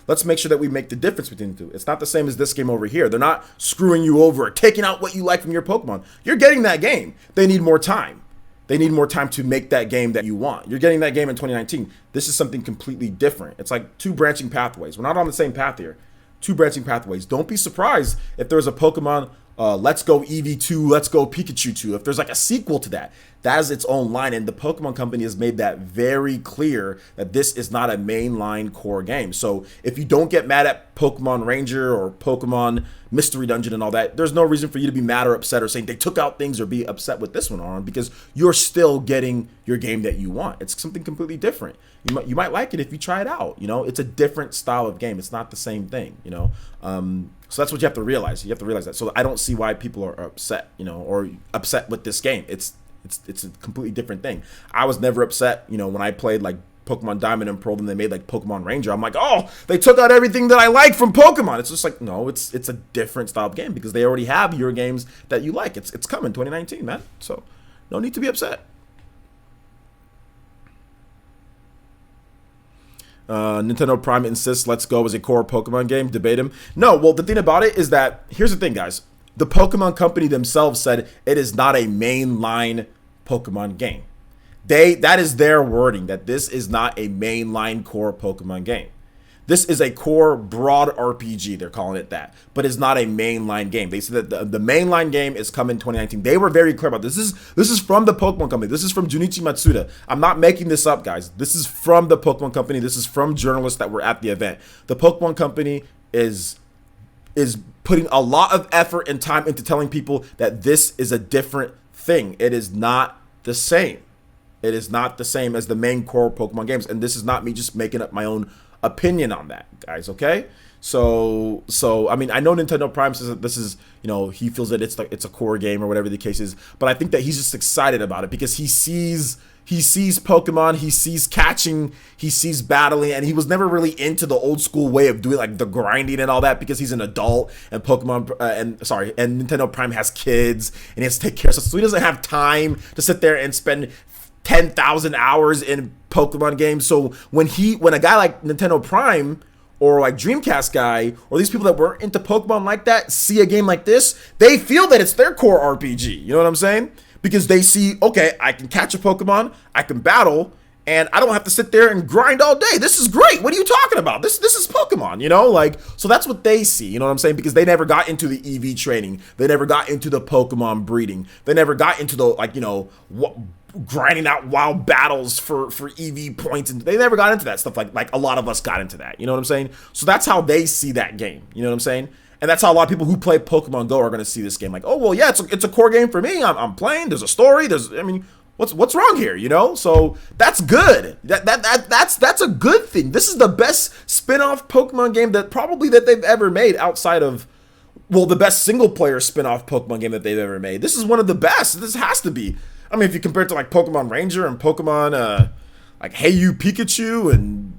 S1: Let's make sure that we make the difference between the two. It's not the same as this game over here. They're not screwing you over or taking out what you like from your Pokemon. You're getting that game. They need more time. They need more time to make that game that you want. You're getting that game in 2019. This is something completely different. It's like two branching pathways. We're not on the same path here. Two branching pathways. Don't be surprised if there's a Pokemon Let's Go Eevee 2, Let's Go Pikachu 2. If there's like a sequel to that, that has its own line. And the Pokemon Company has made that very clear that this is not a mainline core game. So if you don't get mad at Pokemon Ranger or Pokemon Mystery Dungeon and all that, there's no reason for you to be mad or upset or saying they took out things or be upset with this one, Aron, because you're still getting your game that you want. It's something completely different. You might like it if you try it out. It's a different style of game. It's not the same thing. So that's what you have to realize. You have to realize that. So I don't see why people are upset, or upset with this game. It's a completely different thing. I was never upset, when I played like Pokemon Diamond and Pearl and they made like Pokemon Ranger. I'm like, oh, they took out everything that I like from Pokemon. It's just like, no, it's a different style of game because they already have your games that you like. It's coming 2019, man. So no need to be upset. Nintendo Prime insists Let's Go is a core Pokemon game. Debate him. No, well, the thing about it is that, here's the thing, guys. The Pokemon Company themselves said it is not a mainline Pokemon game. That is their wording, that this is not a mainline core Pokemon game. This is a core broad RPG, they're calling it that, but it's not a mainline game. They said that the mainline game is coming 2019. They were very clear about this. This is from the Pokemon Company. This is from Junichi Matsuda. I'm not making this up, guys. This is from the Pokemon Company. This is from journalists that were at the event. The Pokemon Company is putting a lot of effort and time into telling people that this is a different thing. It is not the same. It is not the same as the main core Pokemon games. And this is not me just making up my own opinion on that, guys. Okay, so I mean, I know Nintendo Prime says that this is, he feels that it's a core game or whatever the case is, but I think that he's just excited about it because he sees Pokemon, he sees catching, he sees battling, and he was never really into the old school way of doing like the grinding and all that because he's an adult and and Nintendo Prime has kids and he has to take care of stuff, so he doesn't have time to sit there and spend 10,000 hours in Pokemon games. So when a guy like Nintendo Prime or like Dreamcast guy or these people that weren't into Pokemon like that see a game like this, they feel that it's their core RPG. You know what I'm saying? Because they see, okay, I can catch a Pokemon, I can battle, and I don't have to sit there and grind all day. This is great. What are you talking about? This is Pokemon, so that's what they see, you know what I'm saying? Because they never got into the EV training. They never got into the Pokemon breeding. They never got into the, grinding out wild battles for EV points, and they never got into that stuff like a lot of us got into that. You know what I'm saying? So that's how they see that game. You know what I'm saying? And that's how a lot of people who play Pokemon Go are going to see this game. Like, oh well, yeah, it's a core game for me. I'm playing. There's a story. What's wrong here? So that's good. That's a good thing. This is the best spin-off Pokemon game that they've ever made outside of, well, the best single player spin-off Pokemon game that they've ever made. This is one of the best. This has to be. I mean, if you compare it to like Pokemon Ranger and Pokemon like Hey You Pikachu, and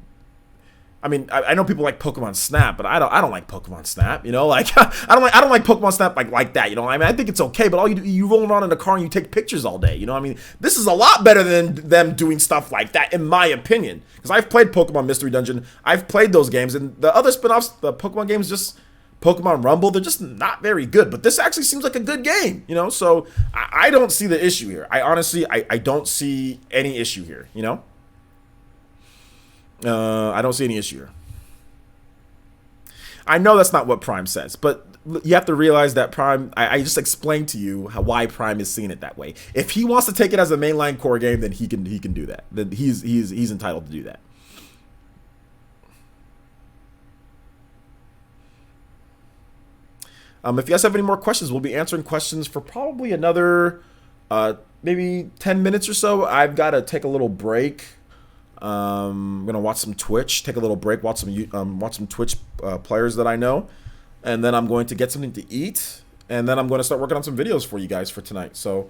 S1: I mean, I know people like Pokemon Snap, but I don't like Pokemon Snap. I don't like Pokemon Snap like that. I think it's okay, but all you roll around in a car and you take pictures all day. This is a lot better than them doing stuff like that, in my opinion. Because I've played Pokemon Mystery Dungeon, I've played those games, and the other spin-offs, the Pokemon games, just Pokemon Rumble, they're just not very good. But this actually seems like a good game, so I don't see the issue here. I honestly don't see any issue here, I don't see any issue here. I know that's not what Prime says, but you have to realize that Prime. I just explained to you why Prime is seeing it that way. If he wants to take it as a mainline core game, then he can do that. Then he's entitled to do that. If you guys have any more questions, we'll be answering questions for probably another maybe 10 minutes or so. I've got to take a little break. I'm gonna watch some Twitch, take a little break, watch some Twitch players that I know, and then I'm going to get something to eat, and then I'm going to start working on some videos for you guys for tonight. So,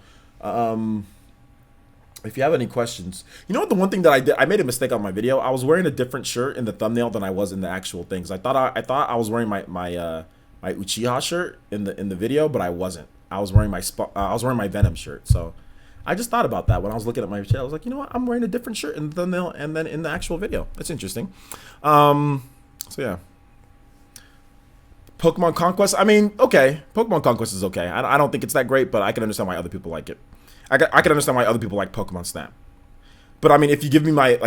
S1: if you have any questions, you know what? The one thing that I did, I made a mistake on my video. I was wearing a different shirt in the thumbnail than I was in the actual things. I thought I was wearing my Uchiha shirt in the video, but I wasn't. I was wearing my Venom shirt. So I just thought about that when I was looking at my channel. I was like, you know what? I'm wearing a different shirt in the thumbnail and then in the actual video. That's interesting. So yeah. Pokemon Conquest. I mean, okay. Pokemon Conquest is okay. I don't think it's that great, but I can understand why other people like it. I can understand why other people like Pokemon Snap. But I mean, if you give me my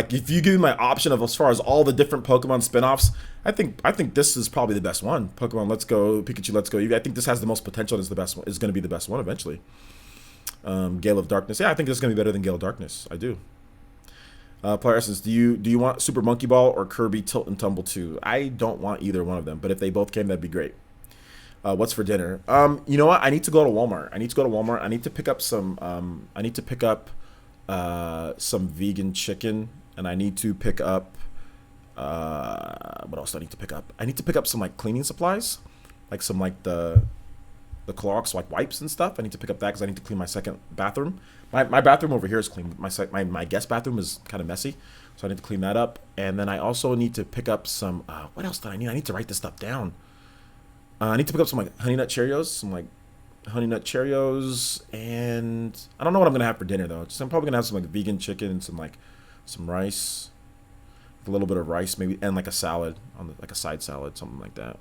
S1: option of as far as all the different Pokemon spin-offs, I think this is probably the best one. Pokemon Let's Go, Pikachu Let's Go. I think this has the most potential. Is the best one. Is going to be the best one eventually. Gale of Darkness. Yeah, I think this is going to be better than Gale of Darkness. I do. Player Essence, do you want Super Monkey Ball or Kirby Tilt and Tumble 2? I don't want either one of them, but if they both came, that'd be great. What's for dinner? You know what? I need to go to Walmart. I need to pick up some. Some vegan chicken, and I need to pick up. What else do I need to pick up? I need to pick up some like cleaning supplies, like some like the Clorox like wipes and stuff. I need to pick up that because I need to clean my second bathroom. My bathroom over here is clean. My guest bathroom is kind of messy, so I need to clean that up. And then I also need to pick up some. What else do I need? I need to write this stuff down. I need to pick up some like Honey Nut Cheerios, and I don't know what I'm gonna have for dinner though. I'm probably gonna have some like vegan chicken and some rice, with a little bit of rice maybe, and like a salad on like a side salad, something like that.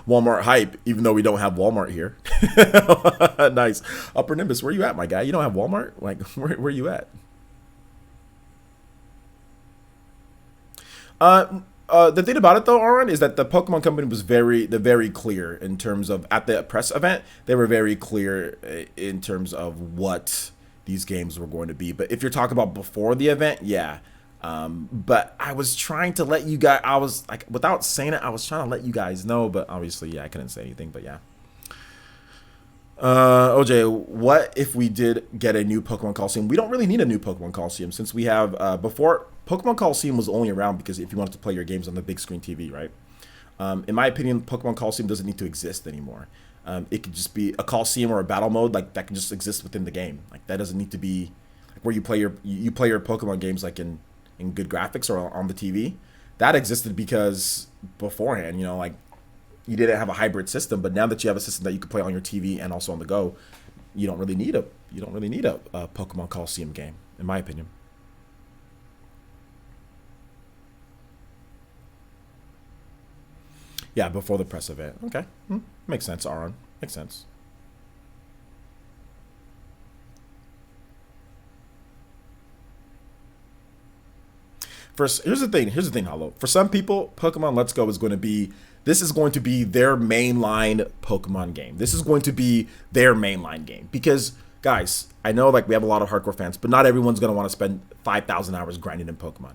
S1: Walmart hype, even though we don't have Walmart here. Nice. Upper Nimbus, where you at, my guy? You don't have Walmart? Like, where you at? The thing about it though, Aaron, is that the Pokemon Company was very clear in terms of, at the press event, they were very clear in terms of what these games were going to be. But if you're talking about before the event, yeah. But I was trying to let you guys, I was like, without saying it, I was trying to let you guys know, but obviously, yeah, I couldn't say anything, but yeah. OJ, what if we did get a new Pokemon Coliseum? We don't really need a new Pokemon Coliseum since we have, before, Pokemon Coliseum was only around because if you wanted to play your games on the big screen TV, right? In my opinion, Pokemon Coliseum doesn't need to exist anymore. It could just be a Coliseum or a battle mode, like, that can just exist within the game. Like, that doesn't need to be, like, where you play your Pokemon games, like, in good graphics or on the TV. That existed because beforehand, you know, like, you didn't have a hybrid system, but now that you have a system that you can play on your TV and also on the go, you don't really need a Pokemon Coliseum game, in my opinion. Yeah, before the press event. Okay, makes sense, Aaron. Makes sense. First, here's the thing, Hollow. For some people, Pokemon Let's Go is going to be their mainline Pokemon game. This is going to be their mainline game. Because, guys, I know like we have a lot of hardcore fans, but not everyone's going to want to spend 5,000 hours grinding in Pokemon.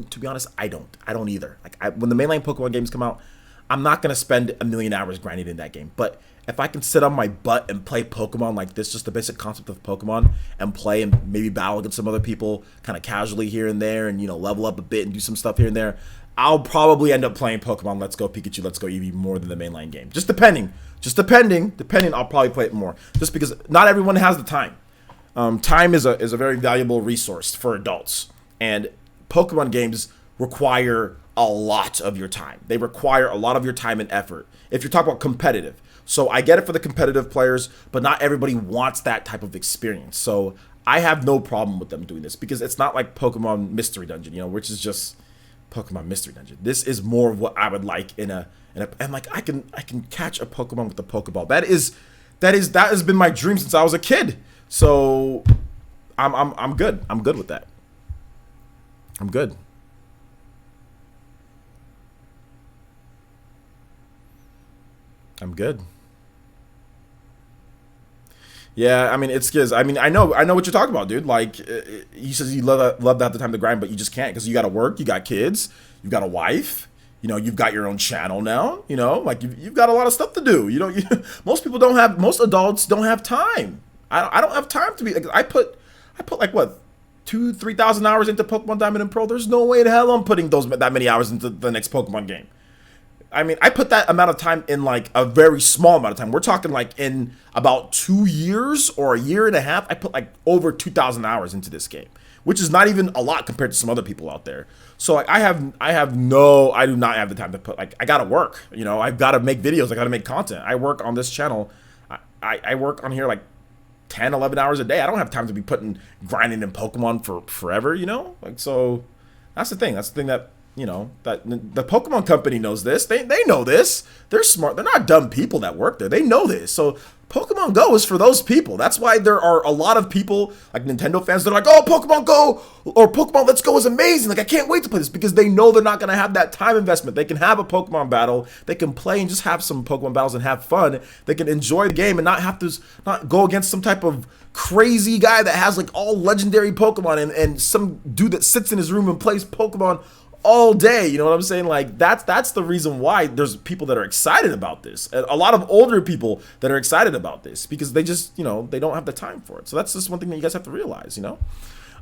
S1: To be honest, I don't either. Like, when the mainline Pokemon games come out, I'm not going to spend 1,000,000 hours grinding in that game. But if I can sit on my butt and play Pokemon like this, just the basic concept of Pokemon, and play and maybe battle against some other people kind of casually here and there, and, you know, level up a bit and do some stuff here and there, I'll probably end up playing Pokemon Let's Go, Pikachu Let's Go Eevee more than the mainline game. Just depending, I'll probably play it more. Just because not everyone has the time. Time is a very valuable resource for adults, and Pokemon games require a lot of your time. They require a lot of your time and effort. If you're talking about competitive. So I get it for the competitive players, but not everybody wants that type of experience. So I have no problem with them doing this because it's not like Pokemon Mystery Dungeon, you know, which is just Pokemon Mystery Dungeon. This is more of what I would like and like I can catch a Pokemon with a Pokeball. That has been my dream since I was a kid. So I'm good. I'm good with that. I'm good. I'm good. Yeah, I mean, it's because I know what you're talking about, dude. Like, you says you love to have the time to grind, but you just can't because you got to work, you got kids, you got a wife, you've got your own channel now, like you've got a lot of stuff to do. Most people don't have, most adults don't have time. I don't have time to be. Like, I put like what 2,000-3,000 hours into Pokemon Diamond and Pearl. There's no way in hell I'm putting that many hours into the next Pokemon game. I mean, I put that amount of time in like a very small amount of time. We're talking like in about 2 years or a year and a half. I put like over 2,000 hours into this game, which is not even a lot compared to some other people out there. So like, I do not have the time to put, like, I gotta work. I've got to make videos. I got to make content. I work on this channel. I work on here like 10, 11 hours a day. I don't have time to be grinding in Pokemon for forever. Like, so that's the thing. That's the thing that. That the Pokemon company knows this. They know this. They're smart. They're not dumb people that work there. They know this. So Pokemon Go is for those people. That's why there are a lot of people, like Nintendo fans, that are like, oh, Pokemon Go or Pokemon Let's Go is amazing. Like, I can't wait to play this, because they know they're not going to have that time investment. They can have a Pokemon battle. They can play and just have some Pokemon battles and have fun. They can enjoy the game and not go against some type of crazy guy that has like all legendary Pokemon and some dude that sits in his room and plays Pokemon all day. You know what I'm saying? Like, that's the reason why there's people that are excited about this. A lot of older people that are excited about this, because they just, they don't have the time for it. So that's just one thing that you guys have to realize. Shout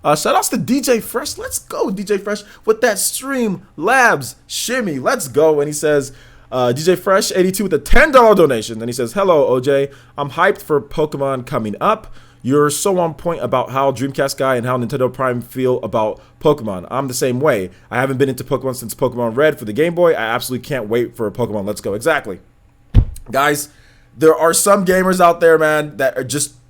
S1: outs to DJ Fresh. Let's go, DJ Fresh, with that Stream Labs shimmy. Let's go. And he says, DJ Fresh 82 with a $10 donation. And he says, hello, OJ. I'm hyped for Pokemon coming up. You're so on point about how Dreamcast guy and how Nintendo Prime feel about Pokemon. I'm the same way. I haven't been into Pokemon since Pokemon Red for the Game Boy. I absolutely can't wait for Pokemon Let's Go. Exactly. Guys, there are some gamers out there, man, that are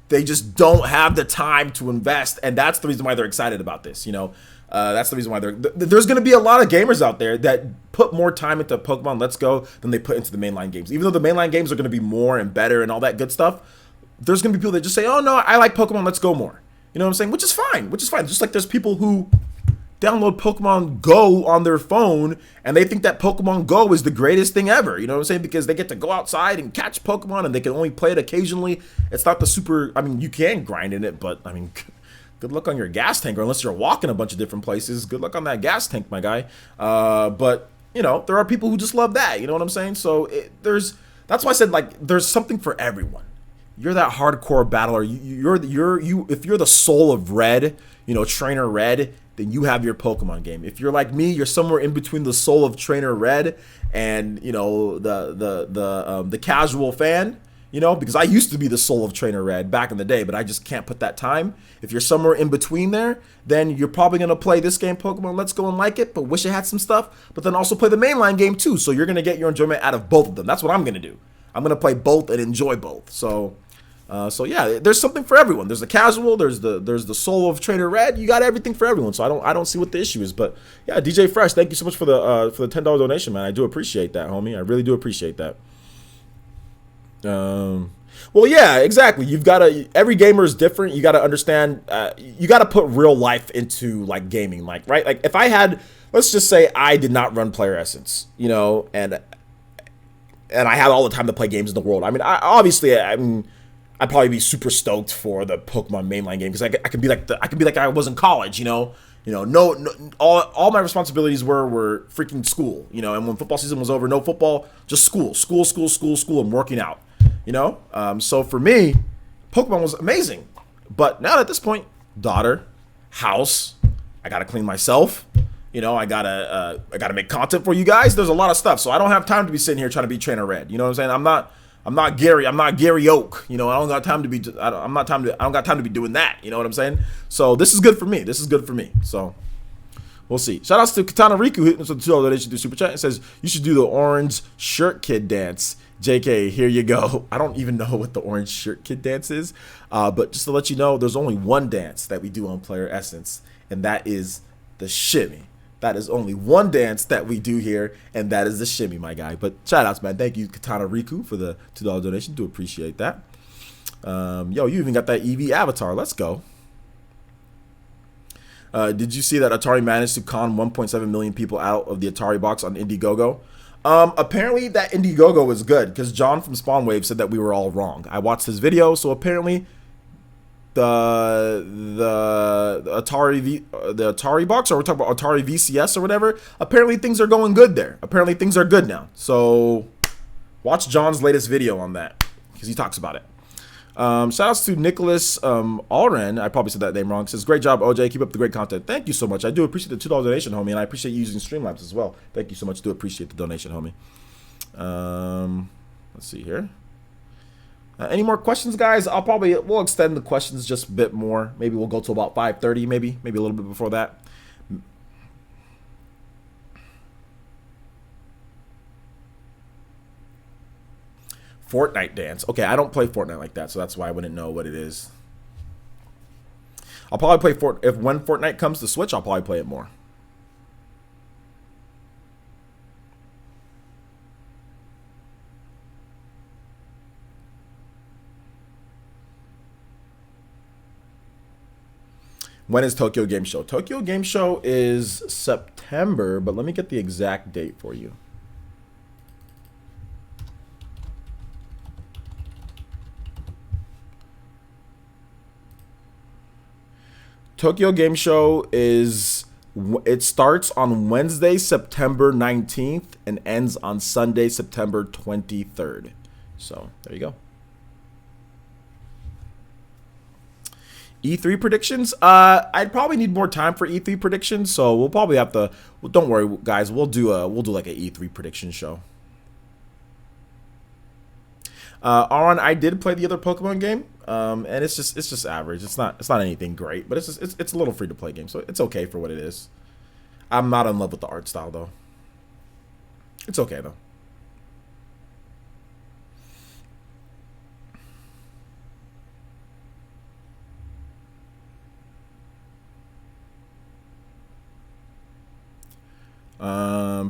S1: they just don't have the time to invest, and that's the reason why they're excited about this. That's the reason why there's going to be a lot of gamers out there that put more time into Pokemon Let's Go than they put into the mainline games. Even though the mainline games are going to be more and better and all that good stuff, there's going to be people that just say, oh, no, I like Pokemon Let's Go more. You know what I'm saying? Which is fine. Just like there's people who download Pokemon Go on their phone and they think that Pokemon Go is the greatest thing ever. You know what I'm saying? Because they get to go outside and catch Pokemon and they can only play it occasionally. It's not the super, you can grind in it, but, good luck on your gas tank, or unless you're walking a bunch of different places. Good luck on that gas tank, my guy. But, there are people who just love that. You know what I'm saying? So that's why I said, like, there's something for everyone. You're that hardcore battler. If you're the soul of Red, Trainer Red, then you have your Pokemon game. If you're like me, you're somewhere in between the soul of Trainer Red and the casual fan. Because I used to be the soul of Trainer Red back in the day, but I just can't put that time. If you're somewhere in between there, then you're probably gonna play this game, Pokemon Let's Go, and like it, but wish it had some stuff. But then also play the mainline game too. So you're gonna get your enjoyment out of both of them. That's what I'm gonna do. I'm gonna play both and enjoy both. So yeah, there's something for everyone. There's the casual, there's the soul of Trainer Red. You got everything for everyone. So I don't see what the issue is. But yeah, DJ Fresh, thank you so much for the $10 donation, man. I do appreciate that, homie. I really do appreciate that. Well, yeah, exactly. Every gamer is different. You got to understand. You got to put real life into like gaming, like right. Like if I had, let's just say I did not run Player Essence, and I had all the time to play games in the world. I'd probably be super stoked for the Pokemon mainline game, because I could be like I was in college, no, all my responsibilities were freaking school, and when football season was over, no football, just school, and working out, so for me, Pokemon was amazing. But now at this point, daughter, house, I gotta clean myself, I gotta make content for you guys. There's a lot of stuff, so I don't have time to be sitting here trying to be Trainer Red. You know what I'm saying? I'm not Gary Oak. I don't got time to be. I don't got time to be doing that. You know what I'm saying? So this is good for me. So we'll see. Shout outs to Katana Riku hitting us with $2 donation through Super Chat. It says you should do the orange shirt kid dance. JK, here you go. I don't even know what the orange shirt kid dance is, but just to let you know, there's only one dance that we do on Player Essence, and that is the shimmy. That is only one dance that we do here, and that is the shimmy, my guy. But shout outs, man. Thank you, Katana Riku, for the $2 donation. Do appreciate that. Yo, you even got that EV avatar. Let's go. Did you see that Atari managed to con 1.7 million people out of the Atari box on Indiegogo? Apparently that Indiegogo is good because John from Spawnwave said that we were all wrong. I watched his video, so apparently the Atari box, or we're talking about Atari VCS or whatever. Apparently things are going good there. Apparently things are good now. So watch John's latest video on that because he talks about it. Shout outs to Nicholas Allren. I probably said that name wrong. Says, great job, OJ. Keep up the great content. Thank you so much. I do appreciate the $2 donation, homie, and I appreciate you using Streamlabs as well. Thank you so much. Do appreciate the donation, homie. Let's see here. Any more questions, guys? We'll extend the questions just a bit more. Maybe we'll go to about 5:30, maybe a little bit before that. Fortnite dance. Okay, I don't play Fortnite like that, so that's why I wouldn't know what it is. I'll probably play when Fortnite comes to Switch, I'll probably play it more. When is Tokyo Game Show? Tokyo Game Show is September, but let me get the exact date for you. Tokyo Game Show it starts on Wednesday, September 19th and ends on Sunday, September 23rd. So there you go. E3 predictions? I'd probably need more time for E3 predictions, so we'll probably have to. Well, don't worry, guys. We'll do like an E3 prediction show. Aaron, I did play the other Pokemon game, and it's just average. It's not anything great, but it's a little free to play game, so it's okay for what it is. I'm not in love with the art style though. It's okay though.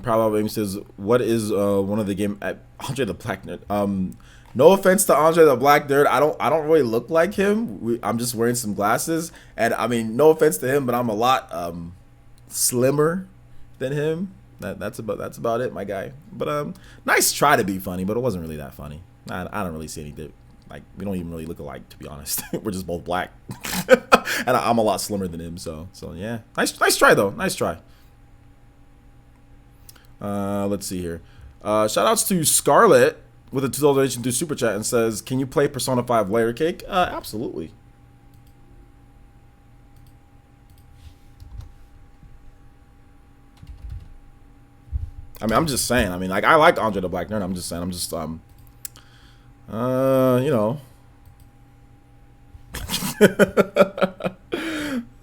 S1: Parallel Aim says, what is one of the game at Andre the Black Nerd? No offense to Andre the Black Nerd, I don't really look like him. I'm just wearing some glasses, and I mean, no offense to him, but I'm a lot slimmer than him. That's about it, my guy. But nice try to be funny, but it wasn't really that funny. I don't really see anything. Like, we don't even really look alike, to be honest. We're just both black, and I'm a lot slimmer than him. So yeah, nice try though. Nice try. Let's see here. Shout outs to Scarlett with a $2 donation through Super Chat and says, can you play Persona 5 Layer Cake? Absolutely. I mean, I'm just saying. I mean, like, I like Andre the Black Nerd. I'm just saying. I'm just, you know.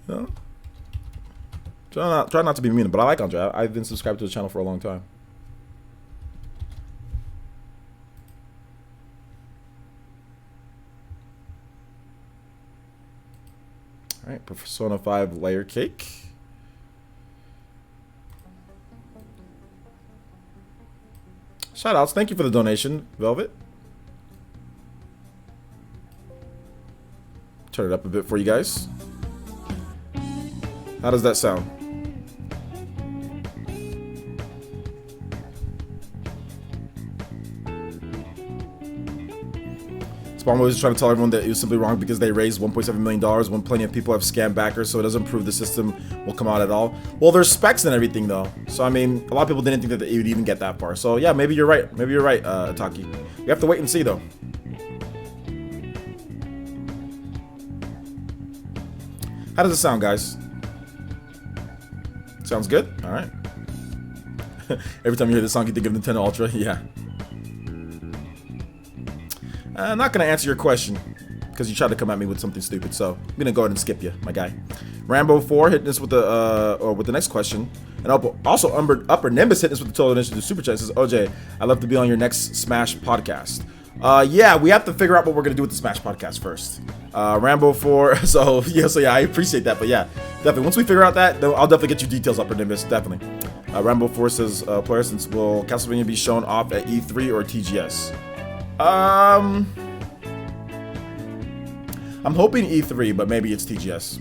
S1: No. Try not to be mean, but I like Andre. I've been subscribed to the channel for a long time. All right, Persona 5 Layer Cake. Shout outs. Thank you for the donation, Velvet. Turn it up a bit for you guys. How does that sound? Spawn was trying to tell everyone that it was simply wrong because they raised $1.7 million when plenty of people have scam backers, so it doesn't prove the system will come out at all. Well, there's specs and everything, though. So, I mean, a lot of people didn't think that it would even get that far. So, yeah, maybe you're right. Maybe you're right, Ataki. We have to wait and see, though. How does it sound, guys? Sounds good? All right. Every time you hear this song, you think of Nintendo Ultra? Yeah. I'm not going to answer your question because you tried to come at me with something stupid, so I'm going to go ahead and skip you, my guy. Rambo4 hitting us with the next question. And also Upper Nimbus hitting us with the total initiative super chat. Says, OJ, I'd love to be on your next Smash podcast. Yeah, we have to figure out what we're going to do with the Smash podcast first. Rambo4, so yeah, I appreciate that, but yeah, definitely. Once we figure out that, then I'll definitely get you details, Upper Nimbus, definitely. Rambo4 says, player, since will Castlevania be shown off at E3 or TGS? I'm hoping E3, but maybe it's TGS.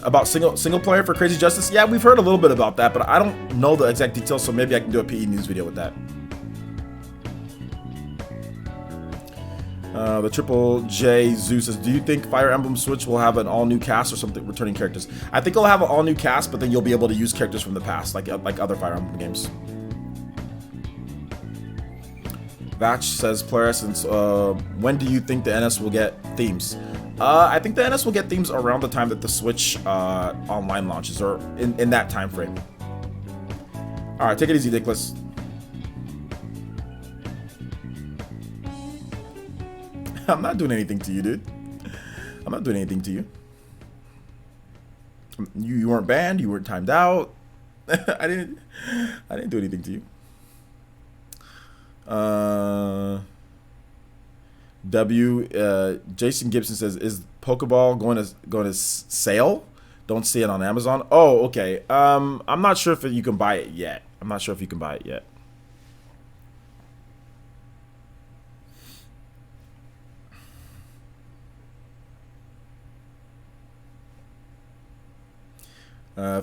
S1: About single player for Crazy Justice? Yeah, we've heard a little bit about that, but I don't know the exact details, so maybe I can do a PE news video with that. The Triple J Zeus says, do you think Fire Emblem Switch will have an all-new cast or something returning characters? I think it'll have an all-new cast, but then you'll be able to use characters from the past, like other Fire Emblem games. Vatch says, Player Essence, when do you think the NS will get themes? I think the NS will get themes around the time that the Switch online launches, or in that time frame. Alright, take it easy, Dickless. I'm not doing anything to you, dude. I'm not doing anything to you. You weren't banned. You weren't timed out. I didn't do anything to you. Jason Gibson says, is Pokeball going to sale? Don't see it on Amazon. Oh, okay. I'm not sure if you can buy it yet. I'm not sure if you can buy it yet.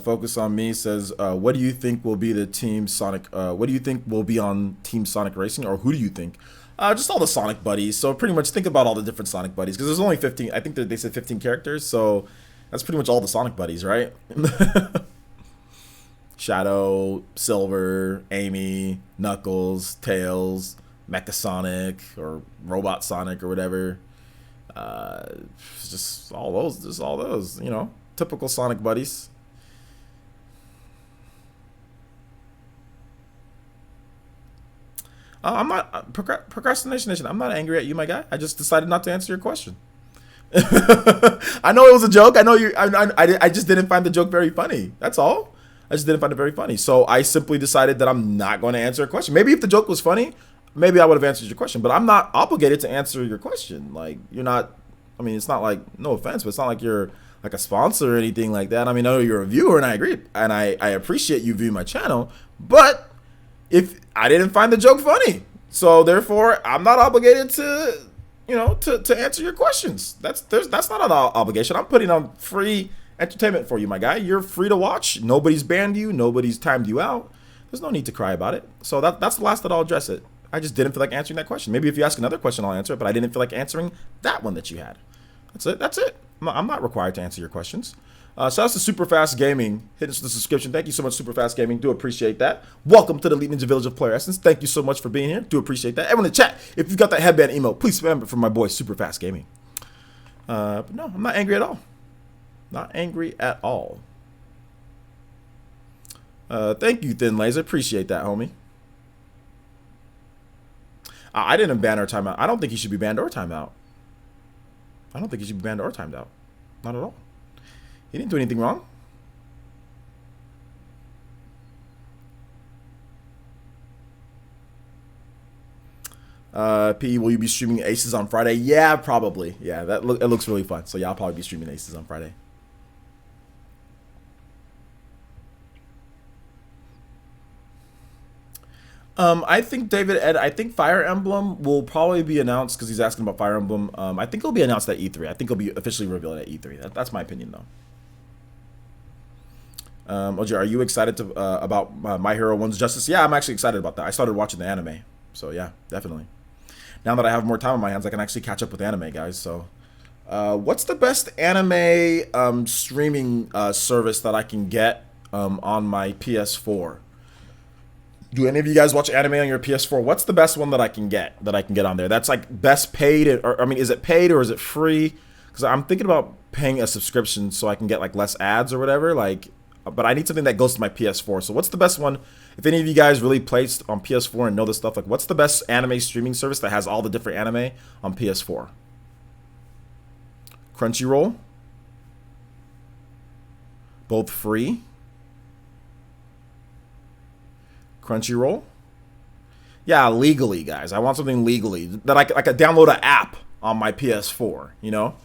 S1: Focus on Me says, what do you think will be the Team Sonic? What do you think will be on Team Sonic Racing, or who do you think? Just all the Sonic buddies. So pretty much think about all the different Sonic buddies, because there's only 15. I think that they said 15 characters, so that's pretty much all the Sonic buddies, right? Shadow, Silver, Amy, Knuckles, Tails, Mecha Sonic, or Robot Sonic, or whatever. Just all those, you know, typical Sonic buddies. I'm not procrastination. I'm not angry at you, my guy. I just decided not to answer your question. I know it was a joke. I know you. I just didn't find the joke very funny. That's all. I just didn't find it very funny. So I simply decided that I'm not going to answer a question. Maybe if the joke was funny, maybe I would have answered your question. But I'm not obligated to answer your question. Like, you're not. I mean, it's not like, no offense, but it's not like you're like a sponsor or anything like that. I mean, I know you're a viewer, and I agree, and I appreciate you viewing my channel, but if I didn't find the joke funny, so therefore I'm not obligated to, you know, to answer your questions. That's not an obligation. I'm putting on free entertainment for you, my guy. You're free to watch. Nobody's banned you. Nobody's timed you out. There's no need to cry about it. So that's the last that I'll address it. I just didn't feel like answering that question. Maybe if you ask another question, I'll answer it, but I didn't feel like answering that one that you had. That's it. I'm not required to answer your questions. Shout out to Superfast Gaming, hitting us with the subscription. Thank you so much, Superfast Gaming. Do appreciate that. Welcome to the Elite Ninja Village of Player Essence. Thank you so much for being here. Do appreciate that. Everyone in the chat, if you've got that headband emote, please spam it for my boy, Superfast Gaming. But no, I'm not angry at all. Not angry at all. Thank you, Thin Laser. Appreciate that, homie. I didn't ban or time out. I don't think he should be banned or timed out. I don't think he should be banned or timed out. Not at all. He didn't do anything wrong. P, will you be streaming Aces on Friday? Yeah, probably. Yeah, it looks really fun. So yeah, I'll probably be streaming Aces on Friday. I think I think Fire Emblem will probably be announced, because he's asking about Fire Emblem. I think it'll be announced at E3. I think it'll be officially revealed at E3. That's my opinion, though. OJ, are you excited about My Hero 1's Justice? Yeah, I'm actually excited about that. I started watching the anime, so yeah, definitely. Now that I have more time on my hands, I can actually catch up with anime, guys. So, what's the best anime streaming service that I can get on my PS4? Do any of you guys watch anime on your PS4? What's the best one that I can get on there? That's like best paid, or I mean, is it paid or is it free? Because I'm thinking about paying a subscription so I can get like less ads or whatever. Like, but I need something that goes to my PS4. So what's the best one? If any of you guys really played on PS4 and know this stuff, like what's the best anime streaming service that has all the different anime on PS4? Crunchyroll? Both free? Crunchyroll? Yeah, legally, guys. I want something legally that I could download an app on my PS4, you know?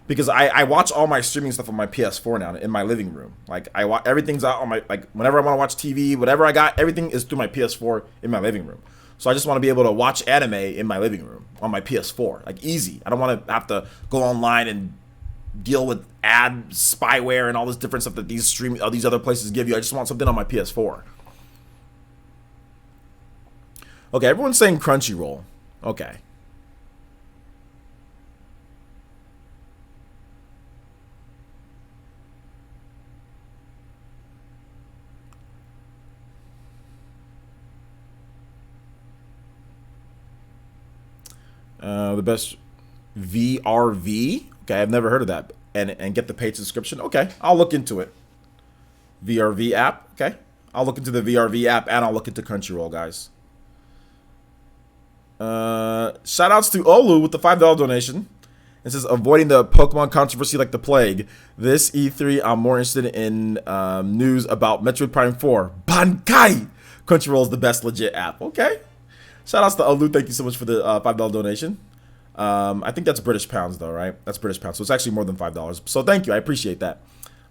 S1: Because I watch all my streaming stuff on my PS4 now in my living room. Like everything's out on my, like whenever I want to watch TV, whatever I got, everything is through my PS4 in my living room. So I just want to be able to watch anime in my living room on my PS4, like easy. I don't want to have to go online and deal with ad spyware and all this different stuff that these other places give you. I just want something on my PS4. Okay, everyone's saying Crunchyroll. Okay. The best VRV. Okay, I've never heard of that. And get the paid subscription. Okay, I'll look into it. VRV app. Okay, I'll look into the VRV app and I'll look into Crunchyroll, guys. Shout outs to Olu with the $5 donation. It says, avoiding the Pokemon controversy like the plague. This E3, I'm more interested in news about Metroid Prime 4. Bankai! Crunchyroll is the best legit app. Okay. Shout outs to Olu. Thank you so much for the $5 donation. I think that's British pounds, though, right? That's British pounds. So it's actually more than $5. So thank you. I appreciate that.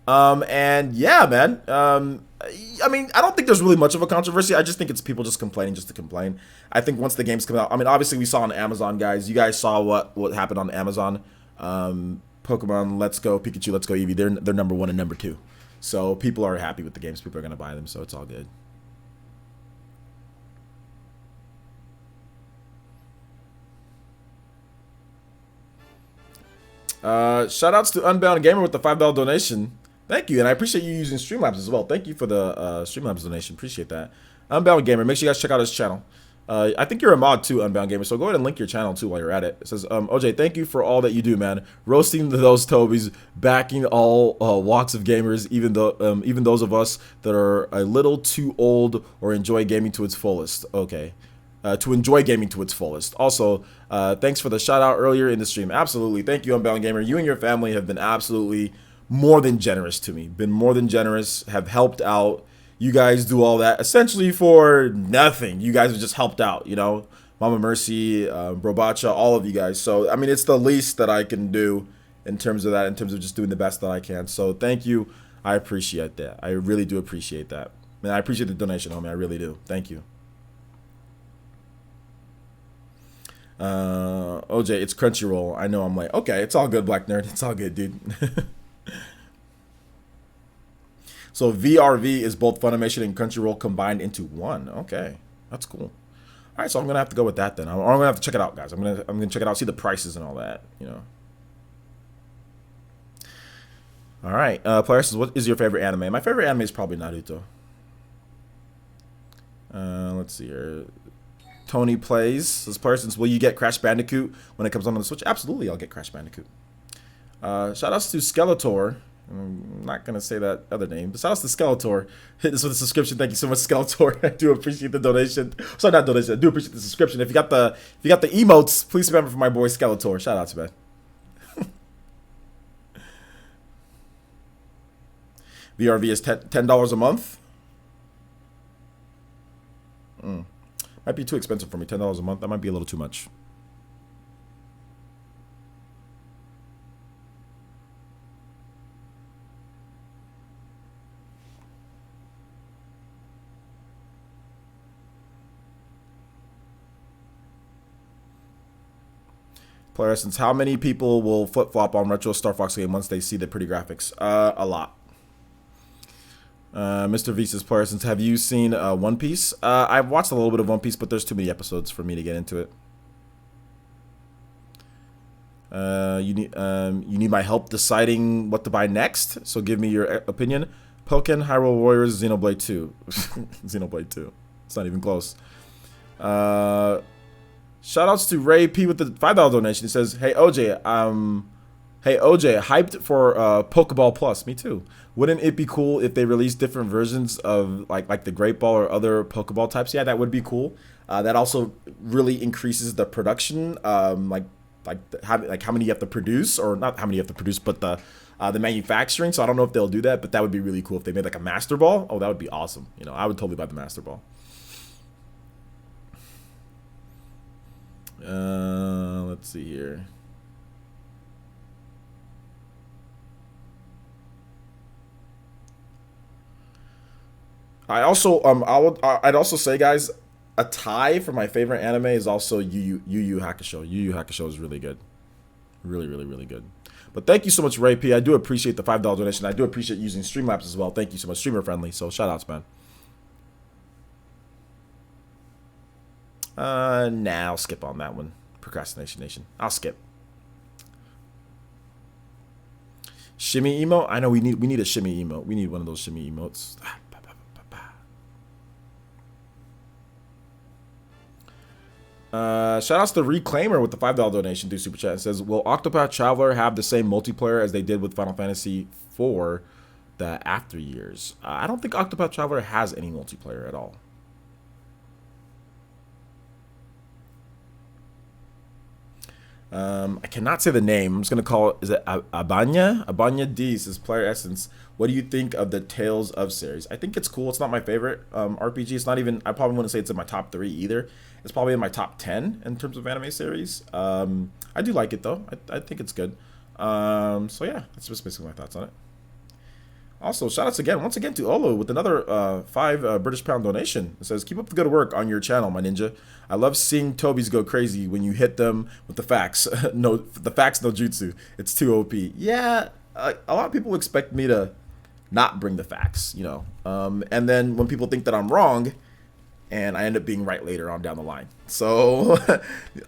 S1: And yeah, man. I mean, I don't think there's really much of a controversy. I just think it's people just complaining just to complain. I think once the games come out, I mean, obviously we saw on Amazon, guys. You guys saw what happened on Amazon. Pokemon Let's Go, Pikachu Let's Go Eevee. They're number 1 and number 2. So people are happy with the games. People are gonna buy them. So it's all good. Shout outs to Unbound Gamer with the $5 donation. Thank you, and I appreciate you using Streamlabs as well. Thank you for the Streamlabs donation. Appreciate that. Unbound Gamer, make sure you guys check out his channel. I think you're a mod too, Unbound Gamer, so go ahead and link your channel too while you're at it. It says, OJ, thank you for all that you do, man. Roasting those Tobys, backing all walks of gamers, even those of us that are a little too old or enjoy gaming to its fullest. Okay. To enjoy gaming to its fullest. Also, thanks for the shout out earlier in the stream. Absolutely. Thank you, Unbound Gamer. You and your family have been absolutely more than generous to me. Been more than generous, have helped out. You guys do all that essentially for nothing. You guys have just helped out, you know. Mama Mercy, Brobacha, all of you guys. So, I mean, it's the least that I can do in terms of that, in terms of just doing the best that I can. So, thank you. I appreciate that. I really do appreciate that. And I appreciate the donation, homie. I really do. Thank you. OJ, it's Crunchyroll. I know. I'm like, okay, it's all good, Black Nerd. It's all good, dude. So VRV is both Funimation and Crunchyroll combined into one. Okay, that's cool. All right, so I'm gonna have to go with that then. I'm gonna have to check it out, guys. I'm gonna check it out, see the prices and all that. You know. All right, player says, what is your favorite anime? My favorite anime is probably Naruto. Let's see here. Tony plays. This person says, will you get Crash Bandicoot when it comes on the Switch? Absolutely, I'll get Crash Bandicoot. Shout outs to Skeletor. I'm not gonna say that other name, but shout outs to Skeletor. Hit this with a subscription. Thank you so much, Skeletor. I do appreciate the donation. Sorry, not donation. I do appreciate the subscription. If you got the emotes, please remember for my boy Skeletor. Shout outs, man. VRV is $10 a month. Might be too expensive for me. $10 a month. That might be a little too much. Player Essence, how many people will flip-flop on retro Star Fox game once they see the pretty graphics? A lot. Mr. V says, Player Essence, have you seen One Piece? I've watched a little bit of One Piece, but there's too many episodes for me to get into it. You need my help deciding what to buy next, so give me your opinion. Pokemon, Hyrule Warriors, Xenoblade 2. Xenoblade 2. It's not even close. Shoutouts to Ray P with the $5 donation. He says, hey OJ, hyped for Pokeball Plus. Me too. Wouldn't it be cool if they released different versions of like the Great Ball or other Pokeball types? Yeah, that would be cool. That also really increases the production, like how many you have to produce, or not how many you have to produce, but the manufacturing. So I don't know if they'll do that, but that would be really cool if they made like a Master Ball. Oh, that would be awesome. You know, I would totally buy the Master Ball. Let's see here. I'd also say, guys, a tie for my favorite anime is also Yu Yu Hakusho. Yu Yu Hakusho is really good. Really, really, really good. But thank you so much, Ray P. I do appreciate the $5 donation. I do appreciate using Streamlabs as well. Thank you so much. Streamer friendly. So shout outs, man. Nah, I'll skip on that one. Procrastination Nation. I'll skip. Shimmy emote? I know we need a shimmy emote. We need one of those shimmy emotes. Shout outs to Reclaimer with the $5 donation through Super Chat. It says, will Octopath Traveler have the same multiplayer as they did with Final Fantasy IV, the after years? I don't think Octopath Traveler has any multiplayer at all. I cannot say the name. I'm just going to call it, is it Abanya? Abanya D says, Player Essence, what do you think of the Tales of series? I think it's cool. It's not my favorite RPG. It's not even, I probably wouldn't say it's in my top 3 either. It's probably in my top 10 in terms of anime series. I do like it though. I think it's good. So yeah, that's just basically my thoughts on it. Also, shout outs again, once again to Olo with another 5 British pound donation. It says, keep up the good work on your channel, my ninja. I love seeing Tobies go crazy when you hit them with the facts. No jutsu. It's too OP. Yeah, a lot of people expect me to not bring the facts, you know. And then when people think that I'm wrong, and I end up being right later on down the line. So,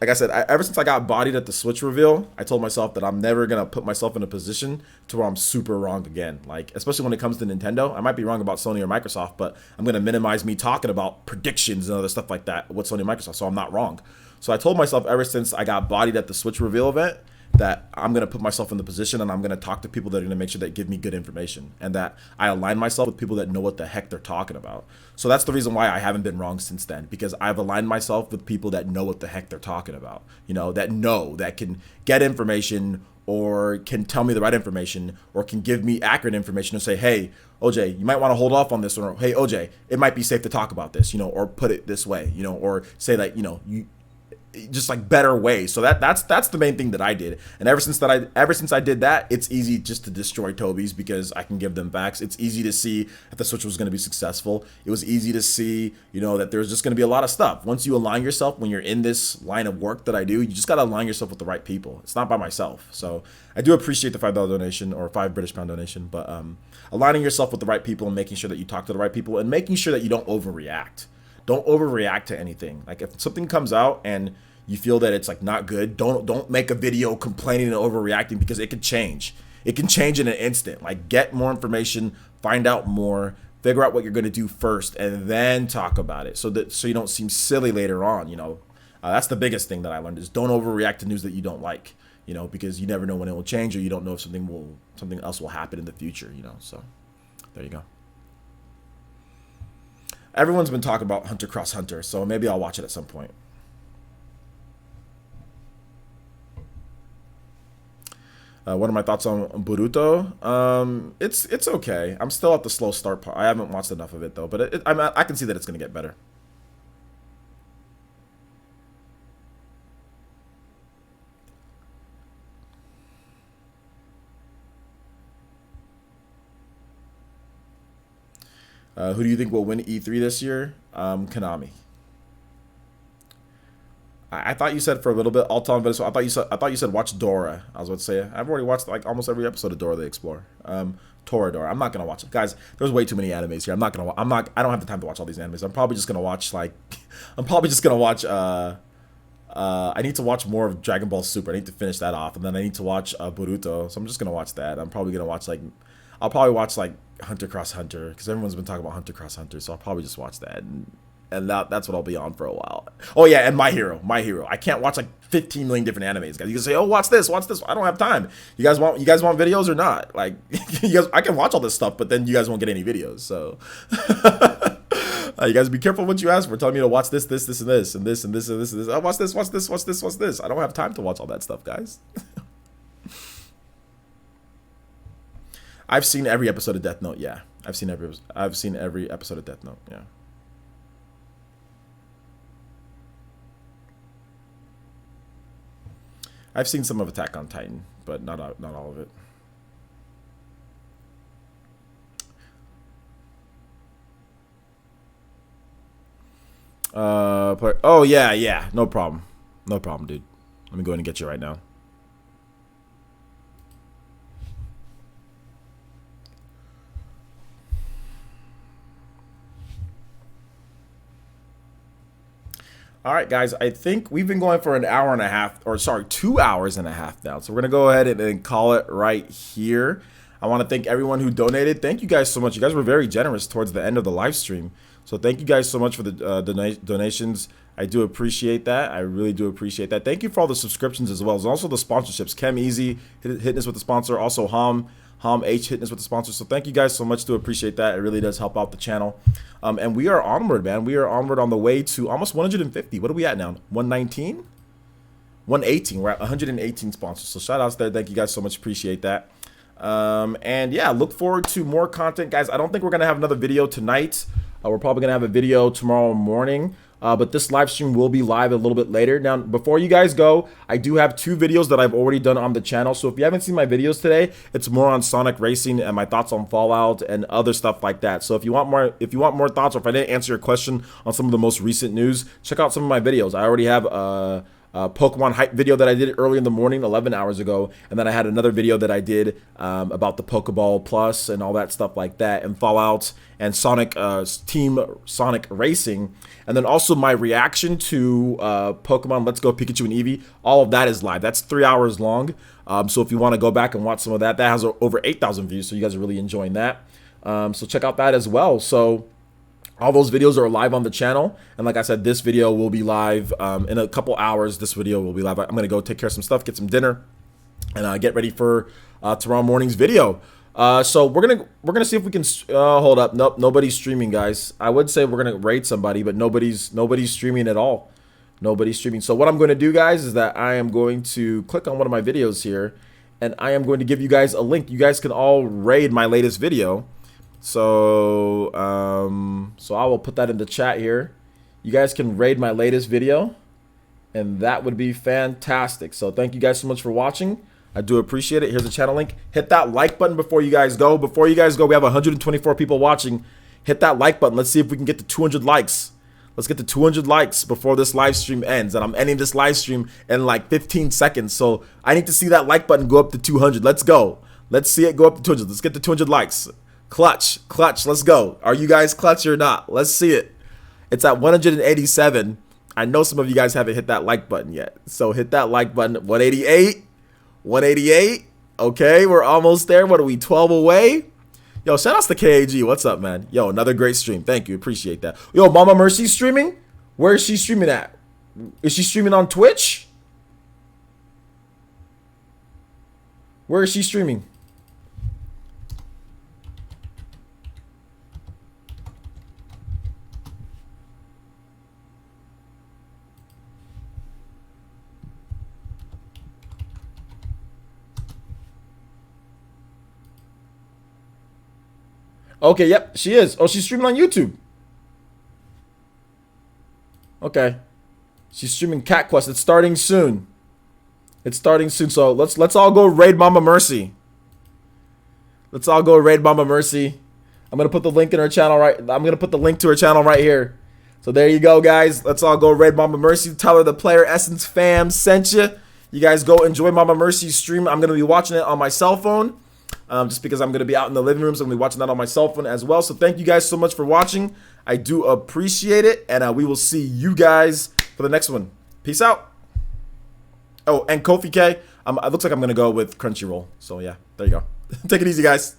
S1: like I said, ever since I got bodied at the Switch reveal, I told myself that I'm never going to put myself in a position to where I'm super wrong again. Like, especially when it comes to Nintendo. I might be wrong about Sony or Microsoft, but I'm going to minimize me talking about predictions and other stuff like that with Sony and Microsoft, so I'm not wrong. So I told myself ever since I got bodied at the Switch reveal event that I'm going to put myself in the position and I'm going to talk to people that are going to make sure that give me good information and that I align myself with people that know what the heck they're talking about. So that's the reason why I haven't been wrong since then, because I've aligned myself with people that know what the heck they're talking about, you know, that can get information or can tell me the right information or can give me accurate information and say, hey, OJ, you might want to hold off on this, or hey, OJ, it might be safe to talk about this, you know, or put it this way, you know, or say that, you know, just like better ways. So that's the main thing that I did. And ever since I did that, it's easy just to destroy Tobies because I can give them facts. It's easy to see that the Switch was going to be successful. It was easy to see, you know, that there's just going to be a lot of stuff. Once you align yourself, when you're in this line of work that I do, you just got to align yourself with the right people. It's not by myself. So I do appreciate the $5 donation or 5 British pound donation, but aligning yourself with the right people and making sure that you talk to the right people and making sure that you don't overreact. Don't overreact to anything. Like if something comes out and you feel that it's like not good, don't make a video complaining and overreacting because it could change. It can change in an instant. Like get more information, find out more, figure out what you're going to do first, and then talk about it so you don't seem silly later on. You know, that's the biggest thing that I learned is don't overreact to news that you don't like. You know, because you never know when it will change or you don't know if something else will happen in the future. You know, so there you go. Everyone's been talking about Hunter x Hunter, so maybe I'll watch it at some point. What are my thoughts on Boruto? It's okay. I'm still at the slow start part. I haven't watched enough of it though, but I can see that it's gonna get better. Who do you think will win E3 this year? Konami. I thought you said for a little bit Alton Venezuela. I thought you said watch Dora. I was about to say I've already watched like almost every episode of Dora the Explorer. Toradora. I'm not gonna watch it, guys. There's way too many animes here. I don't have the time to watch all these animes. I'm probably just gonna watch like I need to watch more of Dragon Ball Super. I need to finish that off, and then I need to watch Boruto. So I'm just gonna watch that. I'm probably gonna watch I'll probably watch like Hunter x Hunter because everyone's been talking about Hunter x Hunter. So I'll probably just watch that. And that's what I'll be on for a while. Oh yeah, and My Hero. I can't watch like 15 million different animes, guys. You can say, oh, watch this. I don't have time. You guys want videos or not? Like, I can watch all this stuff, but then you guys won't get any videos. So, you guys be careful what you ask for. Telling me to watch this, and this, and this, and this, and this, and this. Oh, watch this. I don't have time to watch all that stuff, guys. I've seen every episode of Death Note. Yeah, I've seen every episode of Death Note. Yeah. I've seen some of Attack on Titan, but not all of it. Oh yeah, no problem, dude. Let me go ahead and get you right now. All right, guys, I think we've been going for an hour and a half, or sorry, 2 hours and a half now. So we're going to go ahead and call it right here. I want to thank everyone who donated. Thank you guys so much. You guys were very generous towards the end of the live stream. So thank you guys so much for the donations. I do appreciate that. I really do appreciate that. Thank you for all the subscriptions as well as also the sponsorships. Chem Easy hitting us with the sponsor. Also Ham H hitting us with the sponsor. So thank you guys so much. Do appreciate that. It really does help out the channel. And we are onward, man. We are onward on the way to almost 150. What are we at now? 119? 118. We're at 118 sponsors. So shout outs there. Thank you guys so much. Appreciate that. And yeah, look forward to more content, guys. I don't think we're going to have another video tonight. We're probably going to have a video tomorrow morning. But this live stream will be live a little bit later. Now, before you guys go, I do have 2 videos that I've already done on the channel. So if you haven't seen my videos today, it's more on Sonic Racing and my thoughts on Fallout and other stuff like that. So if you want more thoughts, or if I didn't answer your question on some of the most recent news, check out some of my videos. I already have a Pokemon hype video that I did early in the morning 11 hours ago, and then I had another video that I did about the Pokeball Plus and all that stuff like that, and Fallout and Sonic Team Sonic Racing, and then also my reaction to Pokemon Let's Go Pikachu and Eevee. All of that is live. That's 3 hours long. So if you want to go back and watch some of that, that has over 8,000 views, so you guys are really enjoying that. So check out that as well. So all those videos are live on the channel, and like I said, this video will be live in a couple hours. This video will be live. I'm gonna go take care of some stuff, get some dinner, and get ready for tomorrow morning's video. So we're gonna see if we can hold up. Nope, nobody's streaming, guys. I would say we're gonna raid somebody, but nobody's streaming at all. Nobody's streaming. So what I'm going to do, guys, is that I am going to click on one of my videos here, and I am going to give you guys a link. You guys can all raid my latest video. So so I will put that in the chat here. You guys can raid my latest video, and that would be fantastic. So thank you guys so much for watching. I do appreciate it. Here's the channel link. Hit that like button before you guys go. Before you guys go, we have 124 people watching. Hit that like button. Let's see if we can get to 200 likes. Let's get to 200 likes before this live stream ends. And I'm ending this live stream in like 15 seconds. So I need to see that like button go up to 200. Let's go. Let's see it go up to 200. Let's get to 200 likes. Clutch, let's go. Are you guys clutch or not? Let's see it. It's at 187. I know some of you guys haven't hit that like button yet. So hit that like button. 188. 188. Okay, we're almost there. What are we, 12 away? Yo, shout outs to KAG. What's up, man? Yo, another great stream. Thank you. Appreciate that. Yo, Mama Mercy's streaming? Where is she streaming at? Is she streaming on Twitch? Where is she streaming? Okay, yep, she is. Oh, she's streaming on YouTube. Okay. She's streaming Cat Quest. It's starting soon. It's starting soon. So let's all go raid Mama Mercy. Let's all go raid Mama Mercy. I'm gonna put the link in her channel right. I'm gonna put the link to her channel right here. So there you go, guys. Let's all go raid Mama Mercy. Tell her the Player Essence fam sent you. You guys go enjoy Mama Mercy's stream. I'm gonna be watching it on my cell phone. Just because I'm going to be out in the living room, so I'm going to be watching that on my cell phone as well. So thank you guys so much for watching. I do appreciate it, and we will see you guys for the next one. Peace out. Oh, and Kofi K, it looks like I'm going to go with Crunchyroll. So yeah, there you go. Take it easy, guys.